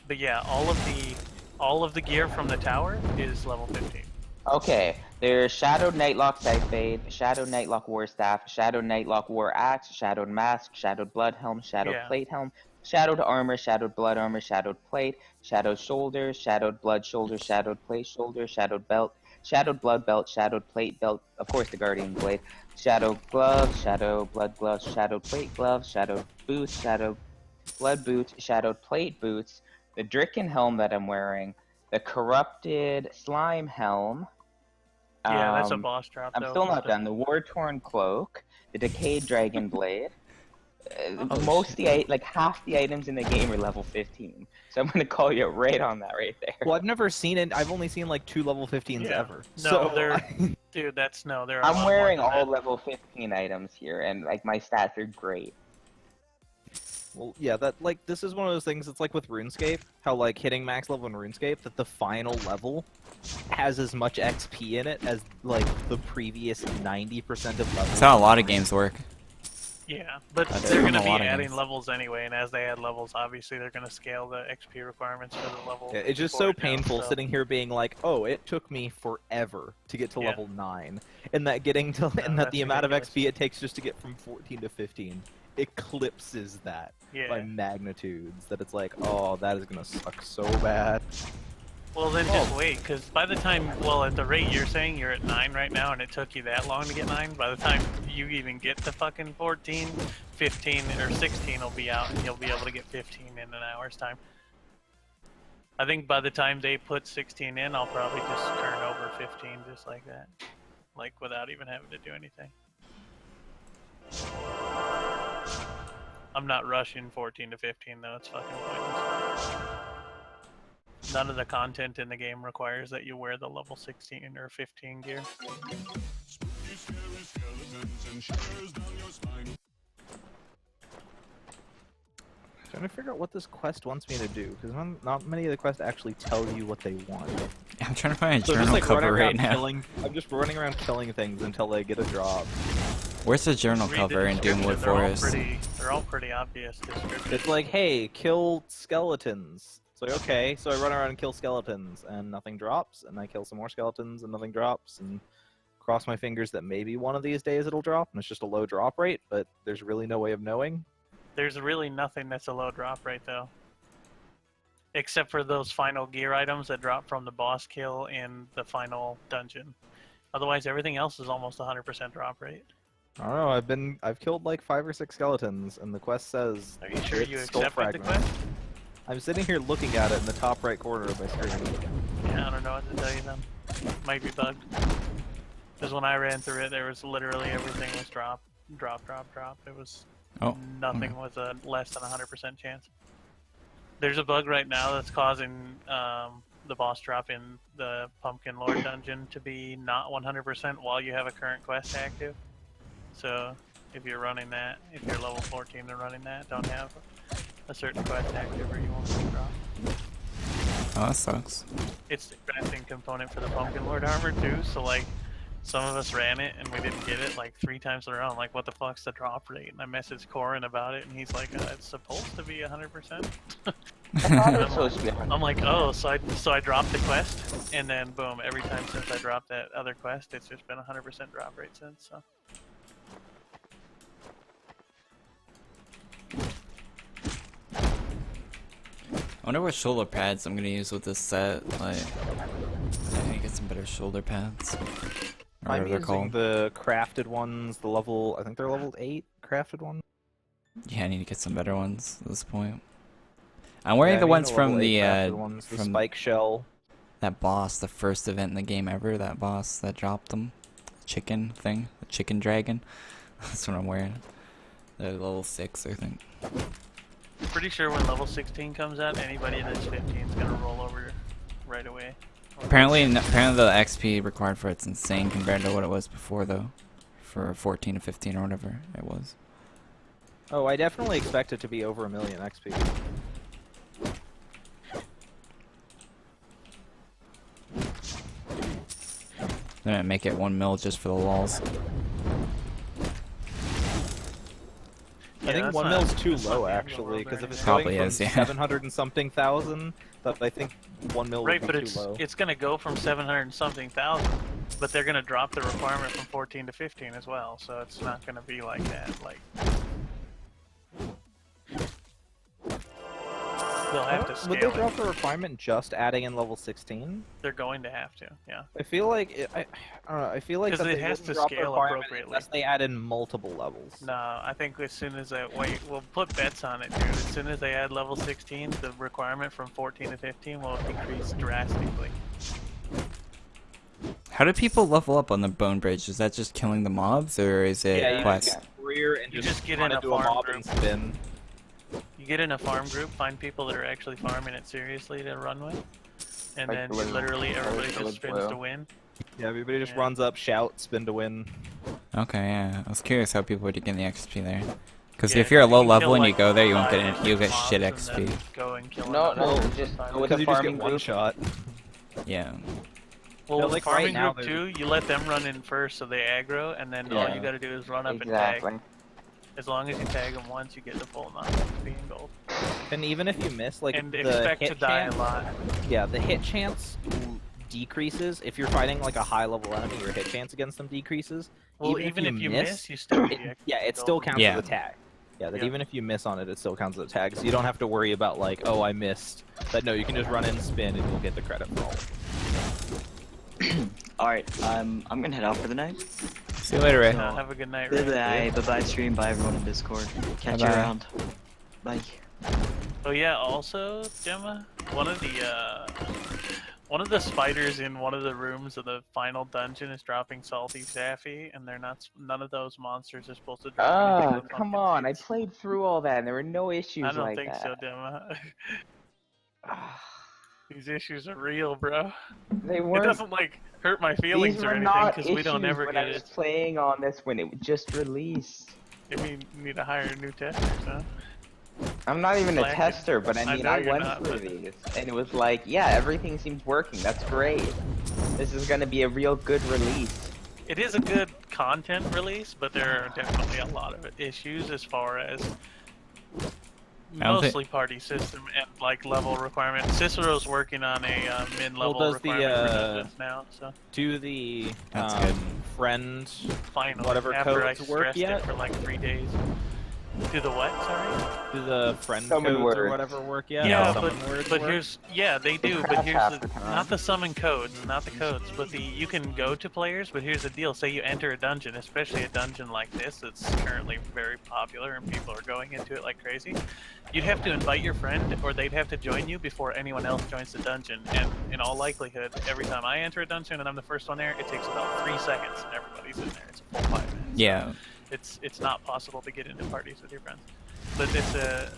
But yeah, all of the gear from the tower is level 15.
Okay, there's Shadowed Nightlock Scythe Blade, Shadowed Nightlock War Staff, Shadowed Nightlock War Axe, Shadowed Mask, Shadowed Blood Helm, Shadowed
Yeah.
Plate Helm, Shadowed Armor, Shadowed Blood Armor, Shadowed Plate, Shadowed Shoulders, Shadowed Blood Shoulder, Shadowed Plate Shoulder, Shadowed Belt, Shadowed Blood Belt, Shadowed Plate Belt, of course the Guardian Blade, Shadowed Gloves, Shadowed Blood Gloves, Shadowed Plate Gloves, Shadowed Boots, Shadowed Blood Boots, Shadowed Plate Boots, the Dricken Helm that I'm wearing, the Corrupted Slime Helm.
Yeah, that's a boss drop.
I'm
though.
still not done. The War-Torn Cloak, the Decayed Dragon Blade. Like half the items in the game are level 15. So I'm gonna call you right on that right there.
Well, I've never seen it. I've only seen like 2 level 15s
Yeah.
ever.
No,
so
they're dude. There are. a lot
I'm
more
wearing
than
all
that.
level 15 items here, and like my stats are great.
Well, yeah, that like this is one of those things. It's like with RuneScape, how like hitting max level in RuneScape, that the final level has as much XP in it as like the previous 90% of levels.
That's how a lot of games work.
Yeah, but
That's
they're
from
going to
a
be
lot of
adding
games.
levels anyway, and as they add levels, obviously they're going to scale the XP requirements for the level.
Yeah, it's just so
for it now,
painful
so-
sitting here being like, oh, it took me forever to get to
Yeah.
level 9, and that getting to and that
that's
the amount of
ridiculous.
XP it takes just to get from 14 to 15 eclipses that by
Yeah.
magnitudes. That it's like, oh, that is gonna suck so bad.
Well, then just wait, because by the time, well, at the rate you're saying you're at 9 right now, and it took you that long to get 9, by the time you even get to fucking 14, 15, or 16 will be out, and you'll be able to get 15 in an hour's time. I think by the time they put 16 in, I'll probably just turn over 15 just like that. Like, without even having to do anything. I'm not rushing 14 to 15, though, it's fucking pointless. None of the content in the game requires that you wear the level 16 or 15 gear.
Trying to figure out what this quest wants me to do, because not many of the quests actually tell you what they want.
I'm trying to find a
So I'm just
journal
like
cover
running
right
around
now.
I'm just running around killing things until I get a job.
Where's the journal
Read the
cover in
description,
Doomwood
they're all
Forest?
They're all pretty obvious descriptions.
It's like, hey, kill skeletons. It's like, okay, so I run around and kill skeletons, and nothing drops, and I kill some more skeletons, and nothing drops, and cross my fingers that maybe one of these days it'll drop, and it's just a low drop rate, but there's really no way of knowing.
There's really nothing that's a low drop rate, though. Except for those final gear items that drop from the boss kill in the final dungeon. Otherwise, everything else is almost 100% drop rate.
I don't know, I've killed like 5 or 6 skeletons, and the quest says
Are you sure
it's
you
skull
accepted the
fragments.
quest?
I'm sitting here looking at it in the top right corner of my screen.
Yeah, I don't know what to tell you then. Might be bugged. Because when I ran through it, there was literally everything was drop. It was nothing was a less than 100% chance. There's a bug right now that's causing the boss drop in the Pumpkin Lord dungeon to be not 100% while you have a current quest active. So if you're running that, if you're level 14 and running that, don't have a certain quest active or you won't get drop.
Oh, that sucks.
It's the crafting component for the Pumpkin Lord armor too, so like some of us ran it and we didn't get it like 3 times in a row. I'm like, what the fuck's the drop rate? And I messaged Corin about it and he's like, it's supposed to be 100%.
I thought it was supposed to be 100.
I'm like, oh, so I dropped the quest and then boom, every time since I dropped that other quest, it's just been 100% drop rate since, so.
I wonder what shoulder pads I'm gonna use with this set. Like, I need to get some better shoulder pads. Or
I'm
whatever they're
using
called.
the crafted ones, the level, I think they're level 8 crafted ones.
Yeah, I need to get some better ones at this point. I'm wearing
Yeah,
the
I mean
ones
level
from
8
the
crafted ones, the
from
spike shell.
that boss, the first event in the game ever. That boss that dropped them, chicken thing, the chicken dragon. That's what I'm wearing. They're level 6, I think.
Pretty sure when level 16 comes out, anybody that's 15 is gonna roll over right away.
Apparently the XP required for it's insane compared to what it was before, though. For 14 to 15 or whatever it was.
Oh, I definitely expect it to be over 1 million XP.
They're gonna make it 1 mil just for the lulz.
I think
that's
1
not-
mil's too
that's not
low
the end of the
actually,
world or
because if it's
anything.
Probably
going from
is, yeah.
700 and something thousand, that I think 1 mil
Right,
would
but
be too low.
it's gonna go from 700 and something thousand, but they're gonna drop the requirement from 14 to 15 as well, so it's not gonna be like that. Like they'll have to
Would
scale
they
it.
drop the requirement just adding in level 16?
They're going to have to, yeah.
I feel like I don't know. I feel like
'Cause
that
it
they
has
wouldn't
to
drop the
scale
requirement
appropriately.
unless they add in multiple levels.
No, I think as soon as we'll put bets on it, dude. As soon as they add level 16, the requirement from 14 to 15 will decrease drastically.
How do people level up on the bone bridge? Is that just killing the mobs, or is it
Yeah, you
quests?
just career and
You
just
just get
run
in a
into a
farm
mob
group.
and spin.
You get in a farm group, find people that are actually farming it seriously to run with, and
Like
then
Blue.
literally everybody
Blue.
just spins to win.
Yeah, everybody just
Yeah.
runs up, shout, spin to win.
Okay, yeah. I was curious how people would get the XP there. Because
Yeah,
if you're a low
can
level
kill,
and you
like,
go there, you won't
5
get
or
it. You'll
6
get shit
mobs and
XP.
then Go and kill
No,
another
no, just
five.
go with
Because
the
you just
farming
get one
group.
shot.
Yeah.
Well,
Yeah,
with
like
the
right
farming
now,
group
they're-
too, you let them run in first so they aggro, and then all
Yeah.
you gotta do is run up and
Exactly.
tag. As long as you tag them once, you get the full amount of XP and gold.
And even if you miss, like
And
the
expect
hit
to die
chance,
a lot.
yeah, the hit chance decreases if you're fighting like a high level enemy. Your hit chance against them decreases.
Well, even if you miss, you still get the XP.
Yeah, it
and
still
gold.
counts
Yeah.
as a tag. Yeah, that
Yeah.
even if you miss on it, it still counts as a tag. So you don't have to worry about like, oh, I missed. But no, you can just run in, spin, and you'll get the credit for all.
Alright, I'm gonna head out for the night.
See you later, Ray.
Yeah, have a good night.
Bye
Ray.
bye stream, bye everyone in Discord. Catch you
Bye-bye.
around. Bye.
Oh yeah, also, Gemma, one of the spiders in one of the rooms of the final dungeon is dropping salty Zaffy, and they're not. None of those monsters are supposed to drop anything
Ah,
but
come
pumpkin
on! I
seeds.
played through all that, and there were no issues
I don't
like
think
that.
so, Gemma.
Ah,
These issues are real, bro.
they
It
weren't.
doesn't like hurt my feelings
These
or
were
anything
not
because we don't
issues
ever
when
get
I was
it.
playing on this when it just released.
I mean, you need to hire new testers, huh?
I'm not even a
Slacking.
tester, but I
I
mean,
know
I
you're
went
not,
through
but-
these, and it was like, yeah, everything seems working. That's great. This is gonna be a real good release.
It is a good content release, but there are definitely a lot of issues as far as
don't think-
mostly party system and like level requirement. Cicero's working on a min-level
Well, does the,
requirement for dungeons now, so
Do the
That's good.
friend
finally,
whatever
after I
codes work
stressed
yet?
it for like 3 days. Do the what? Sorry.
Do the friend
Summon
codes or
words.
whatever work yet?
Yeah,
The
but
summon words
but
work?
here's they do, but
crash
here's
half
the
the time.
not the summon codes, not the codes, but you can go to players, but here's the deal. Say you enter a dungeon, especially a dungeon like this that's currently very popular and people are going into it like crazy. You'd have to invite your friend or they'd have to join you before anyone else joins the dungeon. And in all likelihood, every time I enter a dungeon and I'm the first one there, it takes about 3 seconds and everybody's in there. It's a full 5 minutes.
Yeah.
It's not possible to get into parties with your friends. But it's a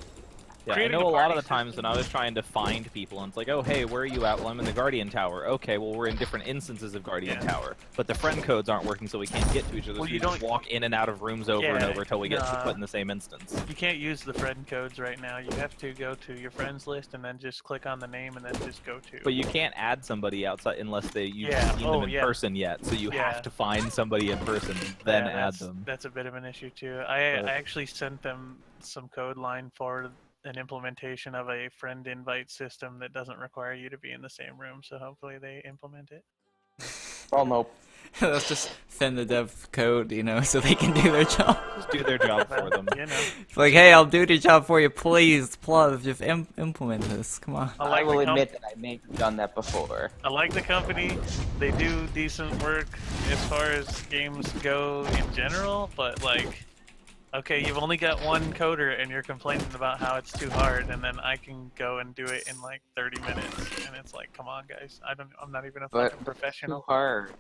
Yeah, I
creating
know a lot of
party
the times when I was trying to find people, and it's like, oh, hey, where are you at? Well, I'm in the Guardian Tower. Okay, well, we're in different instances of Guardian
Yeah.
Tower. But the friend codes aren't working, so we can't get to each other.
Well,
so
you
we just
don't-
walk in and out of rooms over and
Yeah,
over until we get
nah.
put in the same instance.
You can't use the friend codes right now. You have to go to your friends list and then just click on the name and then just go to.
But you can't add somebody outside unless you've
Yeah,
seen
oh,
them in
yeah.
person yet. So you
Yeah.
have to find somebody in person, then
Yeah,
add
that's,
them.
That's a bit of an issue too. I
But-
actually sent them some code line for an implementation of a friend invite system that doesn't require you to be in the same room. So hopefully they implement it.
Well, nope.
Let's just send the dev code, so they can do their job.
Just do their job for them.
You know,
It's like, hey, I'll do your job for you, please, plus, just implement this. Come on.
I
I
like
will
the com-
admit that I may have done that before.
I like the company. They do decent work as far as games go in general, but like, okay, you've only got one coder and you're complaining about how it's too hard, and then I can go and do it in like 30 minutes, and it's like, come on, guys, I'm not even a
But
fucking professional.
Too hard.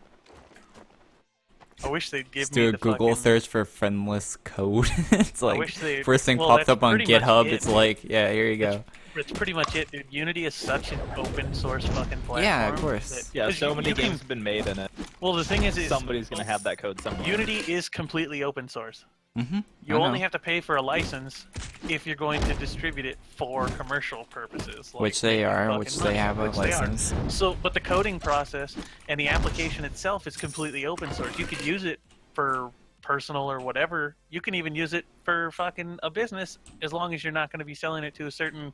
I wish they'd give
Just
me
do a
the
Google
fucking...
search for friendless code. It's
I
like,
wish they...
first thing
well,
popped
that's
up on
pretty much
GitHub,
it.
it's like, yeah, here you go.
That's pretty much it, dude. Unity is such an open source fucking platform.
Yeah, of course.
that-
Yeah,
'cause
so
you-
many
you can-
games have been made in it.
Well, the thing is
Somebody's gonna have that code somewhere.
Unity is completely open source.
Mm-hmm.
You only have to pay for a license if you're going to distribute it for commercial purposes. Like
Which they
making
are,
fucking
which they
money,
have a
which they are.
license.
So, but the coding process and the application itself is completely open source. You could use it for personal or whatever. You can even use it for fucking a business as long as you're not going to be selling it to a certain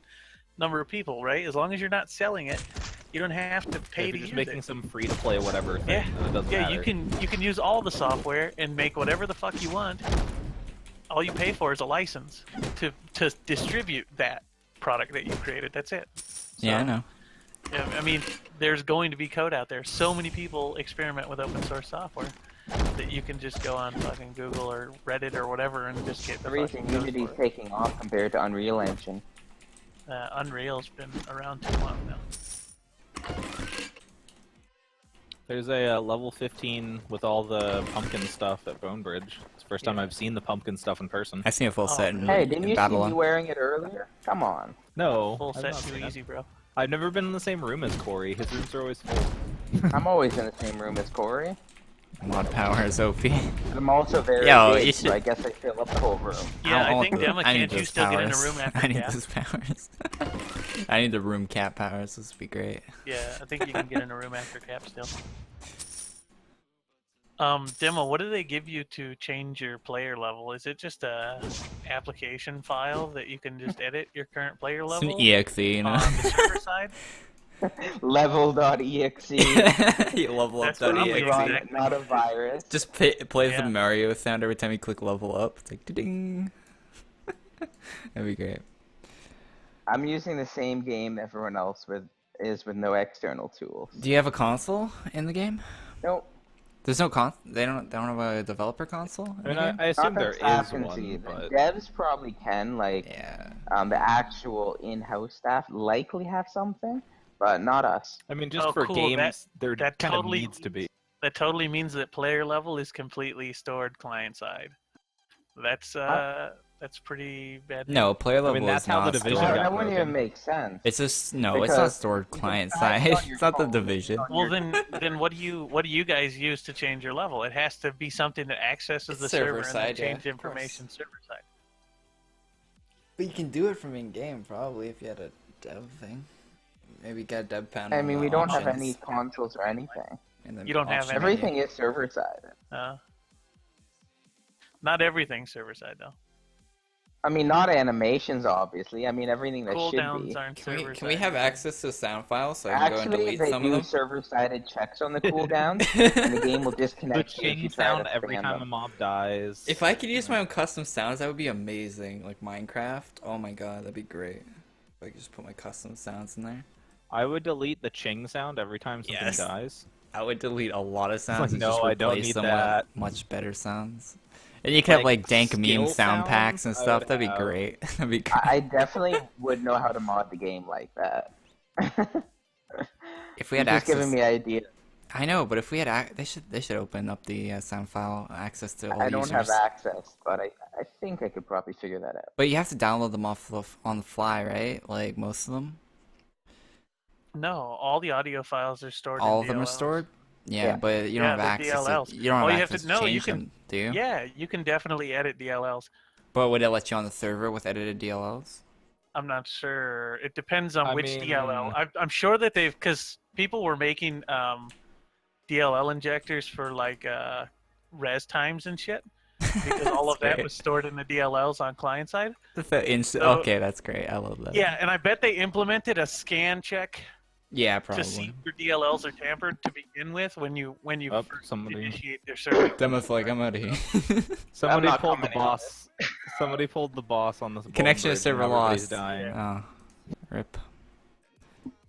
number of people, right? As long as you're not selling it, you don't have to pay
If
to
you're
use
just making
it.
some free-to-play whatever thing,
Yeah,
then it doesn't
yeah,
matter.
you can use all the software and make whatever the fuck you want. All you pay for is a license to distribute that product that you created. That's it.
Yeah, I
So,
know.
yeah, I mean, there's going to be code out there. So many people experiment with open source software that you can just go on fucking Google or Reddit or whatever and just get
The
the
reason
fucking code
Unity's
for it.
taking off compared to Unreal Engine.
Unreal's been around too long now.
There's a level 15 with all the pumpkin stuff at Bonebridge. It's the first time I've seen the pumpkin stuff in person.
I seen a full
Oh,
set in,
Hey, didn't
in
you see
Babylon.
me wearing it earlier? Come on.
No,
Full
I've
set
not
too
seen it.
easy, bro.
I've never been in the same room as Corey. His rooms are always full.
I'm always in the same room as Corey.
Mod power is OP.
But I'm also very
Yo,
big,
you
so
should-
I guess I fill up the whole room.
Yeah, I
want
think
the-
Gemma,
I need
can't you
those
still get in a
powers.
room after
I need
cap?
those powers. I need the room cap powers. This would be great.
Yeah, I think you can get in a room after cap still. Demo, what do they give you to change your player level? Is it just a application file that you can just edit your current player
It's an
level
EXE, you know.
on the server side?
Level.exe.
You level up
That's
that
probably
Please
EXE.
run,
exactly
not a
what it is.
virus.
Just plays the
Yeah.
Mario sound every time you click level up. It's like ding. That'd be great.
I'm using the same game everyone else is with no external tools.
Do you have a console in the game?
Nope.
There's no They don't have a developer console in
I mean,
the game?
I assume
Not
there
that staff
is
can
one,
see,
but
devs probably can. Like,
Yeah.
the actual in-house staff likely have something, but not us.
I mean, just
Oh,
for
cool.
games, there
That
kind of
totally
needs to be.
That totally means that player level is completely stored client side. That's pretty bad.
No,
news.
player level
mean, that's
is
how the
not
Division
stored.
got
That wouldn't even
broken.
make sense.
It's just no, it's not
Because
stored
you can
client
find it
side.
on your
It's not the
phone.
division.
Well, then what do you guys use to change your level? It has to be something that accesses
It's
the
server
server
side,
and then change
yeah, of course.
information server side.
But you can do it from in-game probably if you had a dev thing. Maybe get a dev panel.
I mean, we don't have any
options,
consoles or anything.
and then
You don't have
option
any?
menu.
Everything is server side.
Not everything server side though.
I mean, not animations, obviously. I mean, everything that should
Cooldowns
be.
aren't
Can we
server
can we
side.
have access to sound files so I can go and
Actually,
delete
they
some of
do
them?
server-sided checks on the cooldowns, and the game will
The
disconnect you if
ching
you try
sound
to
every
spam
time a
them.
mob dies.
If I could use my own custom sounds, that would be amazing. Like Minecraft. Oh my god, that'd be great. If I could just put my custom sounds in there.
I would delete the ching sound every time something
Yes.
dies.
I would delete a lot of sounds
like,
and
no,
just
I
replace
don't need
them
that.
with much better sounds. And you could have like dank meme
skill
sound packs and
sounds, I
stuff.
would
That'd be
have-
great. That'd be great.
I definitely would know how to mod the game like that.
If we
You're
had
just
access,
giving me ideas.
I know, but if we had, they should open up the sound file access to all
I don't
users.
have access, but I think I could probably figure that out.
But you have to download them on the fly, right? Like most of them.
No, all the audio files are stored.
All
in
of them are
DLLs.
stored. Yeah,
Yeah.
but you don't
Yeah,
have
they're
access.
DLLs.
You don't
All
have
you have
access
to-
to
no, you
change
can-
them, do you?
Yeah, you can definitely edit DLLs.
But would it let you on the server with edited DLLs?
I'm not sure. It depends on
I
which
mean-
DLL. I'm sure that because people were making DLL injectors for like res times and shit, because all of that
great.
was stored in the DLLs on client side. So-
Okay, that's great. I love that.
Yeah, and I bet they implemented a scan check
Yeah,
to
probably.
see if your DLLs are tampered to begin with when you
Oh,
first
somebody-
initiate their server.
Demo's like, I'm out of here.
Somebody
not
pulled the
commenting on
boss. Somebody pulled the boss on the
Connection to
bridge
server
and everybody's
lost.
dying.
Oh, rip.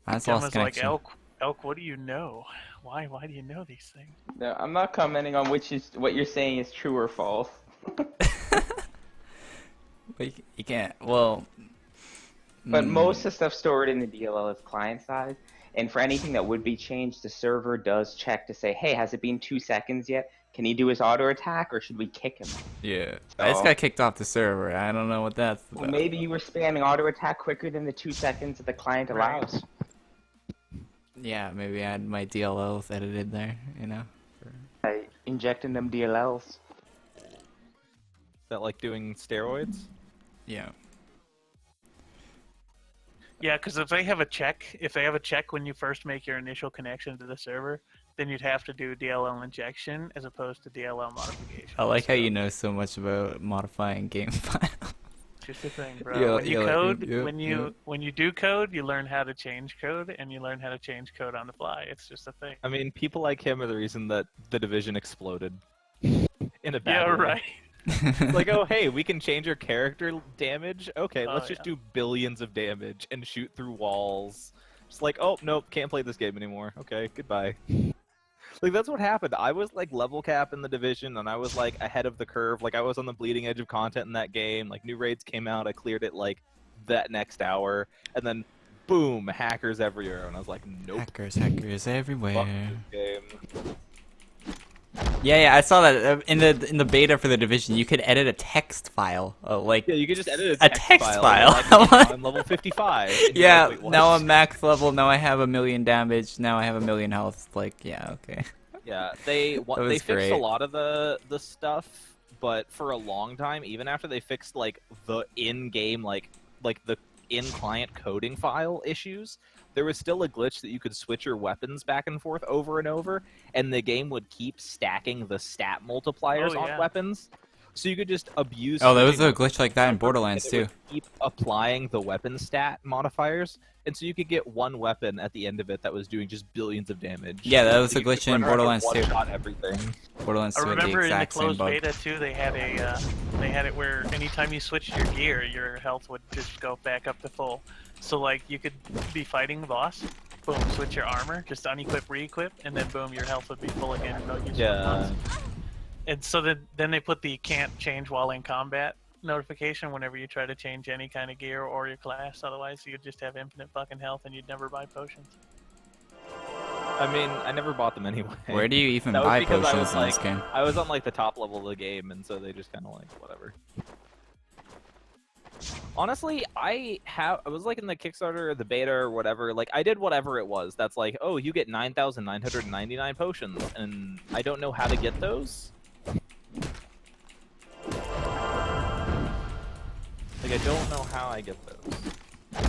That's
Tim
lost
was like,
connection.
Elk, what do you know? Why do you know these things?
No, I'm not commenting on what you're saying is true or false.
But you can't. Well.
But
mm,
most of the stuff stored in the DLL is client side, and for anything that would be changed, the server does check to say, hey, has it been 2 seconds yet? Can he do his auto attack, or should we kick him?
Yeah. I just
So-
got kicked off the server. I don't know what that's about.
Well, maybe you were spamming auto attack quicker than the 2 seconds that the client
Right.
allows.
Yeah, maybe I had my DLLs edited there. You know.
By injecting them DLLs.
Is that like doing steroids?
Yeah.
Yeah, because if they have a check when you first make your initial connection to the server, then you'd have to do DLL injection as opposed to DLL modification.
I like how you know so much about modifying game files.
Just a thing, bro.
Yeah,
when you
yeah,
code,
yeah,
when you do code, you learn how to change code, and you learn how to change code on the fly. It's just a thing.
I mean, people like him are the reason that the division exploded. In a bad
Yeah,
way.
right.
Like, oh, hey, we can change our character damage? Okay,
Oh,
let's just
yeah.
do billions of damage and shoot through walls. Just like, oh, nope, can't play this game anymore. Okay, goodbye. Like, that's what happened. I was, like, level cap in the division, and I was, like, ahead of the curve. Like, I was on the bleeding edge of content in that game. Like, new raids came out. I cleared it, like, that next hour. And then, boom, hackers everywhere. And I was like, nope.
Hackers
Fuck
everywhere.
this game.
Yeah, I saw that in the beta for the division. You could edit a text file, like
Yeah, you could just edit
A
a
text
text
file.
Like, I'm level 55. And you're
yeah.
like, "Wait, what?"
Now I'm max level. Now I have 1,000,000 damage. Now I have 1,000,000 health. Like, yeah, okay.
Yeah, they
was
fixed
great.
a lot of the stuff, but for a long time, even after they fixed like the in-game like the in-client coding file issues, there was still a glitch that you could switch your weapons back and forth over and over, and the game would keep stacking the stat multipliers
Oh,
on
yeah.
weapons. So you could just abuse.
Oh, there was
switching
a glitch like that in
and
Borderlands
it
too.
would keep applying the weapon stat modifiers, and so you could get one weapon at the end of it that was doing just billions of damage.
Yeah, that was
So
a
you could
glitch in
run around and
Borderlands 2.
one-shot everything.
Borderlands
I
2 had the
remember in the
exact same
closed
bug.
beta too, they had it where anytime you switched your gear, your health would just go back up to full. So like you could be fighting the boss, boom, switch your armor, just unequip, re-equip, and then boom, your health would be full again. No use
Yeah.
And so then they put the can't change while in combat notification whenever you try to change any kind of gear or your class. Otherwise, you'd just have infinite fucking health and you'd never buy potions.
I mean, I never bought them anyway.
Where do you even
That was
buy
because I
potions
was
in this
like,
game?
I was on like the top level of the game, and so they just kind of like whatever. Honestly, I was like in the Kickstarter or the beta or whatever. Like I did whatever it was. That's like, oh, you get 9,999 potions, and I don't know how to get those. Like I don't know how I get those.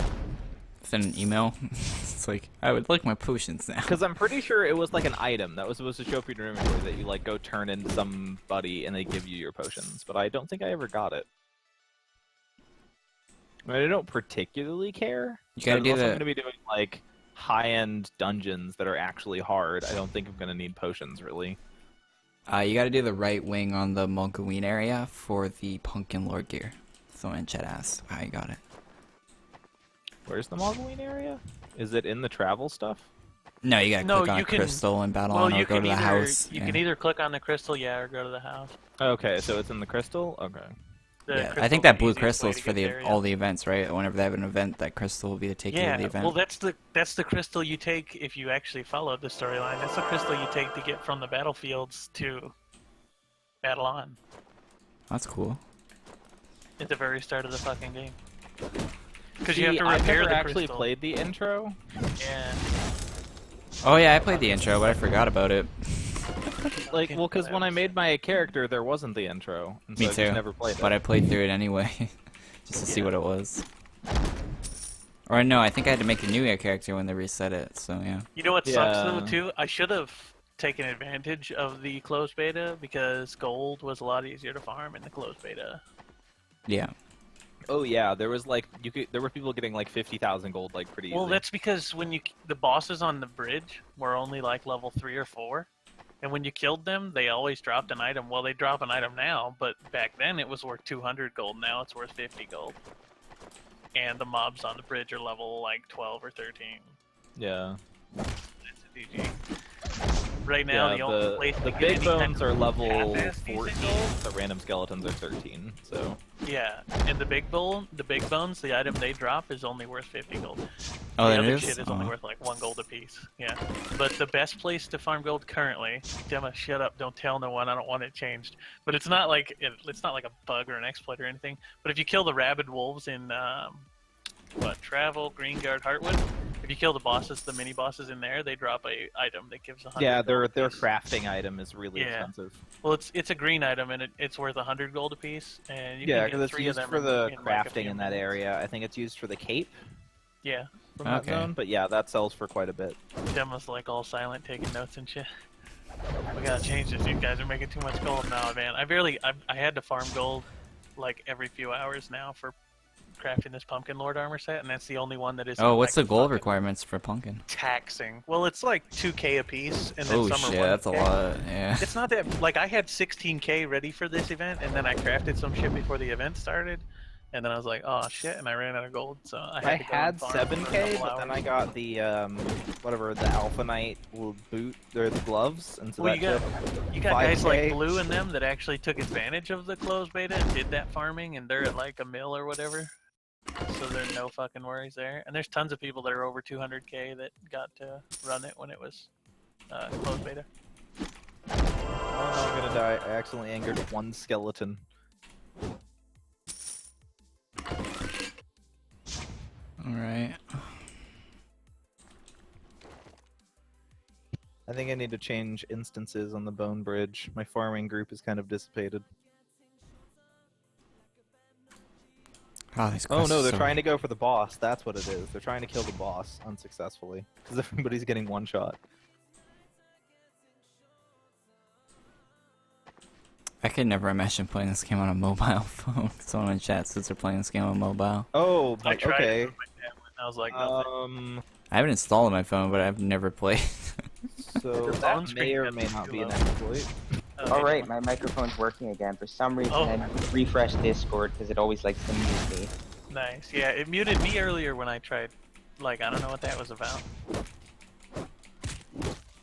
Send an email. It's like, I would like my potions now.
Because I'm pretty sure it was like an item that was supposed to show up in your inventory that you like go turn into somebody and they give you your potions. But I don't think I ever got it. I mean, I don't particularly care.
You gotta do
Unless I'm
the-
going to be doing like high-end dungeons that are actually hard, I don't think I'm going to need potions really.
You gotta do the right wing on the Mogloween area for the Pumpkin Lord gear. Someone in chat asked how you got it.
Where's the Mogloween area? Is it in the travel stuff?
No, you gotta
No,
click on
you
a
can-
crystal and battle
Well,
on or
you
go
can
to the
either
house.
you
yeah.
can either click on the crystal, yeah, or go to the house.
Okay, so it's in the crystal? Okay.
The
Yeah, I
crystal's
think that
the
blue
easiest
crystal
way
is
to
for
get
the
there, yeah.
all the events, right? Whenever they have an event, that crystal will be to take you to the event.
Well, that's the crystal you take if you actually follow the storyline. That's the crystal you take to get from the battlefields to battle on
That's cool.
at the very start of the fucking game. Because
See,
you have to
I've
repair
never
the
actually
crystal.
played the intro.
Yeah.
Oh yeah, I played the intro, but I forgot about it.
Like, well, because when I made my character, there wasn't the intro, and so
Me
I
too.
just never played it.
But I played through it anyway, just to see
Yeah.
what it was. Or no, I think I had to make a new character when they reset it. So yeah.
You know what sucks though
Yeah.
too? I should have taken advantage of the closed beta because gold was a lot easier to farm in the closed beta.
Yeah.
Oh yeah, there was like there were people getting like 50,000 gold like pretty
Well,
easily.
that's because when the bosses on the bridge were only like level 3 or 4, and when you killed them, they always dropped an item. Well, they drop an item now, but back then it was worth 200 gold. Now it's worth 50 gold. And the mobs on the bridge are level like 12 or 13.
Yeah.
It's a GG. Right now,
Yeah,
the only place
the
to get
big
any kind
bones
of
are level
half-ass decent
14.
gold-
The random skeletons are 13. So
Yeah, and the big bones, the item they drop is only worth 50 gold.
Oh,
the
that
other
is.
shit is only
Oh.
worth like 1 gold apiece. Yeah, but the best place to farm gold currently, Gemma, shut up! Don't tell no one. I don't want it changed. But it's not like it's not like a bug or an exploit or anything. But if you kill the rabid wolves in Travel, Greenguard, Heartwood, if you kill the bosses, the mini bosses in there, they drop a item that gives 100.
yeah,
gold
their
apiece.
crafting item is really
Yeah.
expensive.
Well, it's a green item and it's worth 100 gold apiece, and you
Yeah,
can
because
get
it's
3 of
used
them
for the
in like a
crafting
few
in that
minutes.
area. I think it's used for the cape
Yeah,
from that
Okay.
zone. But yeah, that sells for quite a bit.
Gemma's like all silent, taking notes and shit. We gotta change this. These guys are making too much gold now, man. I had to farm gold like every few hours now for crafting this Pumpkin Lord armor set, and that's the only one that is.
Oh, what's the
like,
goal
fucking
requirements for Pumpkin?
Taxing. Well, it's like 2k a piece, and then
Oh
some are
shit, that's a
1K.
lot. Yeah.
It's not that like I had 16k ready for this event, and then I crafted some shit before the event started, and then I was like, oh shit, and I ran out of gold, so I
I
had to go
had
and farm for a
7k,
couple
but then
hours.
I got the whatever the Alpha Knight boot or the gloves, and so
Well,
that
you got guys like
5K.
Blue and them that actually took advantage of the closed beta and did that farming, and they're at like a mil or whatever. So there's no fucking worries there. And there's tons of people that are over 200k that got to run it when it was closed beta.
Oh, I'm gonna die. I accidentally angered one skeleton.
All right.
I think I need to change instances on the Bone Bridge. My farming group is kind of dissipated.
Oh, these
Oh
quests
no,
are
they're
so
trying to go for the boss. That's what it is. They're trying to kill the boss unsuccessfully because everybody's getting one shot.
I could never imagine playing this game on a mobile phone. Someone in chat says they're playing this game on mobile.
Oh,
I tried
okay.
it with my tablet, and I was like, nothing.
I haven't installed on my phone, but I've never played.
So
The phone
that may
screen
or
gets
may not
too
be an
low.
exploit.
Alright, my microphone's working again. For some reason,
Oh.
I refreshed Discord because it always likes to mute me.
Nice. Yeah, it muted me earlier when I tried. Like, I don't know what that was about.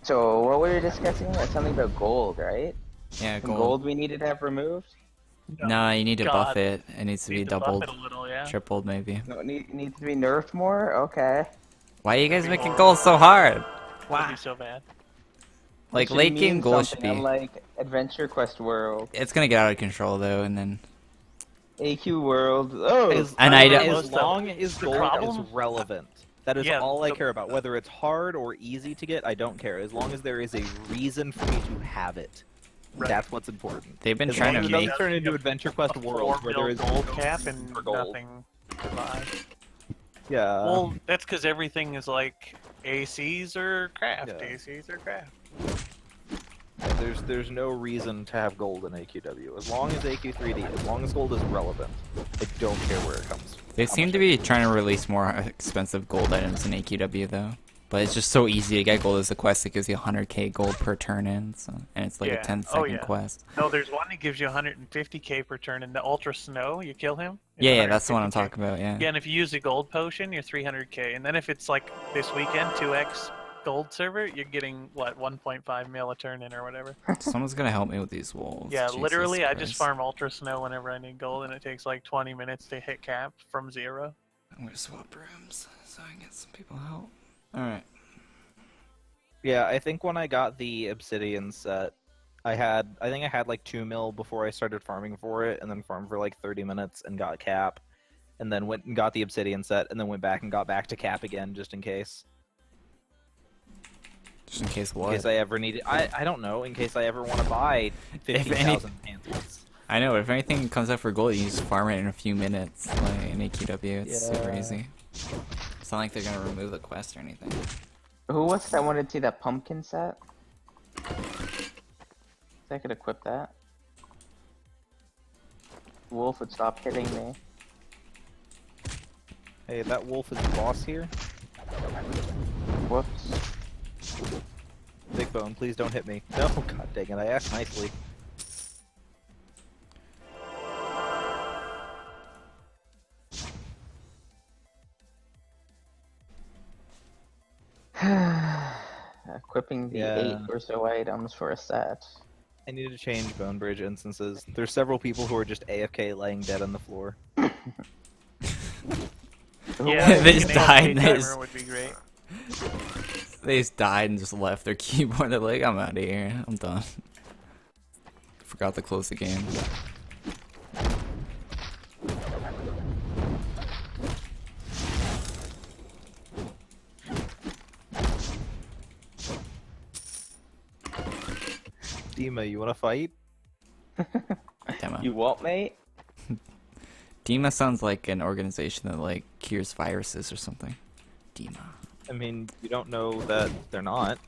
So, what were we discussing? That's something about gold, right?
Yeah,
Some
gold.
gold we needed to have removed?
No, you need to buff
God.
it. It needs to be
Need to buff
doubled,
it a little, yeah.
tripled maybe.
No, it needs to be nerfed more? Okay.
Why are you guys making gold so hard?
Would be so bad.
Like
It should
late game
mean
gold should
something,
be.
unlike AdventureQuest World,
It's gonna get out of control though, and then
AQ World. Oh,
And I don't-
as long as
the
gold
problem-
is relevant. That is
Yeah,
all I
the-
care about. Whether it's hard or easy to get, I don't care. As long as there is a reason for me to have it.
Right.
That's what's important.
they've been
As
trying
long
to
as it
make.
doesn't turn into AdventureQuest
A
World
4
where there
mil
is
gold
no
cap
reason
and
for gold.
nothing survives.
Yeah.
Well, that's because everything is like ACs or craft.
Yeah.
ACs or craft.
There's no reason to have gold in AQW. As long as AQ3D, as long as gold is relevant, I don't care where it comes.
They seem to be trying to release more expensive gold items in AQW though. But it's just so easy to get gold as a quest. It gives you 100k gold per turn in, so, and it's like
Yeah.
a 10-second
yeah.
quest.
No, there's one that gives you 150k per turn in the Ultra Snow. You kill him. it's
Yeah, that's the one I'm
150K.
talking about. Yeah.
Yeah, and if you use a gold potion, you're 300k. And then if it's like this weekend, 2x gold server, you're getting what 1.5 mil a turn in or whatever.
Someone's gonna help me with these wolves.
Yeah,
Jesus
literally, I just
Christ.
farm Ultra Snow whenever I need gold, and it takes like 20 minutes to hit cap from 0.
I'm gonna swap rooms so I can get some people help. All right.
Yeah, I think when I got the Obsidian set, I think I had like 2 mil before I started farming for it, and then farmed for like 30 minutes and got cap, and then went and got the Obsidian set, and then went back and got back to cap again just in case.
Just in case
In
what?
case I ever need it. I don't know. In case I ever want to buy 50,000 panthers.
I know, if anything comes up for gold, you just farm it in a few minutes. Like in AQW, it's super
Yeah.
easy. It's not like they're gonna remove the quest or anything.
who was that wanted to see that pumpkin set? I could equip that. Wolf would stop hitting me.
Hey, that wolf is the boss here.
Whoops.
Big Bone, please don't hit me. No, god dang it, I asked nicely.
Equipping the
Yeah.
8 or so items for a set.
I need to change Bone Bridge instances. There's several people who are just AFK laying dead on the floor.
Who
Yeah,
They
an
just died,
AFK
they
timer
just-
would be great.
They just died and just left their keyboard. They're like, I'm out of here. I'm done. Forgot to close the game.
Dima, you wanna fight?
Demo.
You what, mate?
Dima sounds like an organization that like cures viruses or something. Dima.
I mean, you don't know that they're not.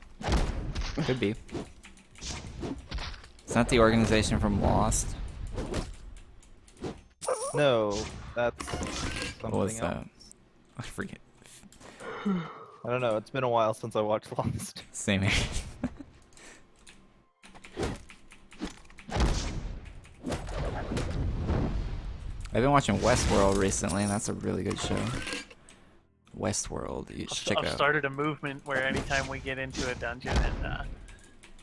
Could be. It's not the organization from Lost.
No, that's
What was
something
that?
else.
I forget.
I don't know, it's been a while since I watched Lost.
Same here. I've been watching Westworld recently, and that's a really good show. Westworld, you should check
I've
out.
started a movement where anytime we get into a dungeon and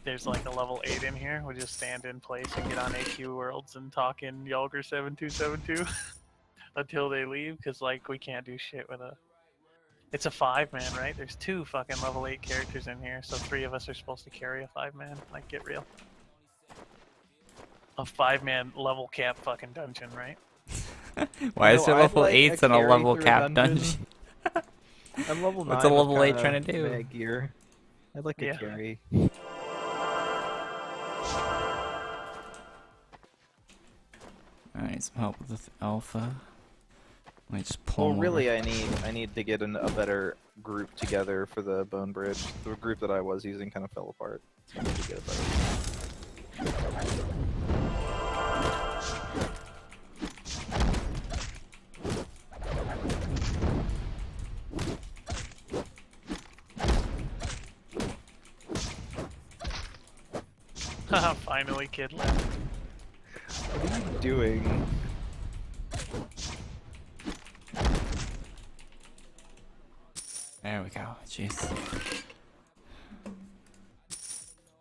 there's like a level 8 in here, we just stand in place and get on AQ Worlds and talk in Yalger 7272 until they leave, because like we can't do shit with a... It's a 5-man, right? There's 2 fucking level 8 characters in here, so 3 of us are supposed to carry a 5-man. Like, get real. A 5-man level cap fucking dungeon, right?
Why is
No,
there
I'd
level
like a
8s and a
carry
level
through a
cap
dungeon.
dungeon?
I'm level 9.
What's a level 8
with
trying to
kinda
do?
meh gear. I'd like a
Yeah.
carry.
I need some help with the alpha. Let me just pull
Well,
him
really,
over.
I need to get a better group together for the bone bridge. The group that I was using kind of fell apart. So I need to get a better.
Finally, kid left.
What are you doing?
There we go. Jeez.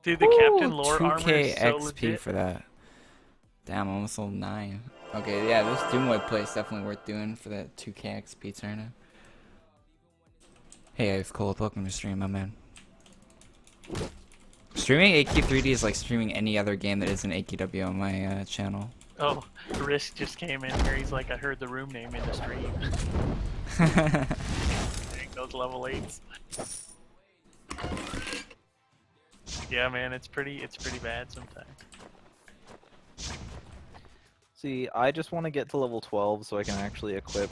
Dude, the Captain Lore armor
2k
is so
XP
legit.
for that. Damn, almost sold 9. Okay, yeah, this Doomwood play is definitely worth doing for that 2k XP tournament. Hey, it's Cold. Welcome to stream, my man. Streaming AQ3D is like streaming any other game that isn't AQW on my channel.
Oh, Risk just came in here. He's like, I heard the room name in the stream. Those level 8s. Yeah, man, it's pretty bad sometimes.
See, I just want to get to level 12 so I can actually equip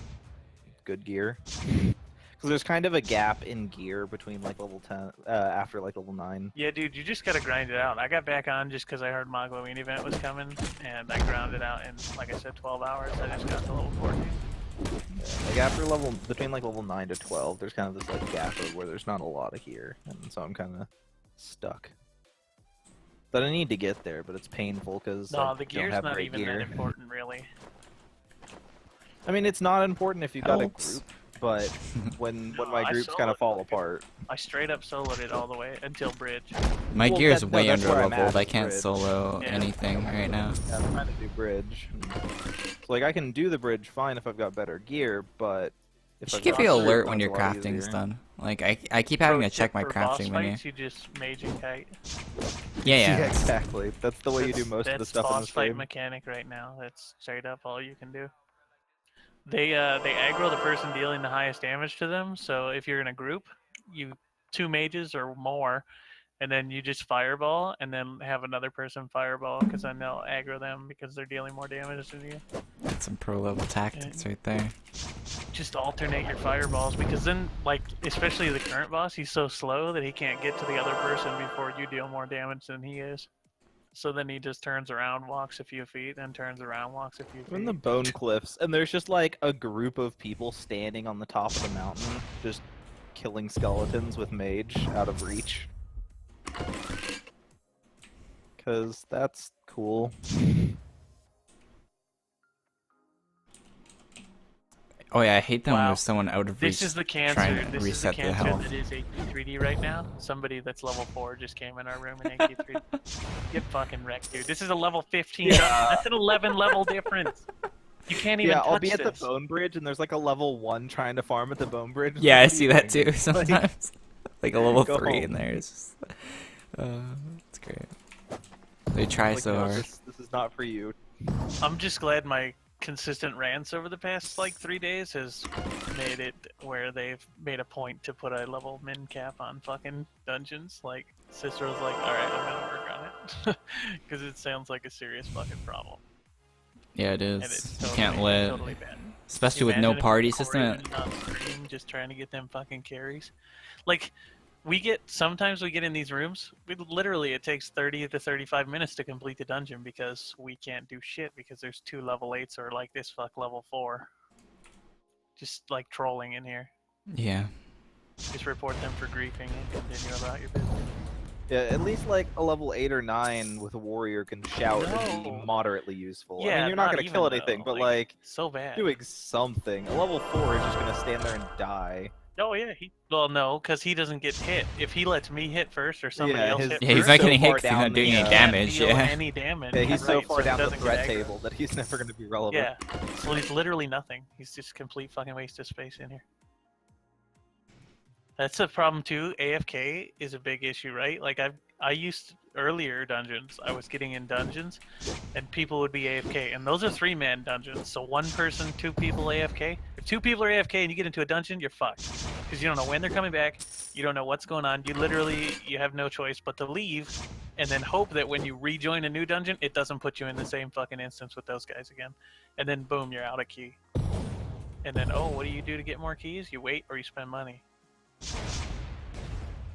good gear. Because there's kind of a gap in gear between like level 10, after like level 9.
Yeah, dude, you just gotta grind it out. I got back on just because I heard Mogloween event was coming, and I ground it out in, like I said, 12 hours. I just got to level 14.
Yeah, like after level, between like level 9 to 12, there's kind of this like gap of where there's not a lot of gear, and so I'm kind of stuck. But I need to get there, but it's painful because
No, the gear's
have
not
great
even
gear.
that important, really.
I mean, it's not important if you got a
Helps.
group, but when
No,
my
I
groups kind of
soloed
fall
it.
apart.
I straight up soloed it all the way until bridge.
My
Well,
gear is
that- no,
way
that's
under
where I'm
leveled.
at,
I can't
bridge.
solo
Yeah.
anything right now.
Yeah, I'm trying to do bridge. So, like I can do the bridge fine if I've got better gear, but
It
if
should
I've
give
got
you
shit,
alert
then
when
it's
your
a lot
crafting's
easier.
done. Like I keep having
Pro
to check
tip
my
for boss
crafting menu.
fights, you just mage and kite.
Yeah, yeah.
Yeah, exactly. That's the way you do
That's-
most of the
that's
stuff in the
boss fight
stream.
mechanic right now. That's straight up all you can do. They aggro the person dealing the highest damage to them. So if you're in a group, you 2 mages or more, and then you just fireball, and then have another person fireball, because then they'll aggro them because they're dealing more damage than you.
That's some pro level tactics right there.
Just alternate your fireballs, because then, like, especially the current boss, he's so slow that he can't get to the other person before you deal more damage than he is. So then he just turns around, walks a few feet, then turns around, walks a few
We're in
feet.
the Bone Cliffs, and there's just like a group of people standing on the top of the mountain, just killing skeletons with mage out of reach. Cause that's cool.
Oh yeah, I hate them when
Wow.
there's someone out of reach
This is the cancer.
trying to
This is the
reset the
cancer
health.
that is AQ3D right now. Somebody that's level 4 just came in our room in AQ3D. Get fucking wrecked, dude. This is a level 15. That's an 11 level difference. You can't even
Yeah,
touch
I'll be at the
this.
Bone Bridge, and there's like a level 1 trying to farm at the Bone Bridge.
Yeah,
Like,
I
what are
see
you
that
doing?
too sometimes. Like a level
Go
3 in
home.
there. It's just, it's great. They try
Like,
so
no,
hard.
this is not for you.
I'm just glad my consistent rants over the past like 3 days has made it where they've made a point to put a level min cap on fucking dungeons. Like Cicero's like, all right, I'm gonna work on it because it sounds like a serious fucking problem.
Yeah, it
And
is.
it's
You
totally,
can't let,
totally bad.
especially with no
Imagine if
party
Corey
system.
was on stream just trying to get them fucking carries. Like, sometimes we get in these rooms, literally it takes 30 to 35 minutes to complete the dungeon because we can't do shit because there's 2 level 8s or like this fuck level 4. Just like trolling in here.
Yeah.
Just report them for griefing and continue about your business.
Yeah, at least like a level 8 or 9 with a warrior can shout and be
No.
moderately useful. I
Yeah,
mean, you're not gonna
even,
kill anything,
though.
but like
So bad.
doing something. A level 4 is just gonna stand there and die.
Oh yeah, well no, because he doesn't get hit. If he lets me hit first or somebody
Yeah,
else
his-
hit
Yeah, he's
first,
not
so
getting
far
hit because he's
down
not doing
the,
any
he
damage.
can't deal
Yeah.
any damage.
Yeah, he's so
right,
far
it
down the
doesn't get
threat
aggro.
table that he's never gonna be relevant.
Yeah, so he's literally nothing. He's just complete fucking waste of space in here. That's a problem too. AFK is a big issue, right? Like I used earlier dungeons. I was getting in dungeons, and people would be AFK, and those are 3-man dungeons. So 1 person, 2 people AFK. If 2 people are AFK and you get into a dungeon, you're fucked because you don't know when they're coming back. You don't know what's going on. You have no choice but to leave, and then hope that when you rejoin a new dungeon, it doesn't put you in the same fucking instance with those guys again. And then boom, you're out of key. And then, oh, what do you do to get more keys? You wait or you spend money.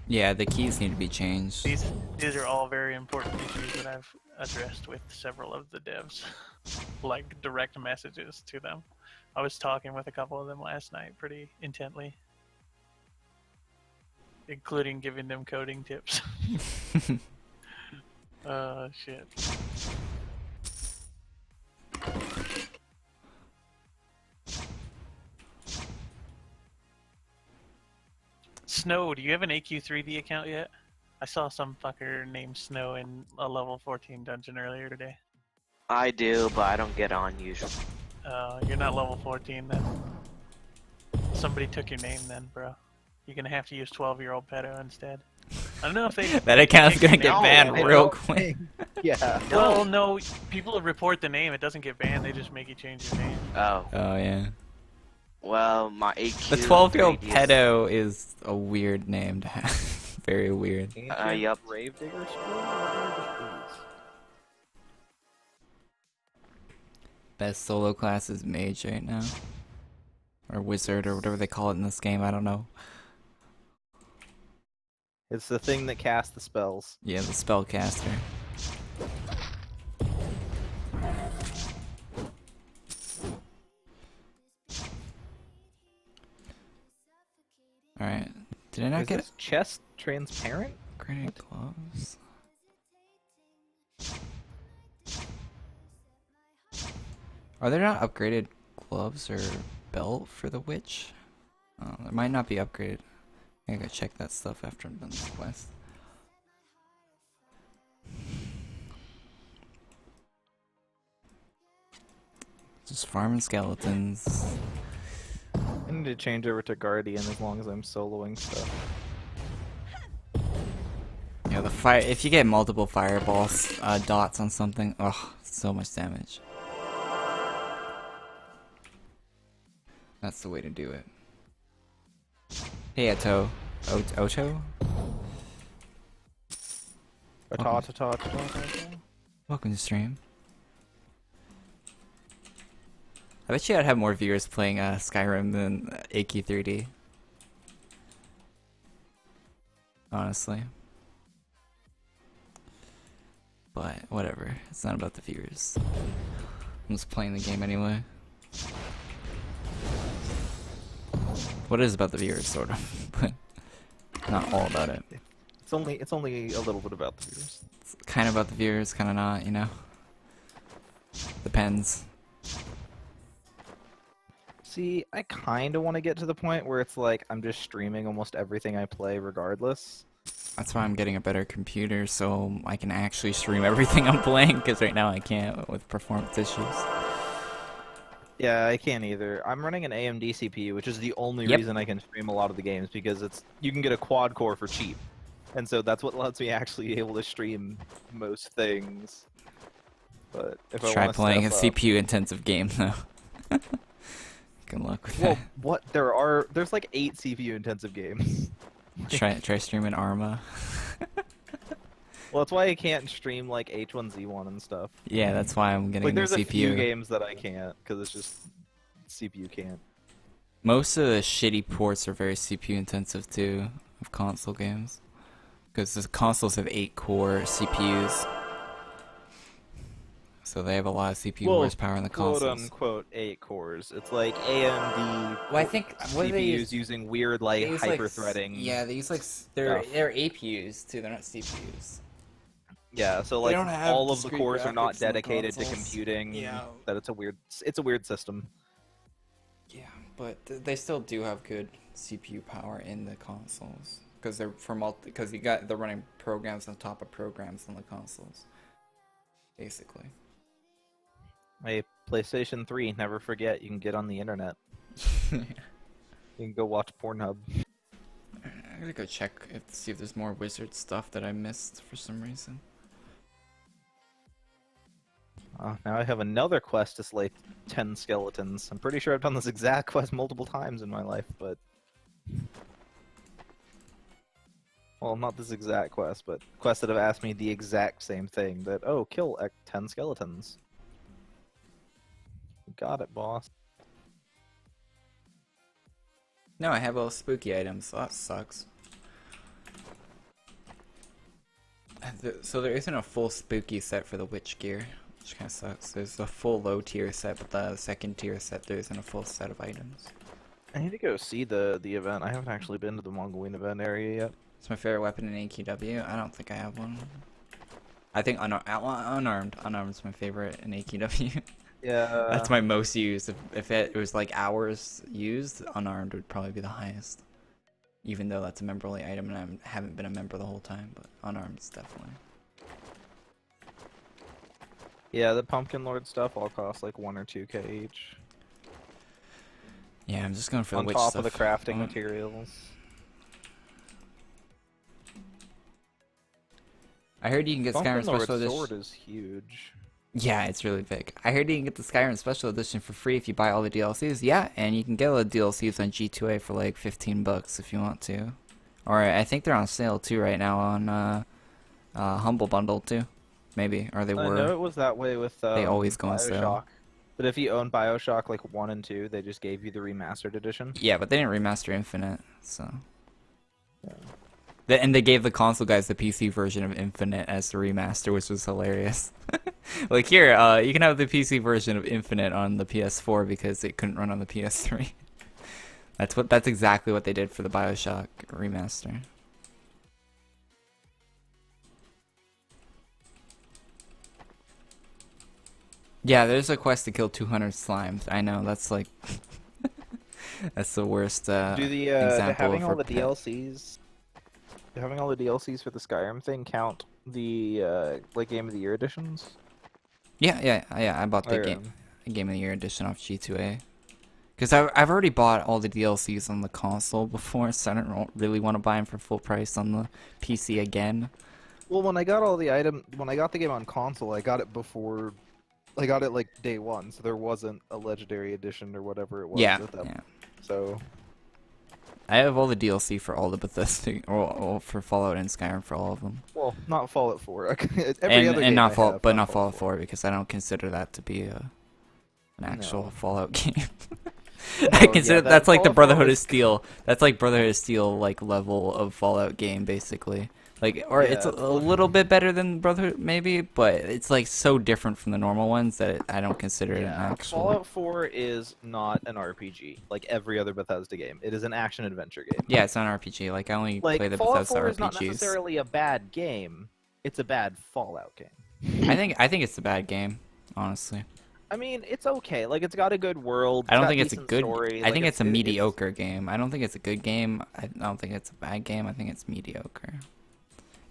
Yeah, the keys need to be changed.
These are all very important issues that I've addressed with several of the devs, like direct messages to them. I was talking with a couple of them last night pretty intently, including giving them coding tips. Shit. Snow, do you have an AQ3D account yet? I saw some fucker named Snow in a level 14 dungeon earlier today.
I do, but I don't get on usually.
You're not level 14 then. Somebody took your name then, bro. You're gonna have to use 12-year-old pedo instead. I don't know if they...
That account's gonna get
No,
banned
I
real
don't
quick.
Yeah.
Well, no, people report the name, it doesn't get banned, they just make you change your name.
Oh,
Oh yeah.
well, my AQ.
The 12-year-old pedo is a weird name to have. Very weird.
Yup.
Gravedigger school?
Best solo class is mage right now. Or wizard or whatever they call it in this game, I don't know.
It's the thing that casts the spells.
Yeah, the spellcaster. Alright. Did I not
Is
get
this chest transparent?
upgraded gloves? Are there not upgraded gloves or belt for the witch? Oh, there might not be upgraded. I gotta check that stuff after I'm done this quest. Just farming skeletons.
I need to change over to Guardian as long as I'm soloing stuff.
Yeah, the fire. If you get multiple fireballs, dots on something, oh, so much damage. That's the way to do it. Hey, Oto. Oto? Welcome to stream. I bet you I'd have more viewers playing Skyrim than AQ3D. Honestly. But whatever, it's not about the viewers. I'm just playing the game anyway. What is about the viewers, sort of, but not all about it.
It's only a little bit about the viewers.
It's kind of about the viewers, kind of not, you know? Depends.
See, I kind of want to get to the point where it's like I'm just streaming almost everything I play regardless.
That's why I'm getting a better computer, so I can actually stream everything I'm playing, because right now I can't with performance issues.
Yeah, I can't either. I'm running an AMD CPU, which is the only reason I can stream a lot of the games, because you can get a quad core for cheap. And so that's what lets me actually be able to stream most things. But if I
Try
want to
playing a
step up-
CPU intensive game though. Good luck with
Well, what? There's like 8 CPU intensive games.
that. Try streaming Arma.
Well, that's why I can't stream like H1Z1 and stuff.
Yeah, that's why I'm getting
Like,
the
there's a few
CPU.
games that I can't, because it's just CPU can't.
Most of the shitty ports are very CPU intensive too, of console games. Because the consoles have 8-core CPUs. So they have a lot of CPU horsepower in the
quote
consoles.
unquote 8 cores. It's like AMD
Well, I think what do they
CPUs
use?
using weird like
They use,
hyper threading.
Yeah, they use like they're
stuff.
APUs too. They're not CPUs.
Yeah, so
They
like
don't have
all of the
discrete
cores are not
graphics in the
dedicated to
consoles.
computing.
Yeah.
That it's a weird system.
Yeah, but they still do have good CPU power in the consoles because they're they're running programs on top of programs on the consoles, basically.
Hey, PlayStation 3, never forget, you can get on the internet. You can go watch Pornhub.
I'm gonna go check see if there's more wizard stuff that I missed for some reason.
Now I have another quest to slay 10 skeletons. I'm pretty sure I've done this exact quest multiple times in my life, but... Well, not this exact quest, but quests that have asked me the exact same thing. That, oh, kill 10 skeletons. Got it, boss.
No, I have all spooky items, so that sucks. So there isn't a full spooky set for the witch gear, which kind of sucks. There's a full low tier set, but the second tier set there isn't a full set of items.
I need to go see the event. I haven't actually been to the Mogloween event area yet.
It's my favorite weapon in AQW. I don't think I have one. I think unarmed. Unarmed's my favorite in AQW.
Yeah.
That's my most used. If it was like hours used, unarmed would probably be the highest. Even though that's a member only item and I haven't been a member the whole time, but unarmed is definitely.
Yeah, the Pumpkin Lord stuff all cost like 1 or 2k each.
Yeah, I'm just going for the
on
witch
top
stuff.
of the crafting materials.
I heard you can get Skyrim
Pumpkin Lord's
Special Edition.
sword is huge.
Yeah, it's really big. I heard you can get the Skyrim Special Edition for free if you buy all the DLCs. Yeah, and you can get all the DLCs on G2A for like 15 bucks if you want to. Or I think they're on sale too right now on Humble Bundle too. Maybe, or they
I
were.
know it was that way with
They always go on
BioShock.
sale.
But if you own BioShock like 1 and 2, they just gave you the remastered edition.
Yeah, but they didn't remaster Infinite, so. And they gave the console guys the PC version of Infinite as the remaster, which was hilarious. Like here, you can have the PC version of Infinite on the PS4 because it couldn't run on the PS3. That's exactly what they did for the BioShock remaster. Yeah, there's a quest to kill 200 slimes. I know, that's like that's the worst
Do the
example
having
of
all the
repet.
DLCs, having all the DLCs for the Skyrim thing count the like Game of the Year editions?
Yeah. I bought the
Or,
Game of the Year edition off G2A. Because I've already bought all the DLCs on the console before, so I don't really want to buy them for full price on the PC again.
Well, when I got the game on console, I got it before. I got it like day one, so there wasn't a legendary edition or whatever it was.
Yeah,
at that
yeah.
point. So
I have all the DLC for all the Bethesda, or for Fallout and Skyrim for all of them.
well, not Fallout 4. Every other
And
game
not
I
Fallout,
have,
but not Fallout 4 because I don't consider that to be an actual
No.
Fallout game.
No,
I consider
yeah,
that's like the
Fallout 4
Brotherhood of
is-
Steel. That's like Brotherhood of Steel like level of Fallout game basically. Like, or
Yeah,
it's a
it's
little bit better than Brotherhood maybe, but it's like so different from the normal ones that I don't consider it an
Yeah,
actual.
Fallout 4 is not an RPG like every other Bethesda game. It is an action adventure game.
Yeah, it's not an RPG. Like I only
Like
play the
Fallout
Bethesda
4 is not
RPGs.
necessarily a bad game. It's a bad Fallout game.
I think it's a bad game, honestly.
I mean, it's okay. Like it's got a good world.
I don't
got
think it's a
decent
good.
story.
I
like,
think it's a
it-
mediocre game. I don't think it's a good game. I don't think it's a bad game. I think it's mediocre.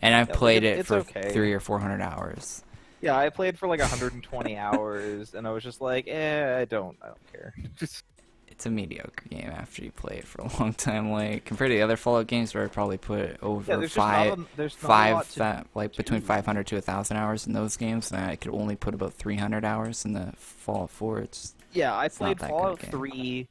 And I've
Yeah, like,
played it
it's
for
okay.
300 or 400 hours.
Yeah, I played for like 120 hours, and I was just like, I don't care. Just
It's a mediocre game after you play it for a long time. Like compared to the other Fallout games where I probably put over
yeah, there's just not there's not a lot to
like between
do.
500 to 1,000 hours in those games, and I could only put about 300 hours in the Fallout 4. It's
Yeah, I
not
played
that good a
Fallout
game.
3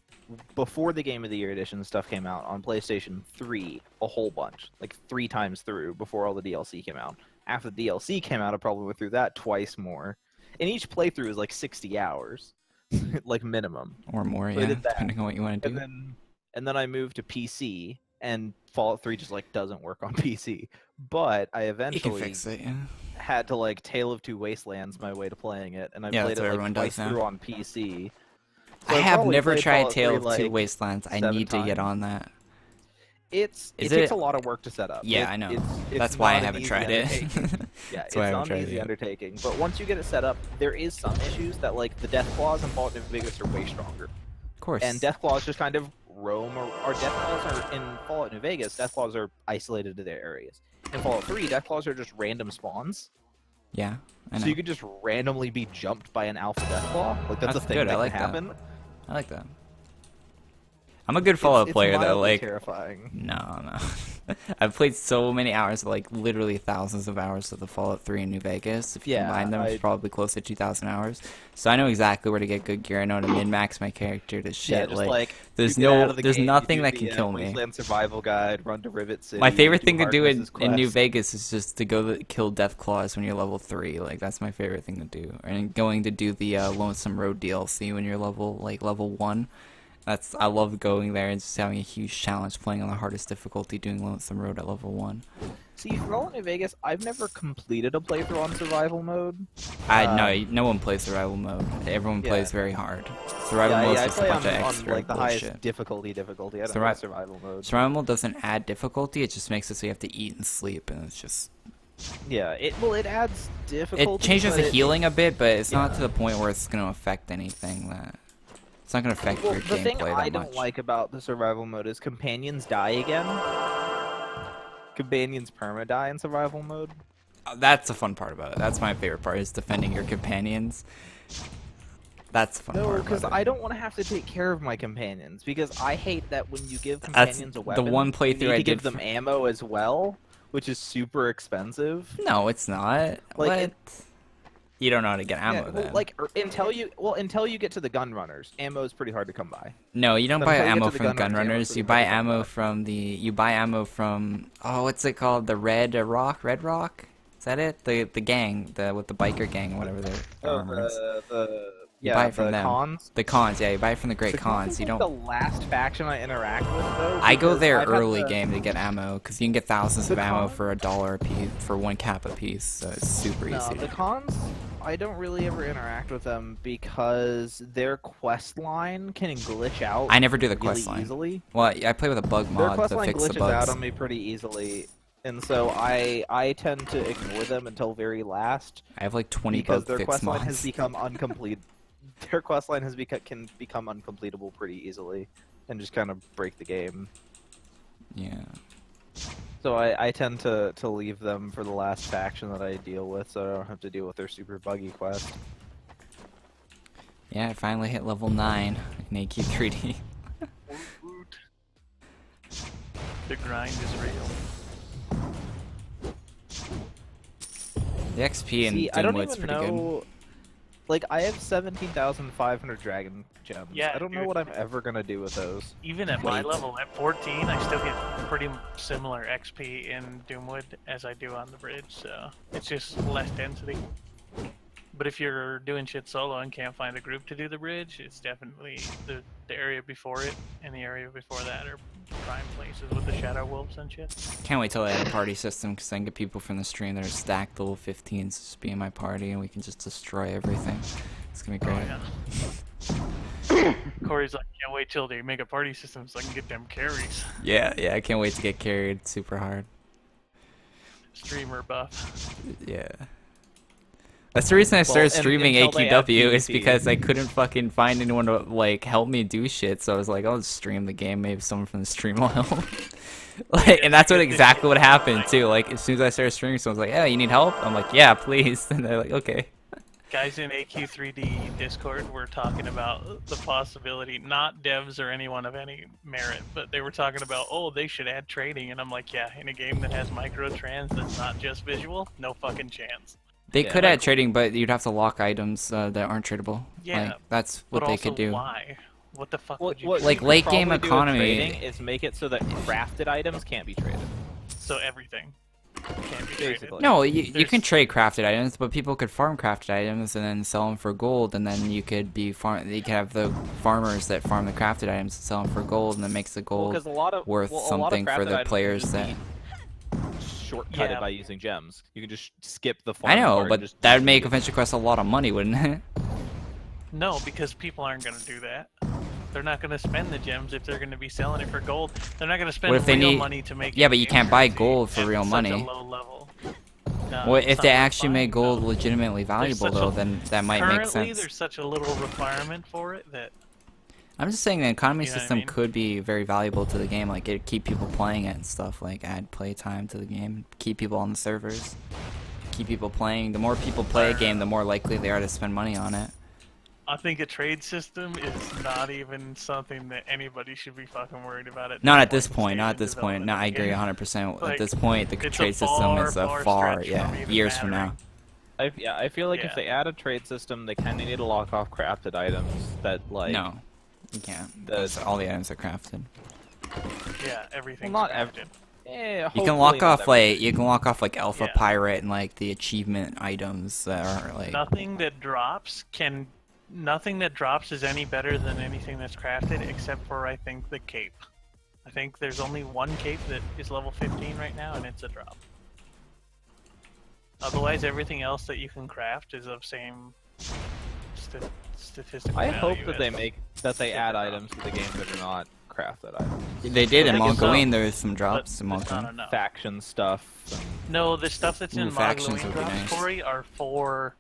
before the Game of the Year edition stuff came out on PlayStation 3 a whole bunch, like 3 times through before all the DLC came out. After the DLC came out, I probably went through that twice more. And each playthrough is like 60 hours, like minimum.
or more,
So I
yeah,
did that.
depending on what you want to do.
And then I moved to PC, and Fallout 3 just like doesn't work on PC. But I
You can
eventually
fix it, yeah.
had to like Tale of Two Wastelands my way to playing it, and I
Yeah,
played
that's
it
what
like
everyone does
twice
now.
through on PC. So
I
I
have
probably
never
played
tried
Fallout
Tale
3,
of Two
like,
Wastelands. I
7
need to get
times.
on that.
It
Is
takes
it-
a lot of work to set up.
Yeah, I know.
It's
That's why I
not an
haven't
easy
tried it.
undertaking. Yeah,
That's
it's
why I haven't
not
tried
an
it
easy
yet.
undertaking. But once you get it set up, there is some issues that like the Death Claws in Fallout New Vegas are way stronger.
Of course.
And Death Claws just kind of roam, or Death Claws are in Fallout New Vegas. Death Claws are isolated to their areas. In Fallout 3, Death Claws are just random spawns,
Yeah, I know.
so you could just randomly be jumped by an alpha Death Claw. Like that's a
That's
thing
good, I
that
like
can
that.
happen.
I like that. I'm a good Fallout player though.
mildly
Like,
terrifying.
no. I've played so many hours, like literally thousands of hours of the Fallout 3 in New Vegas. If you
Yeah,
combine them, it's probably close to 2,000 hours. So I know exactly where to get good gear. I know how to min-max my character to
Yeah,
shit.
just
like,
like
there's
you get out
no,
of the
there's
game, you
nothing
do
that
the,
can kill me.
Wasteland Survival Guide, run to Rivet City.
My favorite
do
thing to
hard
do
business
in New
quests.
Vegas is just to go kill Death Claws when you're level 3. Like that's my favorite thing to do. And going to do the Lonesome Road DLC when you're level 1. I love going there and just having a huge challenge playing on the hardest difficulty, doing Lonesome Road at level 1.
See, for Fallout New Vegas, I've never completed a playthrough on survival mode.
No one plays survival mode. Everyone
Yeah.
plays very hard. Survival mode is
I
just a
play
bunch of
on
extra
like the
bullshit.
highest difficulty. I don't
Survi-
play survival mode.
Survival mode doesn't add difficulty, it just makes it so you have to eat and sleep, and it's just...
Yeah, it adds difficulty.
It changes
but
the healing a bit, but it's not
Yeah.
to the point where it's going to affect anything that... It's not going to affect
Well,
your
the thing
gameplay
I
that
don't
much.
like about the survival mode is companions die again. Companions perma-die in survival mode.
That's the fun part about it. That's my favorite part, is defending your companions. That's the fun
No,
part
because
about it.
I don't want to have to take care of my companions, because I hate that when you give companions a weapon,
the one
you
playthrough
need
I
to give
did
them ammo as well, which is super expensive.
No, it's not.
Like,
what? You don't know how to get ammo
Yeah, well,
then.
like until you get to the gun runners, ammo is pretty hard to come by.
No, you don't
But
buy
until you get
ammo
to the
from
gun
gun
runners, ammo's
runners.
pretty
You
hard
buy
to come
ammo
by.
from the. You buy ammo from. Oh, what's it called? The Red Rock. Red Rock. Is that it? The gang. With the biker gang, or whatever their armor is. You buy it from
the
them.
cons.
The cons. Yeah, you buy it from the Great
The
Cons.
is
You
like
don't.
the last faction I interact with though.
I go
because
there
I've had
early
the-
game to get ammo because you can get thousands of
The
ammo
con-
for $1 a piece, for 1 cap a piece. So it's super
No,
easy.
the cons, I don't really ever interact with them because their quest line can glitch out.
I never do the
really
quest line.
easily.
Well, I play with a bug
Their
mod
quest
to
line
fix the
glitches
bugs.
out on me pretty easily, and so I tend to ignore them until very last
I have like 20
because
bug
their
fix
quest line has
mods.
become uncomplete. Their quest line can become uncompletable pretty easily, and just kind of break the game.
Yeah.
So I tend to leave them for the last faction that I deal with, so I don't have to deal with their super buggy quest.
Yeah, I finally hit level 9 in AQ3D.
Woot woot. The grind is real.
The XP in
See, I don't
Doomwood's
even
pretty good.
know. Like, I have 17,500 dragon gems.
Yeah,
I don't know
dude.
what I'm ever gonna do with those.
Even at my
Wait.
level, at 14, I still get pretty similar XP in Doomwood as I do on the bridge, so it's just less density. But if you're doing shit solo and can't find a group to do the bridge, it's definitely the area before it and the area before that are prime places with the shadow wolves and shit.
Can't wait till I have a party system because I can get people from the stream that are stacked level 15s to just be in my party and we can just destroy everything. It's gonna be great.
Oh, yeah. Corey's like, can't wait till they make a party system so I can get them carries.
Yeah, I can't wait to get carried super hard.
Streamer buff.
Yeah. That's the reason I started
and
streaming
until they add
AQW is
PvP.
because I couldn't fucking find anyone to like help me do shit. So I was like, I'll just stream the game. Maybe someone from the stream will help. Like, and that's exactly what happened too. Like as soon as I started streaming, someone's like, "Yeah, you need help?" I'm like, "Yeah, please." And they're like, "Okay."
Guys in AQ3D Discord were talking about the possibility, not devs or anyone of any merit, but they were talking about, oh, they should add trading. And I'm like, yeah, in a game that has microtrans that's not just visual, no fucking chance.
They
Yeah,
could
like-
add trading, but you'd have to lock items that aren't tradable.
Yeah,
Like, that's what
But
they
also,
could do.
why? What the fuck
What,
would you
what
do?
Like,
you could
late game
probably do with
economy-
trading is make it so that crafted items can't be traded.
So everything can't be traded.
Basically.
No, you can
There's-
trade crafted items, but people could farm crafted items and then sell them for gold, and then you could be you could have the farmers that farm the crafted items and sell them for gold, and that makes the
Well,
gold
'cause a lot of
worth
a lot of
something for
crafted
the
items
players
can
that.
just be shortcutted
Yeah.
by using gems. You can just skip the
I
farm
know,
part and
but
just
that would make
trade it.
AdventureQuest a lot of money, wouldn't it?
No, because people aren't going to do that. They're not going to spend the gems if they're going to be selling it for gold. They're not going to spend
What if they
real
need-
money to make
Yeah,
it
but you
game
can't buy
currency
gold for
at
real
such
money.
A low level. No,
Well,
it's
if
not
they actually
refined,
make gold
no.
legitimately valuable,
such
though,
a-
then that might
Currently,
make sense.
there's such a little requirement for it that
I'm just saying the economy
You know what I
system
mean?
could be very valuable to the game. Like, it'd keep people playing it and stuff. Like, add play time to the game, keep people on the servers, keep people playing. The more people play a game, the more likely they are to spend money on it.
I think a trade system is not even something that anybody should be fucking worried about.
Not at this point. Not at this point. No, I agree
development.
100%. At
Like,
this point, the
it's a
trade system
far,
is a
far
far,
stretch
yeah,
from even
years from now.
mattering.
I feel like
Yeah.
if they add a trade system, they kind of need to lock off crafted items that like.
No, you can't.
The-
Because all the items are crafted.
Yeah, everything's
Well, not
crafted.
You can lock off
everything.
like Alpha
Yeah.
Pirate and like the achievement items that are like.
Nothing that drops can nothing that drops is any better than anything that's crafted, except for I think the cape. I think there's only one cape that is level 15 right now, and it's a drop. Otherwise, everything else that you can craft is of same statistical
I
value
hope that they add items to the game that are not crafted items.
They did in
I think so,
Mogloween. There was some drops in
but it's not
Mogloween.
enough.
Faction stuff. And...
No, the stuff that's in
factions
Mogloween
would be
drops,
nice.
Corey, are for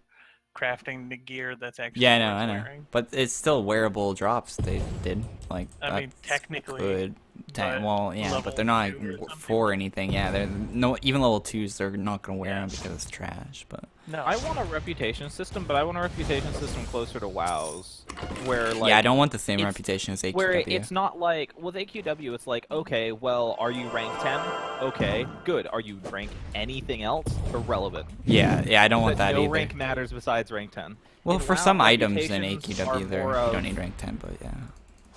crafting the gear that's actually
Yeah, I
worth
know.
wearing.
But it's still wearable drops they did. Like,
I mean,
that's
technically,
good.
but
Well, yeah,
level
but they're not
2 or something.
for anything. Yeah, they're no even level 2s. They're not gonna wear them because it's trash. But
No,
I want a reputation system, but I want a reputation system closer to WoW's, where like
yeah, I don't want the same
it's-
reputation as AQW.
where it's not like with AQW, it's like, okay, well, are you rank 10? Okay, good. Are you rank anything else? Irrelevant.
yeah, I don't want
But
that
no
either.
rank matters besides rank 10.
Well,
In
for
WoW,
some items in
reputations
AQW,
are
there
more
you
of-
don't need rank 10, but yeah.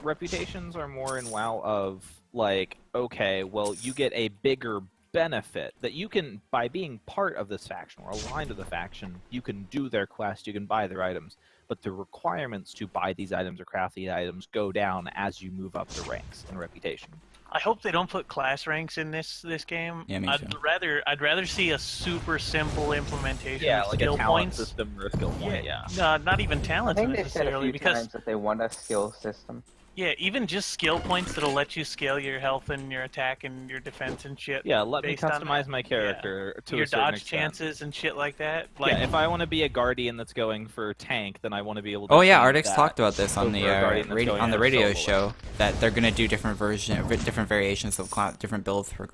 Reputations are more in WoW of like, okay, well, you get a bigger benefit that you can, by being part of this faction or aligned to the faction, you can do their quest, you can buy their items, but the requirements to buy these items or craft these items go down as you move up the ranks in reputation.
I hope they don't put class ranks in this game.
Yeah, me
I'd
too.
rather see a super simple implementation
Yeah,
of
like a
skill
talent
points.
system or a skill point. Yeah.
No, not even
I
talents
think they said a
necessarily,
few
because
times that they want a skill system.
yeah, even just skill points that'll let you scale your health and your attack and your defense and shit.
Yeah, let me
based on
customize my character to
your
a certain
dodge
extent.
chances and shit like that. Like,
Yeah, if I want to be a guardian that's going for tank, then I want to be able to.
Oh yeah,
change
Ardix
that
talked about this on
over
the
a guardian that's going
on the
as
radio
soloist.
show that they're gonna do different variations of different builds for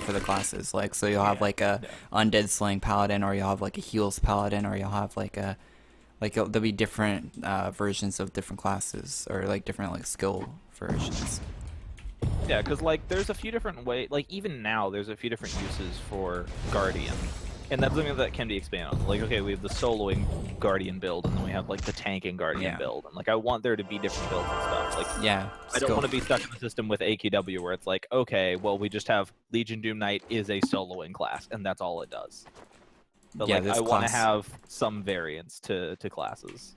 for the classes. Like, so you'll have like a undead slaying paladin, or you'll have like a heals paladin, or you'll have like a there'll be different versions of different classes, or like different like skill versions.
Yeah, because like there's a few different ways. Like even now, there's a few different uses for guardian, and that's something that can be expanded on. Like, okay, we have the soloing guardian build, and then we have like the tanking guardian
Yeah.
build, and like I want there to be different builds and stuff. Like,
Yeah,
I don't want to be stuck in the system with AQW where it's like, okay, well we just have Legion Doom Knight is a soloing class, and that's all it does. But
Yeah,
like
this
I want to
class-
have some variance to classes.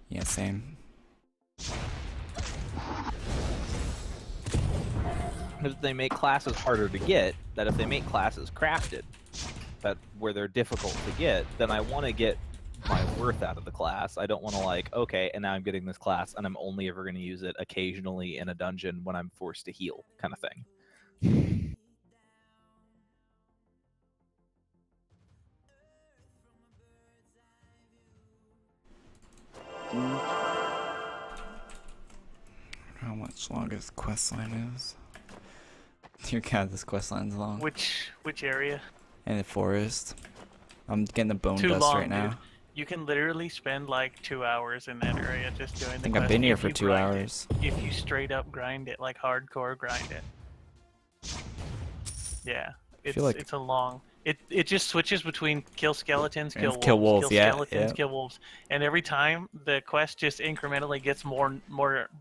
Yeah, same.
If they make classes harder to get, that if they make classes crafted, that where they're difficult to get, then I want to get my worth out of the class. I don't want to like, okay, and now I'm getting this class, and I'm only ever going to use it occasionally in a dungeon when I'm forced to heal, kind of thing.
How much longer this quest line is? Dear God, this quest line's long.
which area?
In the forest. I'm getting the bone
Too
dust
long,
right now.
dude. You can literally spend like 2 hours in that area just doing the
I think
quest
I've been here
if
for
you
2
grind it.
hours.
If you straight up grind it, like hardcore grind it. Yeah, it's
feel like-
it's a long. It just switches between kill skeletons,
And
kill wolves,
kill wolves,
kill
yeah,
skeletons,
yeah.
kill wolves, and every time the quest just incrementally gets more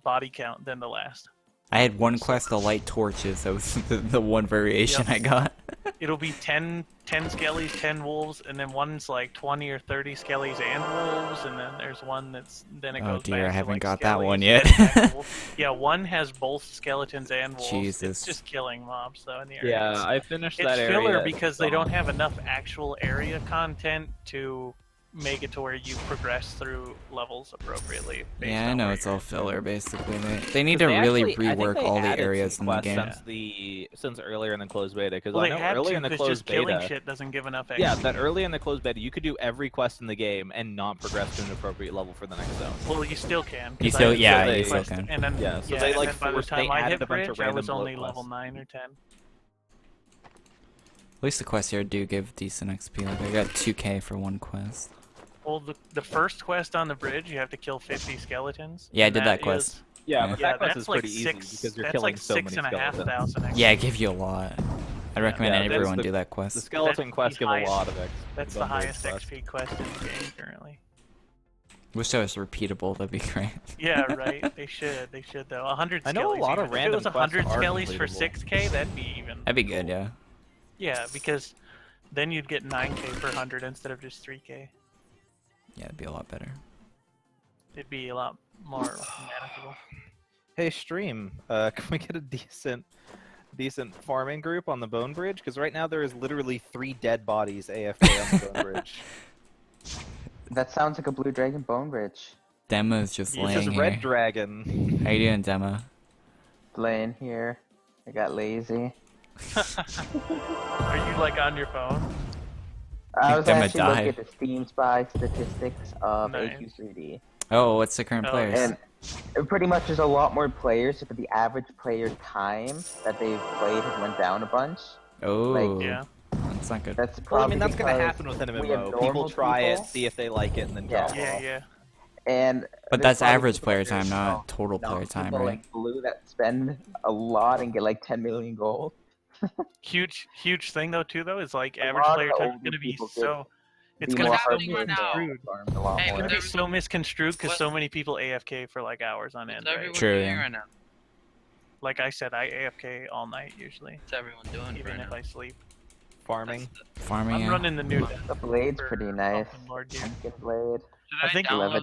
body count than the last.
I had one quest, the light torches. That was the one variation
Yep.
I got.
It'll be 10 skellies, 10 wolves, and then one's like 20 or 30 skellies and wolves, and then there's one that's then it
Oh
goes
dear,
back
I
to,
haven't
like,
got that
skellies
one
and
yet.
then back to wolves. Yeah, one has both skeletons and wolves.
Jesus.
It's just killing mobs though in the area.
Yeah, I finished
It's
that area.
filler because they don't have enough actual area content to make it to where you progress through levels appropriately. based
Yeah, I
on
know
where
it's
you're
all
at.
filler basically. They need to
'Cause they
really
actually- I think
rework
they
all the
added
areas
some
in the
quests
game.
since earlier in the closed beta. Because
Well,
I
they
know
had
earlier
to
in the
because
closed
just killing
beta,
shit doesn't give enough XP.
yeah, that early in the closed beta, you could do every quest in the game and not progress to an appropriate level for the next zone.
Well, you still can. 'cause
You
I
still-
did
yeah,
the
you
still
quest,
can.
And then,
Yeah, so
yeah,
they,
and
like,
then by the
forced-
time
they
I
added
hit
a bunch of
bridge, I was
random
only
bloat
level
quests.
9 or 10.
At least the quests here do give decent XP. Like I got 2K for one quest.
Well, the first quest on the bridge, you have to kill 50 skeletons.
Yeah, I
and
did that
is-
quest.
Yeah,
Yeah.
but
Yeah,
that quest
that's
is
like
pretty
six.
easy because you're
that's
killing
like
so many
6,500
skeletons.
XP.
Yeah, it gives you a lot. I'd recommend
Yeah, that's
everyone
the-
do that
The
quest.
skeleton
That's
quests
the
give a
highest-
lot of XP.
That's the highest XP quest in the game currently.
Wish that was repeatable. That'd be great.
Yeah, right. They should. They should though. 100
I know a
skellies
lot of
even.
random
If it was
quests
100
are
skellies for
completable.
6K, that'd be even.
That'd be good, yeah.
Yeah, because then you'd get 9K per 100 instead of just 3K.
Yeah, it'd be a lot better.
It'd be a lot more manageable.
Hey, stream. Can we get a decent farming group on the Bone Bridge? Because right now there is literally 3 dead bodies AFK on the Bone Bridge.
That sounds like a Blue Dragon Bone Bridge.
Dema's just
This
laying
is
here.
Red Dragon.
How you doing, Dema?
Laying here. I got lazy.
Are you like on your phone?
I
think
was
Dema
actually looking
died.
at the Steam Spy statistics of
Nice.
AQ3D.
Oh, what's the current
Oh,
players?
And it pretty much there's a lot more players, but the average player time that they've played has went down a bunch.
Oh,
Yeah.
that's not good.
That's
Well,
probably
I mean, that's going to
because
happen with an
we have
MMO.
normal
People try it,
people.
see if they like it, and then
Yeah.
drop
Yeah,
off.
yeah.
And
But
there's
that's
probably
average
people
player
that there's
time, not total player time,
people
right?
like Blue that spend a lot and get like 10 million gold.
Huge thing though too though is like
A
average
lot of
player
the
time is
older
gonna be
people
so. It's
Be
gonna
more
be so
hard-working
right now.
misconstrued.
farmed a lot
Hey,
It's
more.
gonna be
What's
so misconstrued because
what-
so many people AFK for like hours on end.
What's
Right?
everyone
True,
doing
yeah.
right now?
Like I said, I AFK all night usually,
What's everyone doing
even
right
if
now?
I sleep.
Farming.
Farming.
I'm
yeah.
running the new.
The blade's
for
pretty nice.
Pumpkin Lord gear.
Pumpkin blade.
Should
I think
download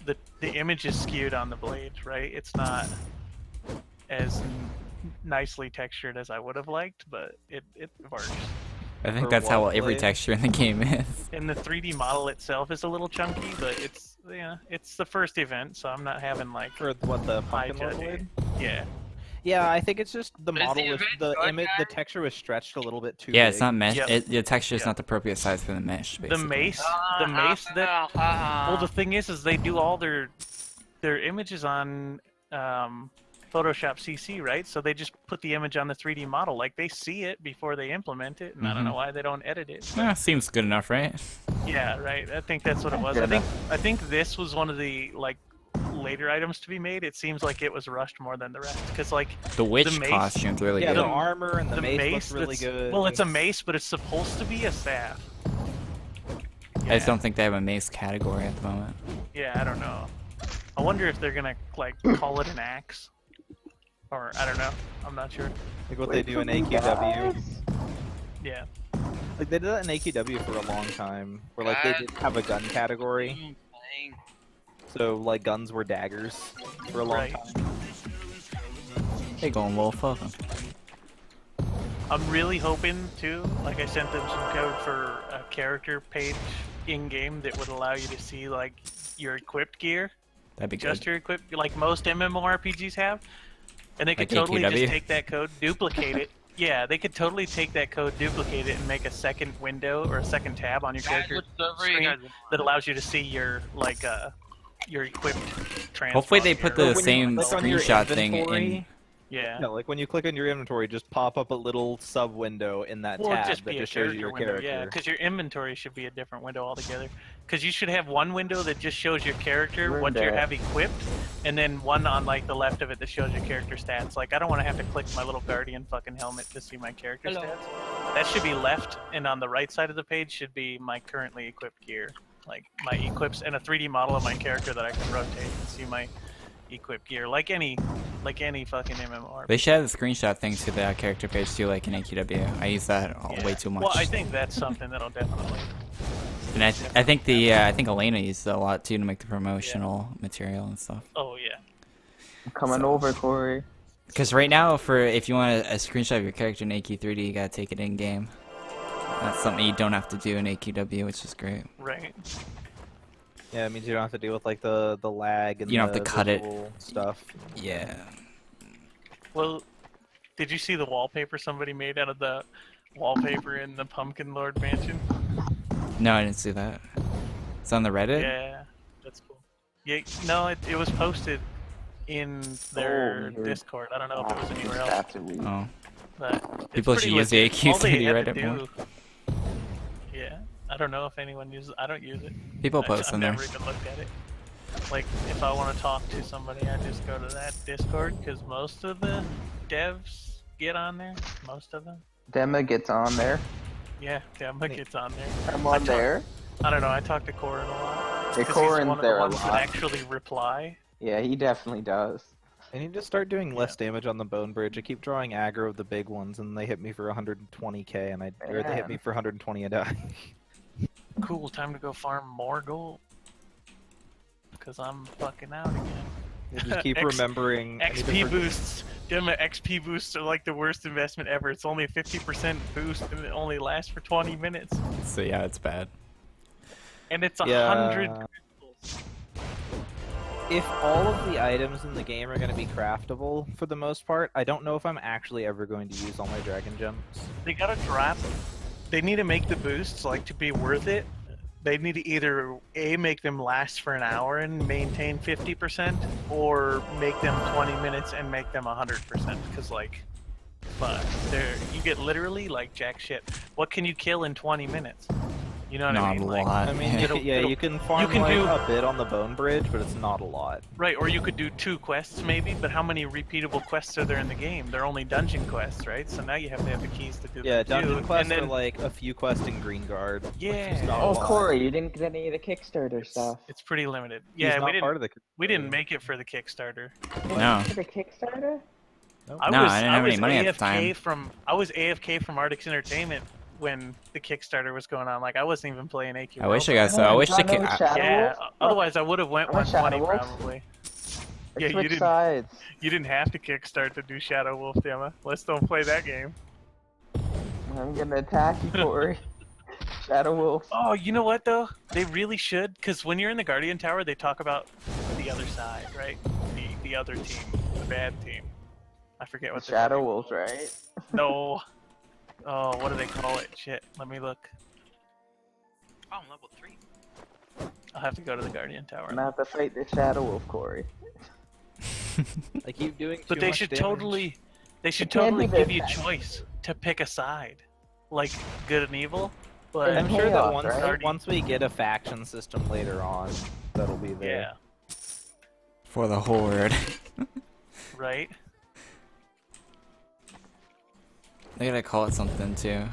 that the image is skewed on the blade, right? It's not as nicely textured as I would have liked, but it works.
I think
For
that's how
what
every
blade?
texture in the game is.
And the 3D model itself is a little chunky, but it's it's the first event, so I'm not having like
For what, the
high
Pumpkin Lord
judging.
blade?
Yeah.
Yeah, I think it's just the
Is the
model was
event
the
good,
image, the
guys?
texture was stretched a little bit too
Yeah,
big.
it's not mesh.
Yep.
The texture is
Yep.
not the appropriate size for the mesh. Basically.
The mace that well the thing is they do all their images on Photoshop CC, right? So they just put the image on the 3D model, like they see it before they implement it, and I don't know why they don't edit it.
Seems good enough, right?
Yeah, right. I think that's what it was.
Good
I think this was one of the like later items to be made. It seems like it was rushed more than the rest, because like
The witch
The mace-
costume's really
Yeah,
good.
the armor and the mace looks really
that's-
good.
Well, it's a mace, but it's supposed to be a staff.
I just don't think they have a mace category at the moment.
Yeah, I don't know. I wonder if they're gonna like call it an axe, or I don't know. I'm not sure.
like what they do in AQW.
Yeah.
Like they did that in AQW for a long time, where like they didn't have a gun category, so like guns were daggers for a long
Right.
time.
Hey, going well, fuck 'em.
I'm really hoping too. Like I sent them some code for a character page in game that would allow you to see like your equipped gear,
That'd be
just
good.
your equipped, like most MMORPGs have, and they could
Like
totally
AQW?
just take that code, duplicate it. Yeah, they could totally take that code, duplicate it, and make a second window or a second tab on your character screen that allows you to see your like your equipped transmog
Hopefully they put
gear.
the
when you
same
click on your
screenshot thing
inventory-
in.
Yeah.
No, like when you click on your inventory, just pop up a little sub window in that
Well,
tab
just
that
be a
just shows you
character
your
window,
character.
yeah, because your inventory should be a different window altogether. Because you should have one window that just shows your character, what you
Window.
have equipped, and then one on like the left of it that shows your character stats. Like I don't want to have to click my little guardian fucking helmet to see my character stats. That should be left, and on the right side of the page should be my currently equipped gear, like my equips and a 3D model of my character that I can rotate and see my equipped gear, like any fucking MMORPG.
They should have the screenshot thing to the character page too, like in AQW. I use that way too much.
Well, I think that's something that'll definitely.
And I think I think Elena uses it a lot too to make the promotional material and stuff.
Oh yeah.
I'm coming over, Corey.
Because right now, if you want a screenshot of your character in AQ3D, you gotta take it in game. That's something you don't have to do in AQW, which is great.
Right.
Yeah, it means you don't have to deal with like the lag and
You don't
the
have to cut it.
visual stuff.
Yeah.
Well, did you see the wallpaper somebody made out of the wallpaper in the Pumpkin Lord mansion?
No, I didn't see that. It's on the Reddit.
Yeah, that's cool. Yeah, no, it was posted in their
Oh, weird.
Discord. I don't know if it was anywhere else,
Absolutely.
Oh.
but it's
People should
pretty
use the
legit. All they
AQ3D
had to
Reddit more.
do- Yeah, I don't know if anyone uses. I don't use it.
People post
I've
in there.
never even looked at it. Like, if I want to talk to somebody, I just go to that Discord because most of the devs get on there. Most of them.
Dema gets on there.
Yeah, Gamma gets on there.
I'm on there.
I don't know. I talk to Corin a lot.
Yeah,
'cause
Corin's
he's one of
there
the
a
ones that
lot.
actually reply.
Yeah, he definitely does.
I need to start doing less damage on the Bone Bridge. I keep drawing aggro of the big ones, and they hit me for 120k, and or they hit
Man.
me for 120 a die.
Cool, time to go farm more gold. Cause I'm fucking out again.
You just keep remembering. I need to
XP boosts. Damn it, XP boosts are like the worst investment ever. It's only a 50% boost and it only lasts for 20 minutes.
So yeah, it's bad.
And it's 100
Yeah.
crystals.
If all of the items in the game are going to be craftable for the most part, I don't know if I'm actually ever going to use all my dragon gems.
They gotta drop. They need to make the boosts like to be worth it. They need to either make them last for an hour and maintain 50%, or make them 20 minutes and make them 100%. Because like, fuck, you get literally like jack shit. What can you kill in 20 minutes? You know what I
Not
mean?
a
Like,
lot.
I mean, you can farm
can
like
do-
a bit on the bone bridge, but it's not a lot.
right, or you could do 2 quests maybe, but how many repeatable quests are there in the game? They're only dungeon quests, right? So now you have to have the keys to do
Yeah,
them too.
dungeon quests
and then,
are like a few quests in Greenguard. which is
Yeah.
not a
Oh,
lot.
Corey, you didn't get any of the Kickstarter stuff.
it's pretty limited.
He's
Yeah,
not
we
part
didn't.
of the.
We didn't make it for the Kickstarter.
No.
For the Kickstarter?
I
No,
was,
I didn't have any money at the time.
I was AFK from Arctic's Entertainment when the Kickstarter was going on. Like I wasn't even playing AQ.
I wish I
Roblox.
got so. I wish
I
I could.
Yeah, otherwise I would have went
I'm a
120
Shadow Wolf.
probably.
Or
Yeah, you
switch
didn't-
sides.
You didn't have to kickstart to do Shadow Wolf, Emma. Let's don't play that game.
I'm gonna attack you, Corey. Shadow Wolf.
Oh, you know what though? They really should, because when you're in the Guardian Tower, they talk about the other side, right? The other team, the bad team. I forget what they're
Shadow Wolves, right?
No. Oh, what do they call it? Shit. Let me look.
Oh, I'm level 3.
I'll have to go to the Guardian Tower.
I'm gonna have to fight the Shadow Wolf, Corey.
I keep doing.
But
too
they
much
should
damage.
totally, they should
It can't
totally
be
give
this
you
bad.
choice to pick a side, like good and evil. But
And
I'm sure that
Chaos,
once
right?
once we get a faction system later on, that'll be there.
yeah,
For the horde.
right.
They gotta call it something too.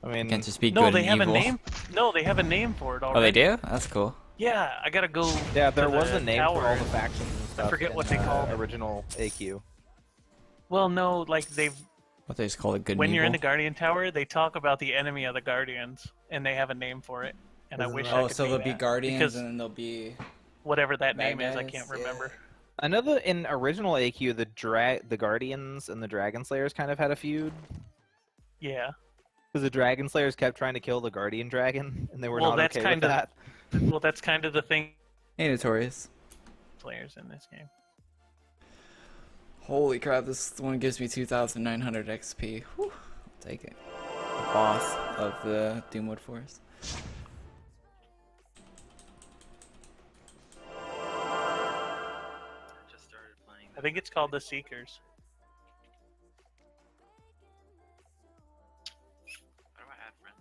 I mean,
It can't just be
No,
good
they
and
have
evil.
a name. No, they have a name for it already.
Oh, they do? That's cool.
Yeah, I gotta go.
yeah, there
to
was
the
a name
tower.
for all the factions and stuff.
forget
in,
what they called it.
original AQ.
Well, no, like they've.
What they just call it good
When
and
you're in the
evil?
Guardian Tower, they talk about the enemy of the Guardians, and they have a name for it. And I
Isn't
wish
that-
I
Oh,
could
so
do
there'll be
that,
guardians
because
and then there'll be
whatever that
bad
name is, I
guys,
can't
yeah.
remember.
I know that in original AQ, the Guardians and the Dragon Slayers kind of had a feud.
Yeah.
Because the Dragon Slayers kept trying to kill the Guardian Dragon, and they were
Well,
not
that's
okay with
kinda-
that.
Well, that's kind of the thing.
Hey, Notorious.
Players in this game.
Holy crap, this one gives me 2,900 XP. Whew. I'll take it. The boss of the Doomwood Forest.
I just started playing.
I think it's called the Seekers.
How do I add friends?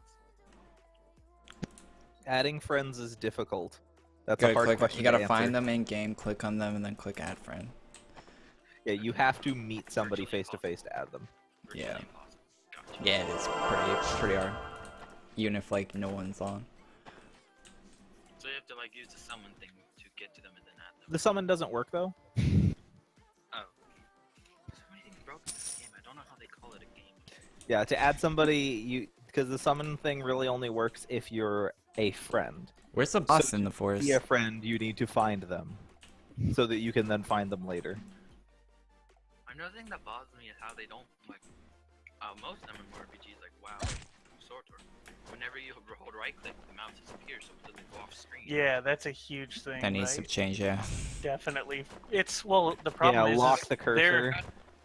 Adding friends is difficult. That's
Gotta
a hard
click,
question
you gotta
to
find
answer.
them in game, click on them, and then click add friend.
Yeah, you have to meet somebody face to face to add them.
Yeah.
Virtually impossible. Gotcha.
Yeah, it is pretty hard. Even if like no one's on.
So you have to like use the summon thing to get to them and then add them.
The summon doesn't work though.
Oh. So many things broken in this game. I don't know how they call it a game.
Yeah, to add somebody, because the summon thing really only works if you're a friend.
Where's the boss
So
in the
To
forest?
be a friend, you need to find them, so that you can then find them later.
Another thing that bothers me is how they don't like. Most MMORPGs like WoW, SWTOR. Whenever you hold right click, the mouse disappears, so it doesn't go off screen.
Yeah, that's a huge thing.
That needs
right?
to change, yeah.
Definitely. It's well, the problem
Yeah,
is
lock
is
the
they're-
cursor.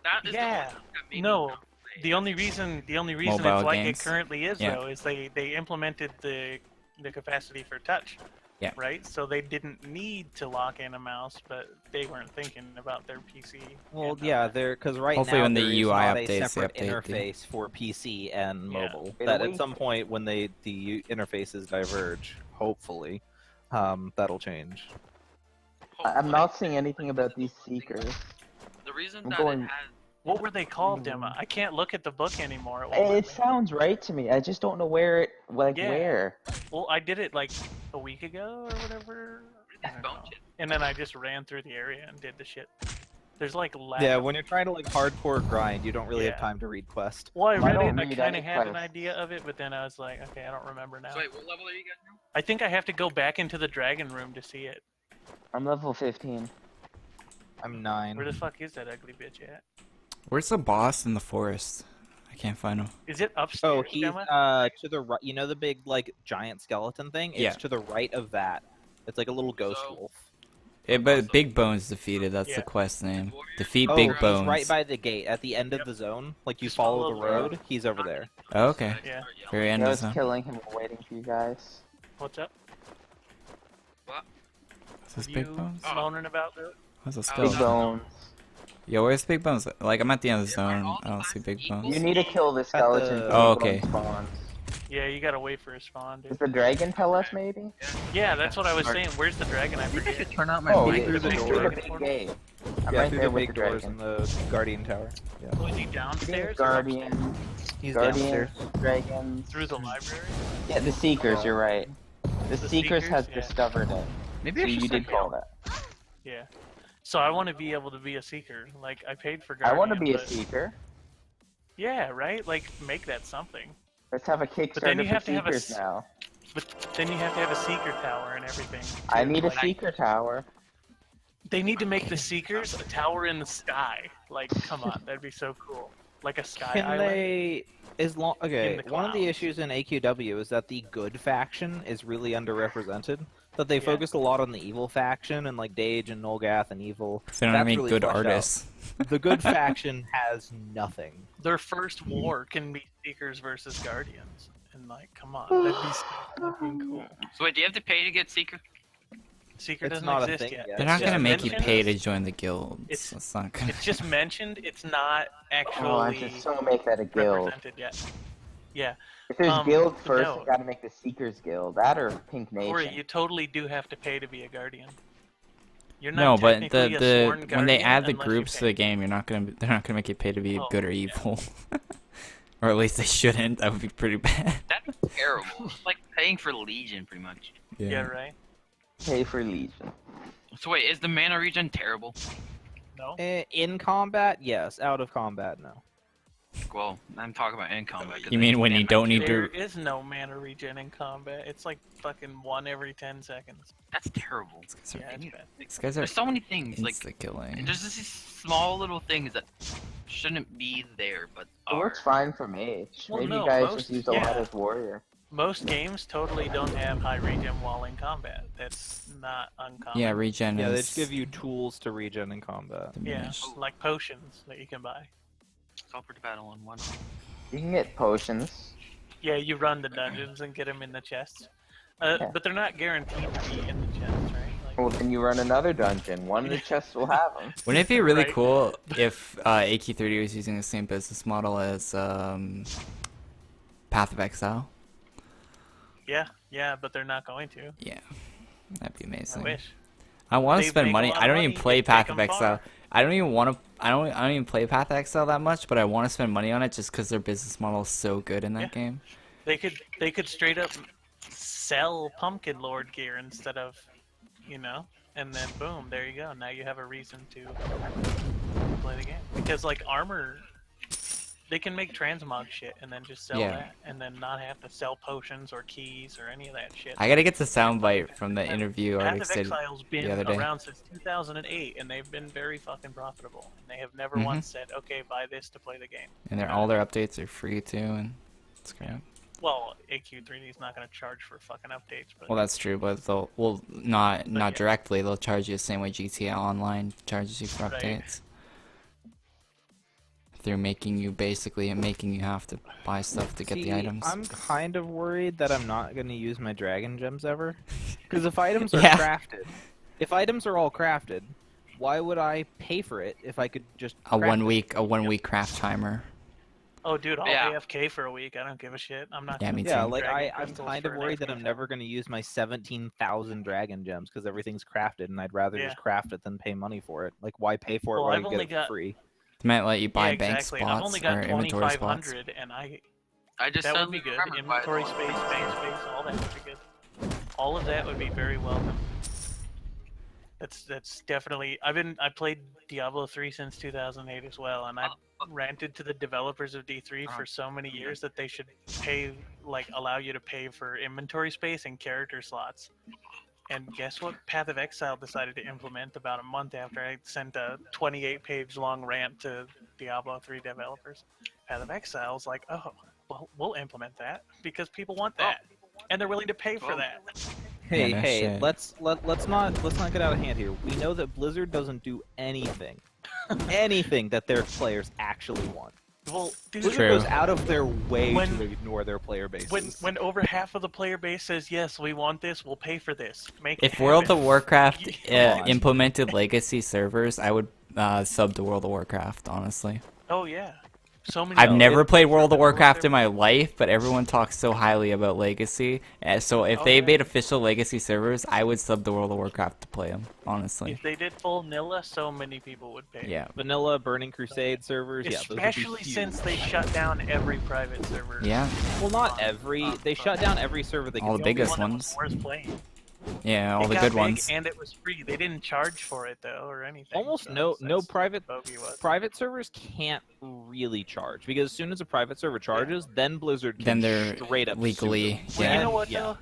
That is
Yeah,
the one that made
no,
me not play.
The only reason
Mobile
it's like
games.
it currently is
Yeah.
though is they implemented the capacity for touch.
Yeah.
Right. So they didn't need to lock in a mouse, but they weren't thinking about their PC.
Well,
and,
yeah, because right
Hopefully
now
when the
there is
UI
not
updates,
a
they
separate
update the-
interface for PC and
Yeah.
mobile.
In a
That at
week.
some point when the interfaces diverge, hopefully, that'll change.
I'm
Hopefully.
not seeing anything about these seekers.
The reason
I'm
that
going-
it has.
What were they called, Emma? I can't look at the book anymore. It won't let
It
me.
sounds right to me. I just don't know where it, like
Yeah.
where.
Well, I did it like a week ago or whatever. I don't know.
Bone chip.
And then I just ran through the area and did the shit. There's like lab.
Yeah, when you're trying to like hardcore grind, you don't really have
Yeah.
time to read quest.
Well, I
I
read
don't
it. I
read
kind
any
of had an
quests.
idea of it, but then I was like, okay, I don't remember now.
So wait, what level are you guys now?
I think I have to go back into the dragon room to see it.
I'm level 15.
I'm 9.
Where the fuck is that ugly bitch at?
Where's the boss in the forest? I can't find him.
Is it upstairs,
Oh, he's
Gemma?
to the right. You know the big like giant skeleton thing? It's
Yeah.
to the right of that. It's like a little ghost
So-
wolf.
But Big Bone's defeated. That's
Yeah.
the quest name.
Warrior-
Defeat
Oh,
Big
he's
Bones.
right by the gate at the end of
Yep.
the zone. Like you
Just
follow the
follow the road.
road. He's over there.
Oh, okay.
Yeah.
Very end
I
of
was
the zone.
killing him while waiting for you guys.
What's up?
Is this
You
Big Bones?
moaning about that?
What's a
Big
skeleton?
Bones.
Yo, where's Big Bones? Like, I'm at the end of the
Yeah, are
zone.
all
I
the
don't see Big
classes
Bones.
You need to kill the skeleton.
the-
Big
Oh,
Bones
okay.
spawns.
Yeah, you gotta wait for his spawn,
Does
dude.
the dragon tell us maybe?
Yeah, that's what I was saying. Where's the dragon? I forget.
turn out my
Oh,
mic
yeah,
through the
through
door.
the big gate. I'm
Yeah,
right
through
there
the
with
big
the
doors in
dragon.
the guardian tower. Yeah.
Oh, is he downstairs? or
Guardian,
He's
Guardians,
downstairs.
dragons.
Through the library?
Yeah, the Seekers, you're right. The
The
Seekers
Seekers?
has
Yeah.
discovered it.
Maybe
So
I should
you
start
did call that.
Yeah. So I want to be able to be a seeker. Like, I paid for
I
Guardian.
want to be a
but-
Seeker.
Yeah, right? Like, make that something.
Let's have a
then
Kickstarter
you
for
have to have a
Seekers
s-
now.
But then you have to have a seeker tower and everything.
I
too.
need a
Like,
Seeker tower.
They need to make the seekers a tower in the sky. Like, come on, that'd be so cool. Like a sky
Can
island.
they? As long okay,
the
one of the
clouds.
issues in AQW is that the good faction is really underrepresented. That they
Yeah.
focused a lot on the evil faction and like Dage and Nolgath and evil.
They don't have
That's
any
really
good
fleshed out.
artists.
The good faction has nothing.
Their first war can be seekers versus guardians. And like, come on, that'd be so fucking cool.
So wait, do you have to pay to get Seeker?
Seeker
It's
doesn't
not a
exist
thing
yet.
yet.
They're
It's
not
just
gonna make you
mentioned.
pay to join the guilds.
It's-
That's not gonna.
It's just mentioned. It's not
Oh, I
actually
just so make that a guild.
represented yet. Yeah,
If there's
Um,
guild first,
no.
I gotta make the Seekers Guild. That or Pink Nation.
Corey, you totally do have to pay to be a guardian. You're
No,
not
but
technically a sworn
when they
guardian
add the
unless you
groups to
pay.
the game, they're not gonna make you pay to be
Oh,
good or
yeah.
evil. Or at least they shouldn't. That would be pretty bad.
That'd be terrible. It's like paying for Legion, pretty much.
Yeah, right.
Pay for Legion.
So wait, is the mana regen terrible?
No.
In combat, yes. Out of combat, no.
Well, I'm talking about in combat. 'cause
You
I
mean
can
when you
stand
don't
my-
need
There
to?
is no mana regen in combat. It's like fucking 1 every 10 seconds.
That's terrible.
Yeah, it's bad.
These guys are
There's so many things like
insta killing.
there's just these small little things that shouldn't be there, but
It
are.
works fine for me.
Well,
Maybe
no,
you guys
most-
just use a lot
yeah.
as warrior.
Most games totally don't have high regen while in combat. That's not uncommon.
Yeah, regen
Yeah, they
is
just give you tools to regen in combat.
Yeah,
diminished.
like potions that you can buy.
Call for the battle on one.
You can get potions.
Yeah, you run the dungeons and get them in the chests.
Yeah.
But they're not guaranteed to be in the chests, right? Like,
Well, then you run another dungeon. One of the chests will have them.
Wouldn't it be really
Right.
cool if AQ3D was using the same business model as Path of Exile?
yeah, but they're not going to.
Yeah, that'd be
I
amazing.
wish.
I want
They
to spend
make a
money.
lot of
I don't even
money,
play
they
Path
take
of
'em
Exile.
far.
I don't even want to. I don't even play Path of Exile that much, but I want to spend money on it just because their business model is so good in that
Yeah.
game.
They could straight up sell Pumpkin Lord gear instead of, and then boom, there you go. Now you have a reason to play the game. Because like armor, they can make transmog shit and then just sell
Yeah.
that, and then not have to sell potions or keys or any of that shit.
I gotta get the soundbite from the interview
Path
Arctic
of
did
Exile's
the
been
other day.
around since 2008, and they've been very fucking profitable. And they have never
Mhm.
once said, "Okay, buy this to play the game."
And all their updates are free too, and it's great.
Well, AQ3D is not going to charge for fucking updates, but
Well, that's true, but they'll not
yeah.
directly. They'll charge you the same way GTA Online charges you for
Right.
updates. Through making you have to buy stuff to get
See,
the items.
I'm kind of worried that I'm not going to use my dragon gems ever. Because if items are
Yeah.
crafted, if items are all crafted, why would I pay for it if I could just
A
craft
one
it?
week craft timer.
oh, dude, I'll
Yeah.
AFK for a week. I don't give a shit. I'm not.
Yeah,
gonna
me
buy
Yeah,
too.
like
dragon
I'm
crystals
kind
for
of
an
worried that
FP
I'm never going to use my 17,000 dragon gems because everything's crafted, and I'd rather
Yeah.
just craft it than pay money for it. Like, why pay for it
Well,
when
I've
I
only
can get it
got-
for free?
They might let you buy
Yeah,
bank
exactly.
spots
I've only
or
got
inventory spots.
2,500, and
I just
that
suddenly
would be good.
remembered why
Inventory
the-
space, bank space, all that would be good. All of that would be very welcome. That's definitely. I played Diablo 3 since 2008 as well, and I've ranted to the developers of D3 for so many years that they should allow you to pay for inventory space and character slots. And guess what? Path of Exile decided to implement about a month after I sent a 28-page long rant to Diablo 3 developers. Path of Exile's like, oh, well, we'll implement that because people want that, and they're willing to pay for that.
Hey,
Yeah, no
hey,
shit.
let's not get out of hand here. We know that Blizzard doesn't do anything that their players actually want.
Well, dude,
Blizzard
True.
goes out of their way
When-
to ignore their player bases.
when over half of the player base says yes, we want this, we'll pay for this. Make it
If World
happen.
of Warcraft
Come on.
implemented legacy servers, I would sub to World of Warcraft, honestly.
Oh yeah, so many.
I've never
it-
played World of
World
Warcraft
server-
in my life, but everyone talks so highly about legacy. So if
Oh,
they
yeah.
made official legacy servers, I would sub to World of Warcraft to play them, honestly.
If they did full Nilla, so many people would pay.
Yeah.
Vanilla, Burning Crusade servers, yeah, those would be
Especially
huge.
since they shut down every private server.
Yeah.
Well, not every. They shut down every server they
All
could.
the
only
biggest
one that was
ones.
worth playing.
Yeah, all
It
the
got
good
big
ones.
and it was free. They didn't charge for it though, or anything.
Almost
so
no
that's
private
bogey was.
private servers can't really charge because as soon as a private server charges, then Blizzard can
Then they're
straight up sue
legally-
them.
Well,
Yeah.
you know what
Yeah.
though?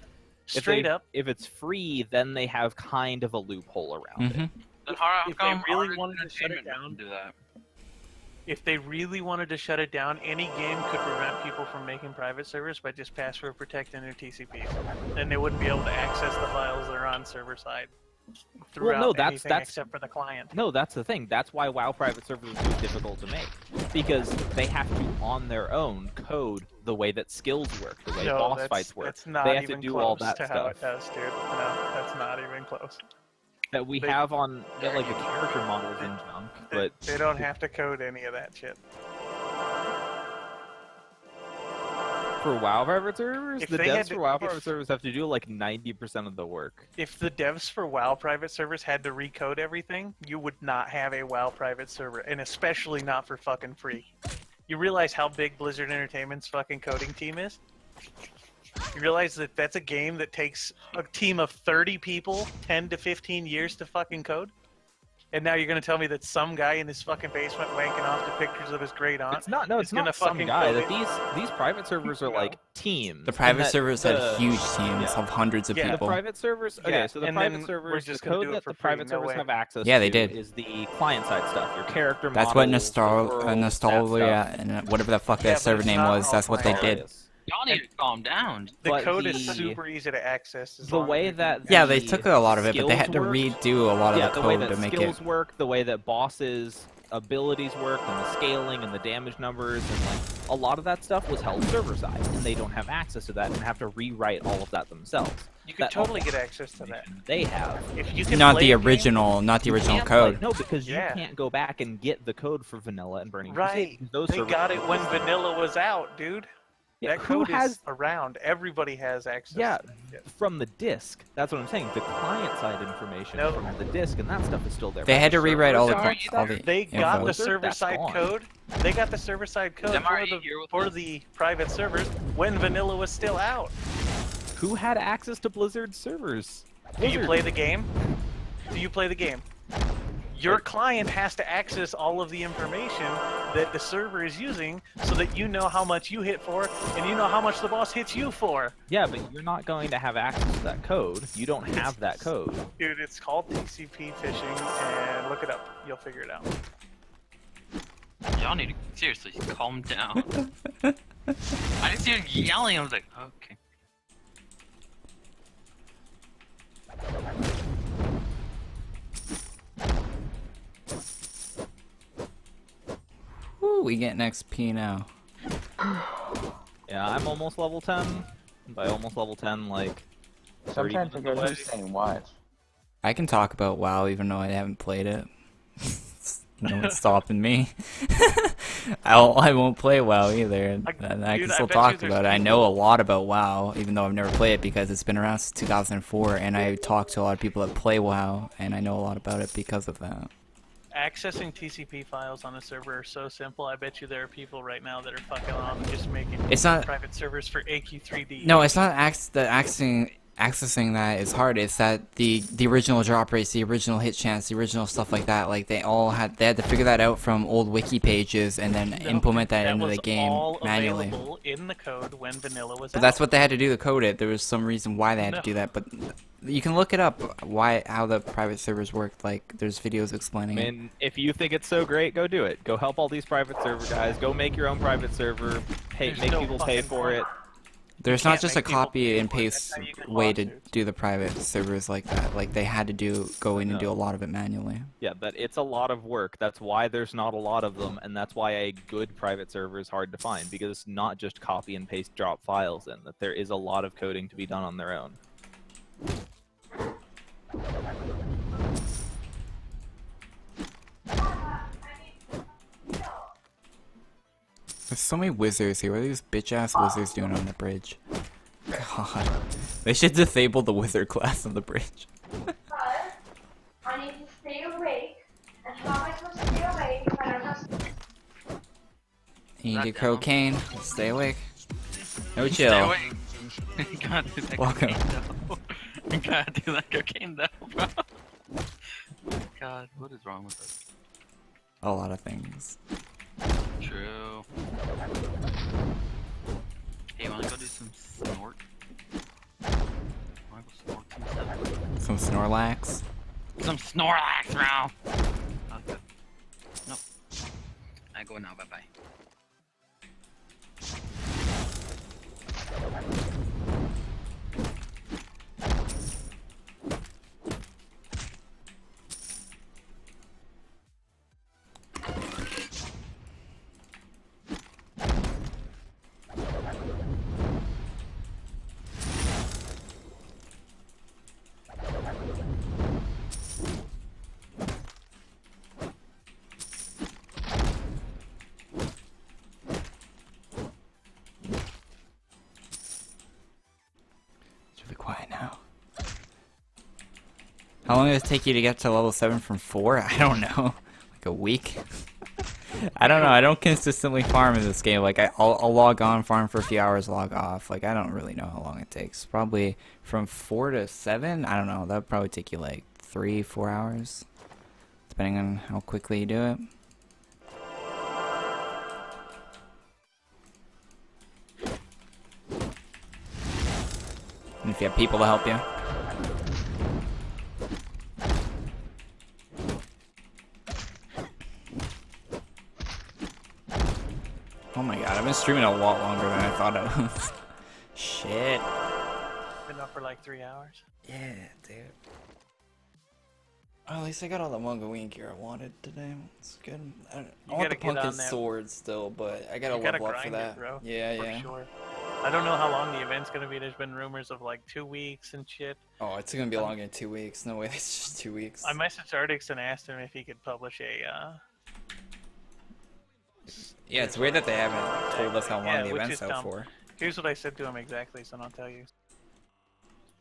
If
Straight
they-
up,
if it's free, then they have kind of a loophole around it.
hmm
Then how
if they
come
really
Art
wanted to shut it
Entertainment doesn't do that?
if they really wanted to shut it down, any game could prevent people from making private servers by just password protecting their TCPs. Then they wouldn't be able to access the files that are on server side throughout
no, that's-
anything
that's-
except for the client.
No, that's the thing. That's why WoW private servers are so difficult to make because they have to, on their own, code the way that skills work, the way
No,
boss
that's,
fights work.
That's not
They have
even
to do
close
all that
to how it
stuff
does, dude. No, that's not even close.
that we
they-
have on like the character models and junk. But
They don't have to code any of that shit.
for WoW private servers,
If
the
they had
devs
to-
for Wow
if-
private servers have to do like 90% of the work.
If the devs for WoW private servers had to recode everything, you would not have a WoW private server, and especially not for fucking free. You realize how big Blizzard Entertainment's fucking coding team is? You realize that that's a game that takes a team of 30 people 10 to 15 years to fucking code? And now you're gonna tell me that some guy in his fucking basement wanking off to pictures of his great aunt?
It's not. No,
It's
it's
gonna
not some
fucking
guy.
code
That
it.
these private servers are
No.
like teams.
The private
and that
servers
the-
had huge teams
yeah.
of hundreds of
Yeah.
The
people.
private servers. Okay,
Yeah,
so the
and
private
then we're
servers,
just
the
gonna do
code
it
that
for
the
free,
private
no
servers
way.
have access
Yeah, they
to
did.
is the client side stuff. Your character
That's what
models, the worlds, that
Nostalgia
stuff.
and whatever the fuck
Yeah,
that
but
server
it's
name
not
was.
all
That's what they
client.
did.
Y'all need to calm down.
The
But
code
the-
is super easy to access. As
The
long as
way
you
that
can-
Yeah, they
the
took a lot of it, but they had to
skills work.
redo a lot of
Yeah,
the
the way
code
that
to make
skills
it.
work, the way that bosses' abilities work, and the scaling and the damage numbers, and like a lot of that stuff was held server side, and they don't have access to that and have to rewrite all of that themselves.
You could
That
totally get access to that.
They have.
If you can
Not
play
the
a game-
original, not the original
can't,
code.
like, no, because
Yeah.
you can't go back and get the code for Vanilla and Burning Crusade,
Right.
because those
They
servers
got it
don't
when
exist.
vanilla was out, dude.
Yeah,
That
who
code
has
is around. Everybody has access.
Yeah,
to that shit.
from the disk? That's what I'm saying. The client side information
No.
from the disk and that stuff is still there.
They
but
had to
the
rewrite all the
server
Sorry,
all the
They got
info.
the server
That's
side
gone.
code. They got the server side code
MRE here with
for
us?
the private servers when vanilla was still out.
Who had access to Blizzard servers?
Do you
Blizzard.
play the game? Do you play the game? Your client has to access all of the information that the server is using so that you know how much you hit for and you know how much the boss hits you for.
Yeah, but you're not going to have access to that code. You don't have that code.
Dude, it's called TCP phishing, and look it up. You'll figure it out.
Y'all need to seriously calm down. I just hear yelling. I was like, okay.
Woo, we get next P now.
Yeah, I'm almost level 10. By almost level 10, like 30
Sometimes I
minutes
go
away.
to saying watch.
I can talk about WoW even though I haven't played it. No one's stopping me. I won't play WoW either, and I
dude,
can
I
still
bet you
talk
there's
about it. I
people-
know a lot about WoW, even though I've never played it because it's been around since 2004, and I talk to a lot of people that play WoW, and I know a lot about it because of that.
Accessing TCP files on a server are so simple. I bet you there are people right now that are fucking off just making
It's not.
private servers for AQ3D.
No, it's not accessing accessing that is hard. It's that the original drop rates, the original hit chance, the original stuff like that, like they had to figure that out from old wiki pages and then implement that into the game
all
manually.
available in the code when vanilla was
But
out.
that's what they had to do to code it. There was some reason why they had to do that, but you can look it up how the private servers worked. Like there's videos explaining it.
And if you think it's so great, go do it. Go help all these private server guys. Go make your own private server. Make
There's no
people pay
fucking
for it.
point.
There's
You
not
can't
just a
make people
copy
pay
and
for it.
paste
That's how you get
way to
lawsuits.
do the private servers like that. Like they had to go in and do a lot of it manually.
Yeah, but it's a lot of work. That's why there's not a lot of them, and that's why a good private server is hard to find, because it's not just copy and paste drop files in, that there is a lot of coding to be done on their own.
There's so many wizards here. What are these bitch-ass wizards doing on the bridge? God. They should disable the wizard class on the bridge.
But I need to stay awake. And how am I supposed to stay awake if I don't have
You need
That
your
down.
cocaine. Stay awake. No
Stay
chill.
away. You gotta do that
Welcome.
cocaine though. You gotta do that cocaine though, bro. God, what is wrong with us?
A lot of things.
True. Hey, wanna go do some snort? Wanna go snort some stuff?
Some Snorlax.
Some Snorlax, bro! Okay. Nope. I go now, bye bye.
It's really quiet now. How long did it take you to get to level 7 from 4? I don't know. Like a week? I don't know. I don't consistently farm in this game. Like I'll log on, farm for a few hours, log off. Like I don't really know how long it takes. Probably from 4 to 7. I don't know. That would probably take you like 3-4 hours, depending on how quickly you do it. And if you have people to help you. Oh my god, I've been streaming a lot longer than I thought I was. Shit.
Been up for like 3 hours.
Yeah, dude. Oh, at least I got all the Mogloween gear I wanted today. It's good. I want the
gotta get
pumpkin
on that.
sword still, but I gotta
You gotta
level up for
grind it,
that.
bro,
Yeah,
For
yeah.
sure. I don't know how long the event's gonna be. There's been rumors of like 2 weeks and shit.
Oh, it's gonna be longer than 2 weeks. No way, it's just 2 weeks.
I messaged Ardix and asked him if he could publish a
Yeah, it's weird that they haven't told us how long
Yeah,
the
which
event's
is
out
dumb.
for.
Here's what I said to him exactly, so I'll tell you.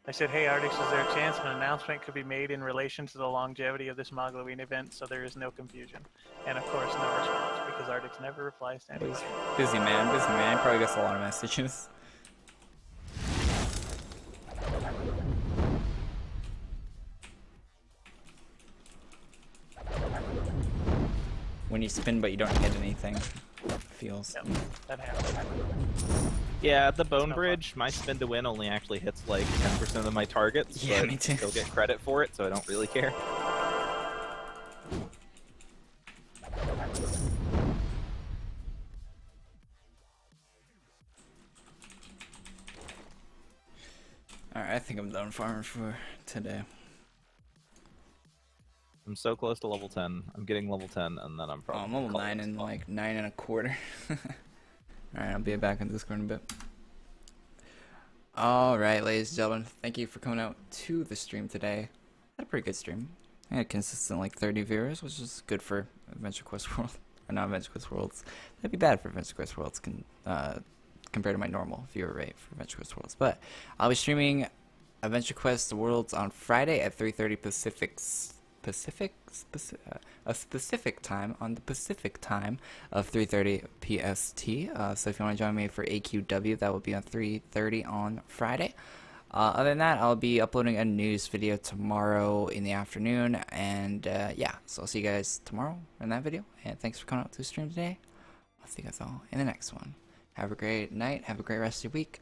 I said, hey Ardix, is there a chance an announcement could be made in relation to the longevity of this Mogloween event so there is no confusion? And of course, no response, because Ardix never replies to anybody.
Busy man, busy man. Probably gets a lot of messages. When you spin but you don't hit anything, feels.
Yep, that happens.
Yeah, at the Bone
No
Bridge, my spin to win only actually hits like 10% of my targets,
Yeah,
but
me too.
I still get credit for it, so I don't really care.
Alright, I think I'm done farming for today.
I'm so close to level 10. I'm getting level 10, and then I'm
Oh,
probably
I'm level
calling
9
it
and
spot.
like 9 1/4. Alright, I'll be back on Discord in a bit. Alright, ladies and gentlemen, thank you for coming out to the stream today. Had a pretty good stream. I had consistent like 30 viewers, which is good for AdventureQuest World. Or not AdventureQuest Worlds. That'd be bad for AdventureQuest Worlds compared to my normal viewer rate for AdventureQuest Worlds. But I'll be streaming AdventureQuest Worlds on Friday at 3:30 a specific time on the Pacific time of 3:30 PST. So if you want to join me for AQW, that will be on 3:30 on Friday. Other than that, I'll be uploading a news video tomorrow in the afternoon, and yeah, so I'll see you guys tomorrow in that video, and thanks for coming out to the stream today. I'll see you guys all in the next one. Have a great night, have a great rest of your week,